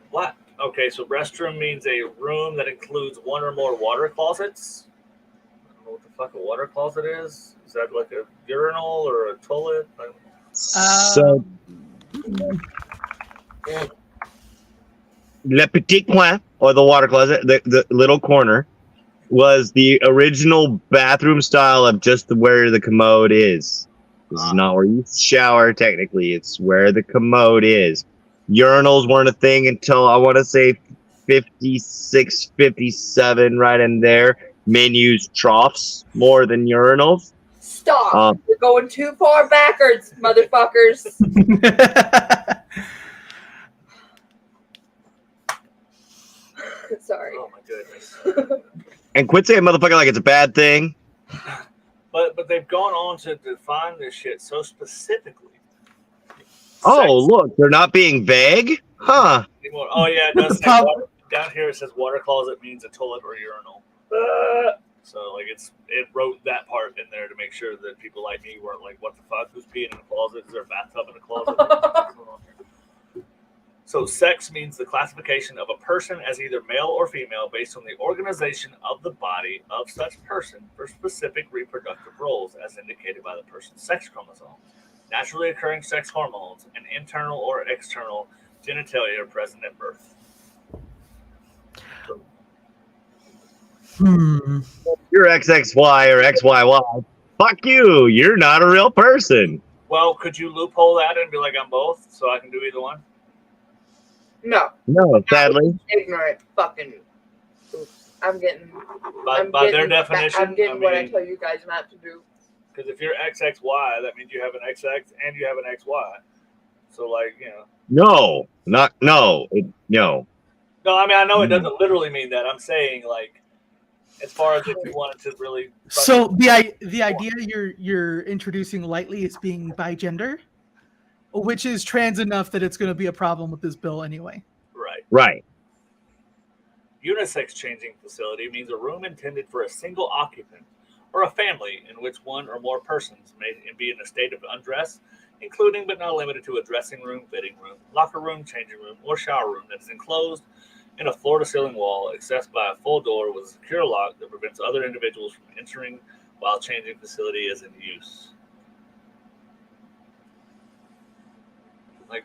What? Okay, so restroom means a room that includes one or more water closets. I don't know what the fuck a water closet is. Is that like a urinal or a toilet? So, Le Petit Coin, or the water closet, the little corner, was the original bathroom style of just where the commode is. This is not where you shower, technically. It's where the commode is. Urinals weren't a thing until, I want to say, 56, 57, right in there. Men used troughs more than urinals. Stop. You're going too far backwards, motherfuckers. Sorry. Oh my goodness. And quit saying motherfucker like it's a bad thing. But they've gone on to define this shit so specifically. Oh, look, they're not being vague? Huh. Anymore. Oh, yeah, it does say down here it says water closet means a toilet or urinal. So, like, it wrote that part in there to make sure that people like me weren't like, what the fuck? Who's peeing in a closet? Is there a bathtub in a closet? So, sex means the classification of a person as either male or female based on the organization of the body of such person for specific reproductive roles as indicated by the person's sex chromosome. Naturally occurring sex hormones and internal or external genitalia are present at birth. You're XXY or XYY. Fuck you. You're not a real person. Well, could you loophole that and be like, I'm both, so I can do either one? No. No, sadly. Ignorant fucking. Oops. I'm getting. By their definition, I'm getting what I tell you guys not to do. Because if you're XXY, that means you have an XX and you have an XY. So, like, you know. No. No. No, I mean, I know it doesn't literally mean that. I'm saying, like, as far as if you wanted to really. So the idea you're introducing lightly is being bigender, which is trans enough that it's going to be a problem with this bill anyway. Right. Unisex changing facility means a room intended for a single occupant or a family in which one or more persons may be in a state of undress, including but not limited to a dressing room, fitting room, locker room, changing room, or shower room that is enclosed in a floor-to-ceiling wall, accessed by a full door with a secure lock that prevents other individuals from entering while changing facility is in use. Like,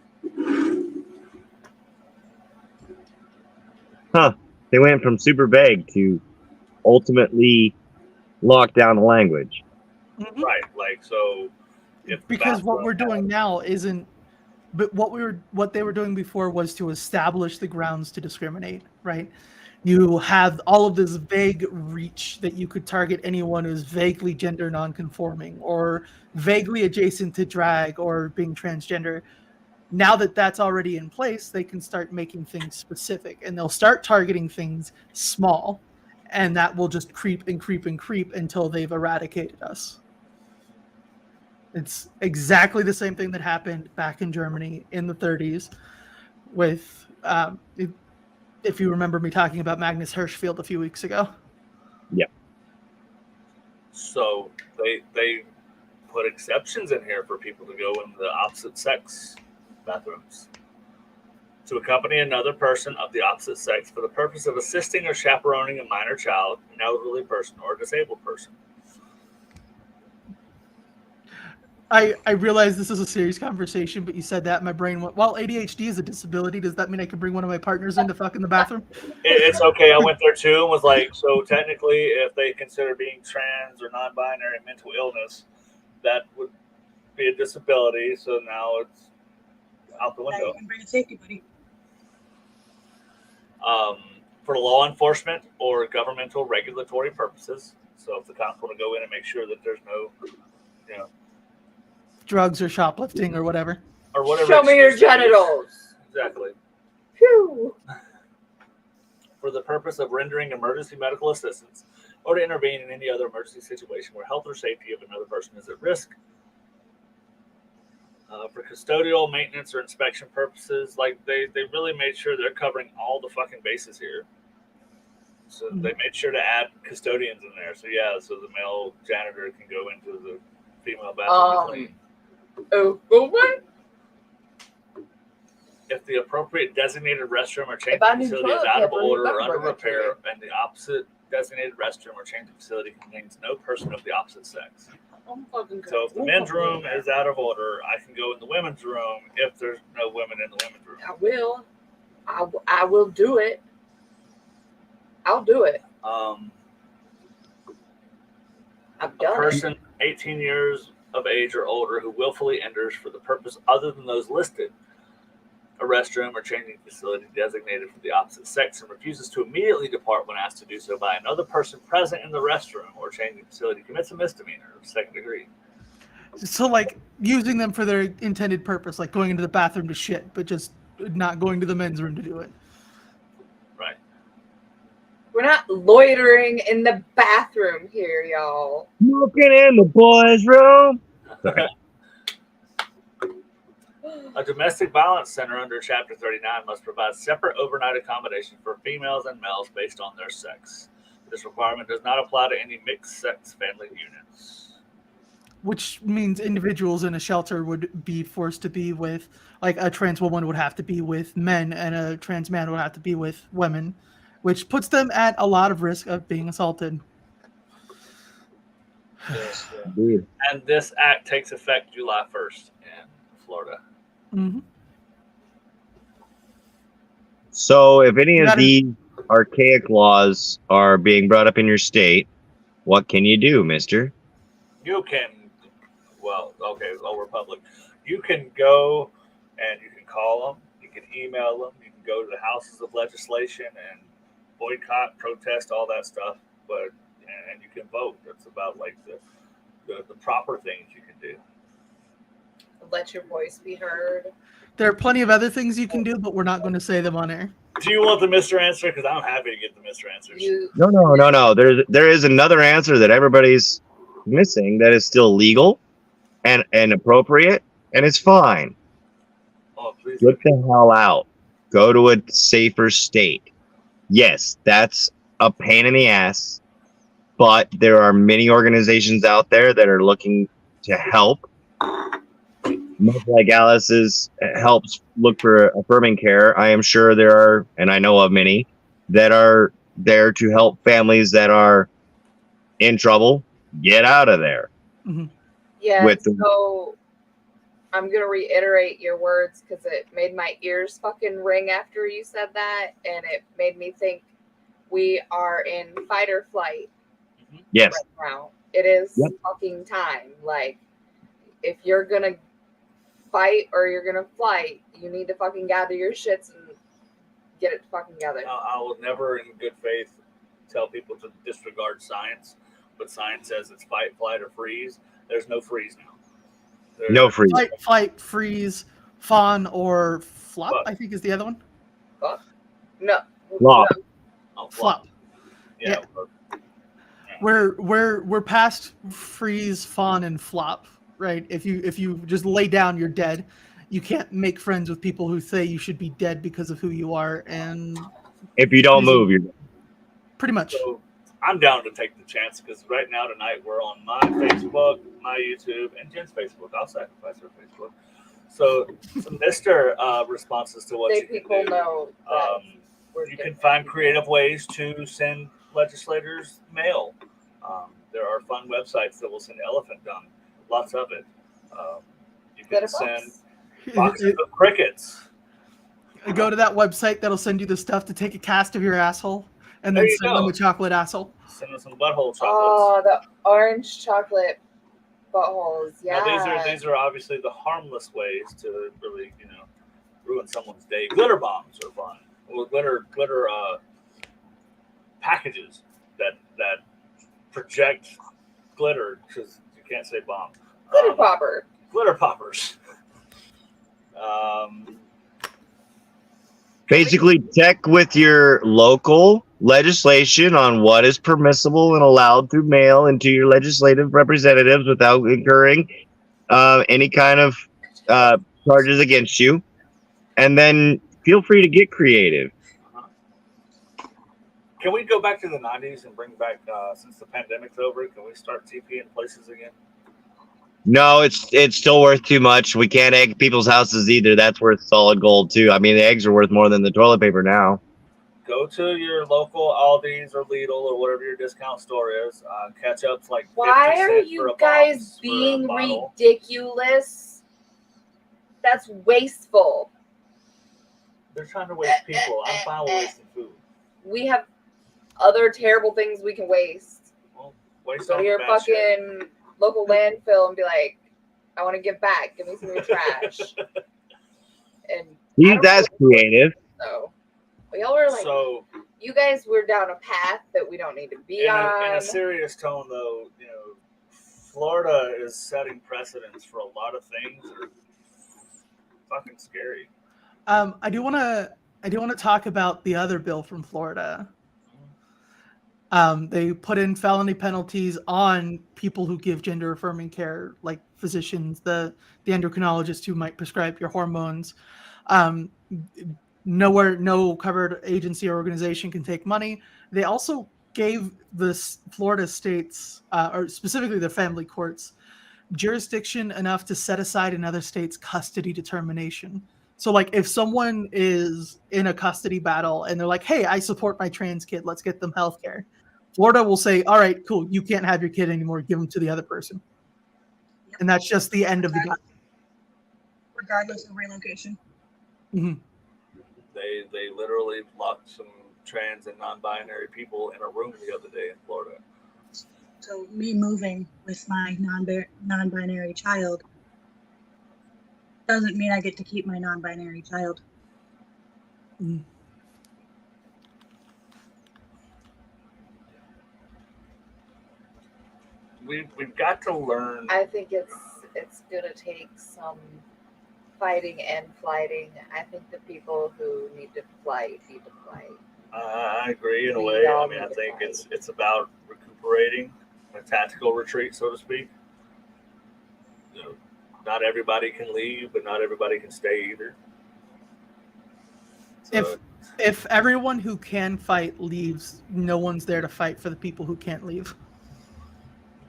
They went from super vague to ultimately lock down the language. Mhm. right, like, so if the Because what bathroom we're doing has- now isn't, but what they were doing before was to establish the grounds to discriminate, right? You have all of this vague reach that you could target anyone who's vaguely gender nonconforming or vaguely adjacent to drag or being transgender. Now that that's already in place, they can start making things specific, and they'll start targeting things small, and that will just creep and creep and creep until they've eradicated us. It's exactly the same thing that happened back in Germany in the 30s with, if you remember me talking about Magnus Hirschfeld a few weeks ago. So they put exceptions in here for people to go in the opposite sex bathrooms. To accompany another person of the opposite sex for the purpose of assisting or chaperoning a minor child, an elderly person, or a disabled person. I realize this is a serious conversation, but you said that, my brain went, well, ADHD is a disability. Does that mean I can bring one of my partners in to fuck in the bathroom? It's okay. I went there too and was like, so technically, if they consider being trans or non-binary mental illness, that would be a disability. So now it's out the Now you window. can bring a safety buddy. For law enforcement or governmental regulatory purposes. So if the cops want to go in and make sure that there's no, you know, Drugs or shoplifting or whatever. or whatever. Show me your excuse they use. genitals. Exactly. Phew. For the purpose of rendering emergency medical assistance or to intervene in any other emergency situation where health or safety of another person is at risk. For custodial, maintenance, or inspection purposes, like they really made sure they're covering all the fucking bases here. So they made sure to add custodians in there. So yeah, so the male janitor can go into the female bathroom to clean. Oh, what? If the appropriate designated restroom or change If I of knew facility is toilet out of paper, you order better or under bring it to repair, and the opposite designated restroom or change of facility contains no person of the opposite sex. I'm fucking So if the men's room is out of order, I can go in the women's room if there's no women in the women's room. I will. I will do it. I'll do it. Um, I've a done it. person 18 years of age or older who willfully enters for the purpose other than those listed a restroom or changing facility designated for the opposite sex and refuses to immediately depart when asked to do so by another person present in the restroom or changing facility commits a misdemeanor of second degree. So, like, using them for their intended purpose, like going into the bathroom to shit, but just not going to the men's room to do it. Right. We're not loitering in the bathroom here, y'all. Looking in the boys' room. Sorry. A domestic violence center under Chapter 39 must provide separate overnight accommodation for females and males based on their sex. This requirement does not apply to any mixed-sex family units. Which means individuals in a shelter would be forced to be with, like, a trans woman would have to be with men and a trans man would have to be with women, which puts them at a lot of risk of being assaulted. Yes, Indeed. and this act takes effect July 1st in Florida. Mm-hmm. So if any You of gotta- these archaic laws are being brought up in your state, what can you do, mister? You can, well, okay, over public. You can go and you can call them, you can email them, you can go to the houses of legislation and boycott, protest, all that stuff. But and you can vote. That's about like the proper things you can do. Let your voice be heard. There are plenty of other things you can do, but we're not going to say them on air. Do you want the Mr. Answer? Because I'm happy to get the Mr. Answers. No. There is another answer that everybody's missing that is still legal and appropriate, and it's fine. Oh, please. Get the hell out. Go to a safer state. Yes, that's a pain in the ass, but there are many organizations out there that are looking to help. Much like Alice's helps look for affirming care, I am sure there are, and I know of many, that are there to help families that are in trouble get out of there. Mm-hmm. Yeah, With so I'm gonna reiterate your words because it made my ears fucking ring after you said that, and it made me think we are in fight or flight Yes. right now. It is Yep. fucking time. Like, if you're gonna fight or you're gonna flight, you need to fucking gather your shits and get it fucking together. I will never, in good faith, tell people to disregard science, but science says it's fight, flight, or freeze. There's no freeze now. No freeze. Fight, flight, freeze, fawn, or flop. Flop. I think is the other one. No. Flop. No. Oh, Flop. Yeah. We're past freeze, fawn, and flop. Right? If you just lay down, you're dead. You can't make friends with people who say you should be dead because of who you are, and If you don't move, you're pretty much. So I'm down to take the chance because right now tonight we're on my Facebook, my YouTube, and Jen's Facebook. I'll sacrifice her Facebook. So some Mr. Responses to what They you can people do. know that we're You can different. find creative ways to send legislators mail. There are fun websites that will send elephant dung. Lots of it. You can send boxes of crickets. Go to that website that'll send you the stuff to take a cast of your asshole and There then you send them go. a chocolate asshole. Send them some butthole chocolates. Oh, the orange chocolate buttholes. Yeah. Now these are obviously the harmless ways to really, ruin someone's day. Glitter bombs are fun. Well, glitter packages that project glitter, because you can't say bomb. Glitter popper. Glitter poppers. basically check with your local legislation on what is permissible and allowed through mail into your legislative representatives without incurring any kind of charges against you. And then feel free to get creative. Can we go back to the 90s and bring back, since the pandemic's over, can we start TPing places again? No, it's still worth too much. We can't egg people's houses either. That's worth solid gold too. I mean, the eggs are worth more than the toilet paper now. Go to your local Aldi's or Lidl or whatever your discount store is. Ketchup's like 50 Why are cents for you a guys box, for a being bottle. ridiculous? That's wasteful. They're trying to waste people. I'm fine with wasting food. We have other terrible things we can waste. Well, waste Go all to the your bad shit. fucking local landfill and be like, I want to give back. Give me some of your trash. And That's creative. so y'all were like, So, you guys were down a path that we don't need to be in on. a serious tone, though, Florida is setting precedents for a lot of things that are fucking scary. I do want to talk about the other bill from Florida. They put in felony penalties on people who give gender affirming care, like physicians, the endocrinologist who might prescribe your hormones. No covered agency or organization can take money. They also gave the Florida states, or specifically the family courts, jurisdiction enough to set aside another state's custody determination. So, like, if someone is in a custody battle and they're like, hey, I support my trans kid, let's get them healthcare. Florida will say, all right, cool, you can't have your kid anymore, give them to the other person. And that's just the end of the game. Regardless of relocation. Mm-hmm. They literally locked some trans and non-binary people in a room the other day in Florida. So me moving with my non-binary child doesn't mean I get to keep my non-binary child. Mm-hmm. We've got to learn. I think it's gonna take some fighting and flighting. I think the people who need to fight need to fight. I agree in a We way. all I mean, I need to think fight. it's about recuperating, a tactical retreat, so to speak. Not everybody can leave, but not everybody can stay either. So, If everyone who can fight leaves, no one's there to fight for the people who can't leave.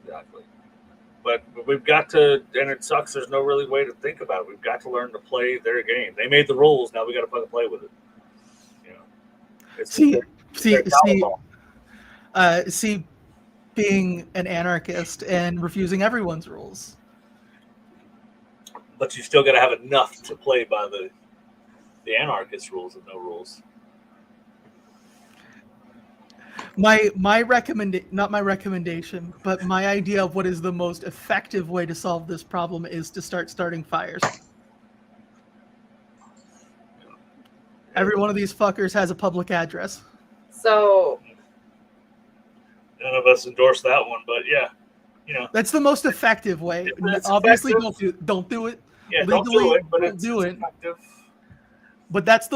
exactly. But we've got to, and it sucks. There's no really way to think about it. We've got to learn to play their game. They made the rules. Now we got to fucking play with it. It's See, being an anarchist and refusing everyone's rules. but you still got to have enough to play by the anarchist rules of no rules. Not my recommendation, but my idea of what is the most effective way to solve this problem is to starting fires. Every one of these fuckers has a public address. So none of us endorse that one, but yeah, that's the most effective way. Obviously, effective. Don't do it. Yeah, legally, don't do it, but don't do it. Effective. But that's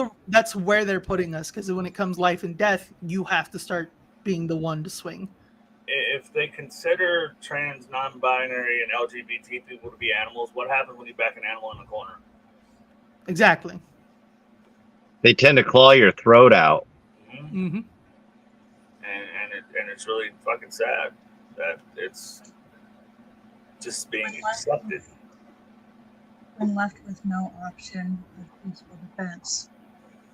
where they're putting us, because when it comes life and death, you have to start being the one to swing. If they consider trans, non-binary, and LGBT people to be animals, what happens when you back an animal in the corner? Exactly. They tend to claw your throat out. Mm-hmm. And it's really fucking sad that it's just being accepted. When left with no option of peaceful defense,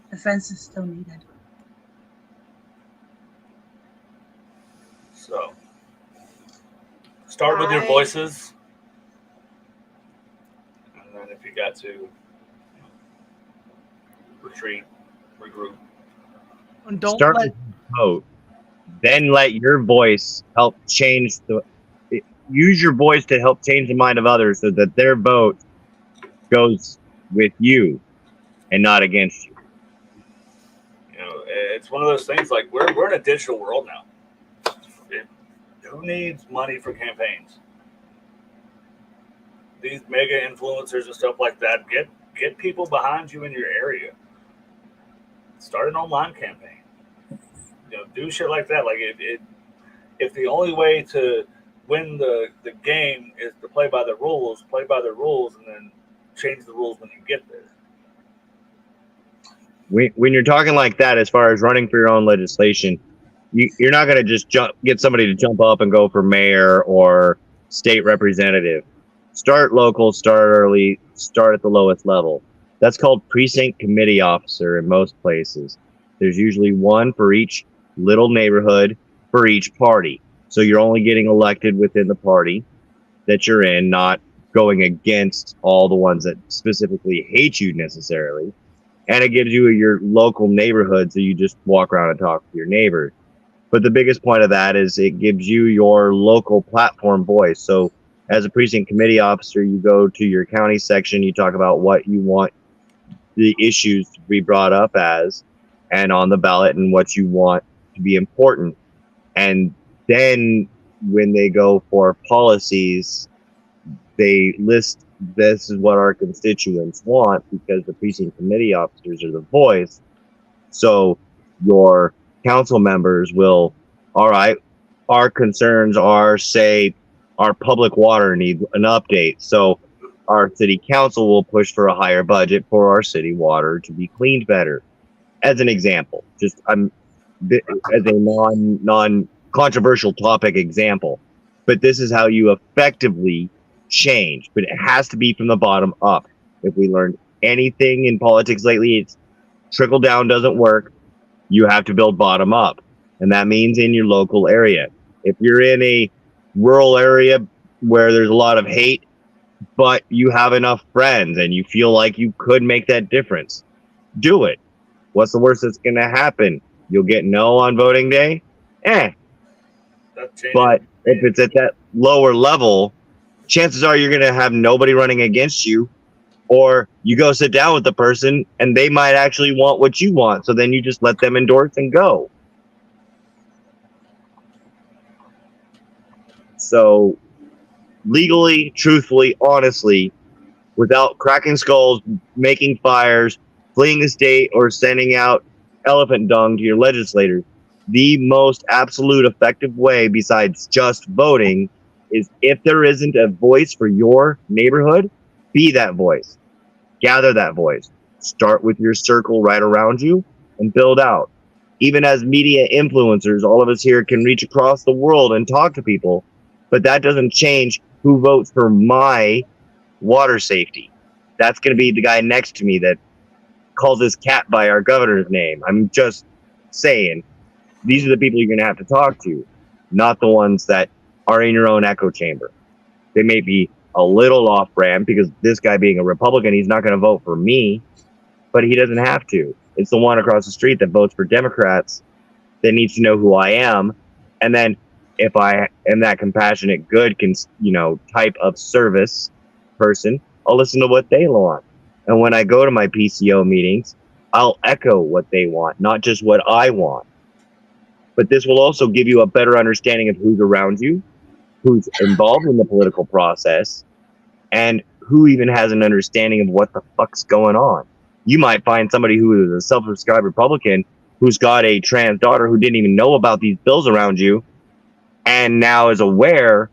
defense is still needed. So, start with your voices, and then if you got to retreat, regroup. And don't Start with vote. Then let your voice help change use your voice to help change the mind of others so that their vote goes with you and not against you. It's one of those things like we're in a digital world now. Who needs money for campaigns? These mega influencers and stuff like that, get people behind you in your area. Start an online campaign. Do shit like that. Like if the only way to win the game is to play by the rules, and then change the rules when you get there. When you're talking like that, as far as running for your own legislation, you're not going to just get somebody to jump up and go for mayor or state representative. Start local, start early, start at the lowest level. That's called precinct committee officer in most places. There's usually one for each little neighborhood for each party. So you're only getting elected within the party that you're in, not going against all the ones that specifically hate you necessarily. And it gives you your local neighborhood, so you just walk around and talk to your neighbors. But the biggest point of that is it gives you your local platform voice. So as a precinct committee officer, you go to your county section, you talk about what you want the issues to be brought up as and on the ballot and what you want to be important. And then when they go for policies, they list this is what our constituents want, because the precinct committee officers are the voice. So your council members will, all right, our concerns are, say, our public water needs an update. So our city council will push for a higher budget for our city water to be cleaned better. As an example, just as a non-controversial topic example. But this is how you effectively change. But it has to be from the bottom up. If we learned anything in politics lately, it's trickle down doesn't work. You have to build bottom up. And that means in your local area. If you're in a rural area where there's a lot of hate, but you have enough friends and you feel like you could make that difference, do it. What's the worst that's going to happen? You'll get no on voting day? But if it's at that lower level, chances are you're going to have nobody running against you, or you go sit down with the person and they might actually want what you want. So then you just let them endorse and go. So legally, truthfully, honestly, without cracking skulls, making fires, fleeing the state, or sending out elephant dung to your legislators, the most absolute effective way besides just voting is, if there isn't a voice for your neighborhood, be that voice. Gather that voice. Start with your circle right around you and build out. Even as media influencers, all of us here can reach across the world and talk to people, but that doesn't change who votes for my water safety. That's going to be the guy next to me that calls his cat by our governor's name. I'm just saying, these are the people you're going to have to talk to, not the ones that are in your own echo chamber. They may be a little off-brand because this guy being a Republican, he's not going to vote for me, but he doesn't have to. It's the one across the street that votes for Democrats that needs to know who I am. And then if I am that compassionate, good, type of service person, I'll listen to what they want. And when I go to my PCO meetings, I'll echo what they want, not just what I want. But this will also give you a better understanding of who's around you, who's involved in the political process, and who even has an understanding of what the fuck's going on. You might find somebody who is a self-described Republican who's got a trans daughter who didn't even know about these bills around you and now is aware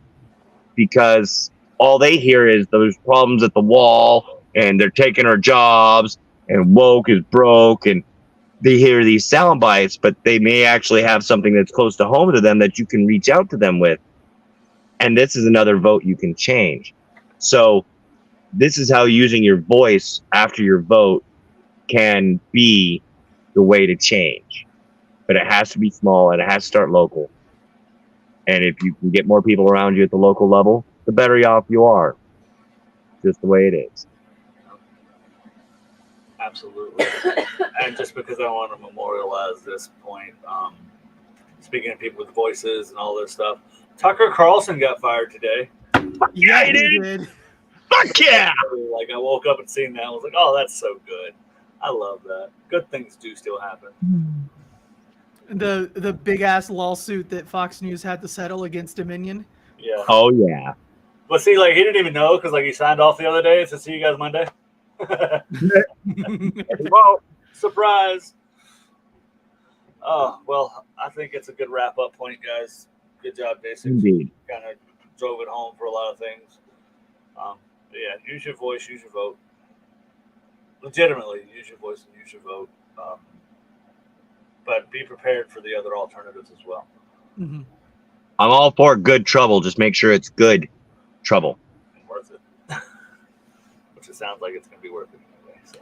because all they hear is those problems at the wall and they're taking our jobs and woke is broke, and they hear these sound bites, but they may actually have something that's close to home to them that you can reach out to them with. And this is another vote you can change. So this is how using your voice after your vote can be the way to change. But it has to be small and it has to start local. And if you can get more people around you at the local level, the better off you are. Just the way it is. Absolutely. And just because I want to memorialize this point, speaking of people with voices and all this stuff, Tucker Carlson got fired today. Yeah, he did. Fuck yeah! Like I woke up and seen that, I was like, "Oh, that's so good." I love that. Good things do still happen. The big ass lawsuit that Fox News had to settle against Dominion. Yeah. Oh yeah. But see, like he didn't even know because like he signed off the other day to see you guys Monday. Well, surprise. Oh well, I think it's a good wrap up point, guys. Good job, Day 6. indeed. Kind of drove it home for a lot of things. Yeah, use your voice, use your vote. Legitimately, use your voice and use your vote. But be prepared for the other alternatives as well. Mm-hmm. I'm all for good trouble. Just make sure it's good trouble. And worth it. Which it sounds like it's going to be worth it anyway. So,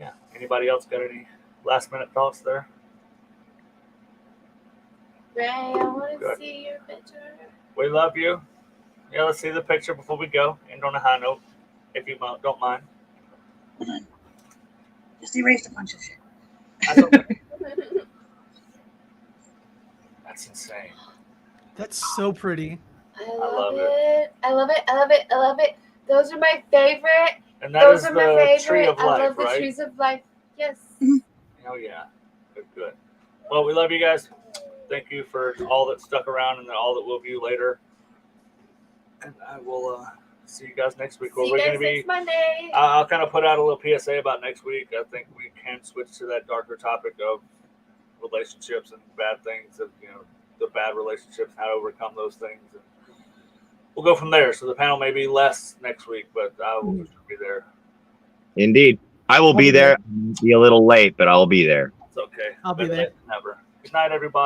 yeah. Anybody else got any last minute thoughts there? Ray, I want to Good. see your picture. We love you. Yeah, let's see the picture before we go. End on a high note, if you don't mind. Just erase a bunch of shit. That's okay. That's insane. That's so pretty. I love love it. it. I love it. I love it. I love it. Those are my favorite. And that Those is are my the favorite. tree of I life, love the right? trees of life. Yes. Oh, yeah. Good, good. Well, we love you guys. Thank you for all that stuck around and all that we'll view later. And I will see you guys next week. See you guys next Monday. I'll kind of put out a little PSA about next week. I think we can switch to that darker topic of relationships and bad things, of the bad relationships, how to overcome those things. And we'll go from there. So the panel may be less next week, but I will be there. Indeed. I will be there. Be a little late, but I'll be there. It's okay. I'll be Better there. late than never. Good night, everybody.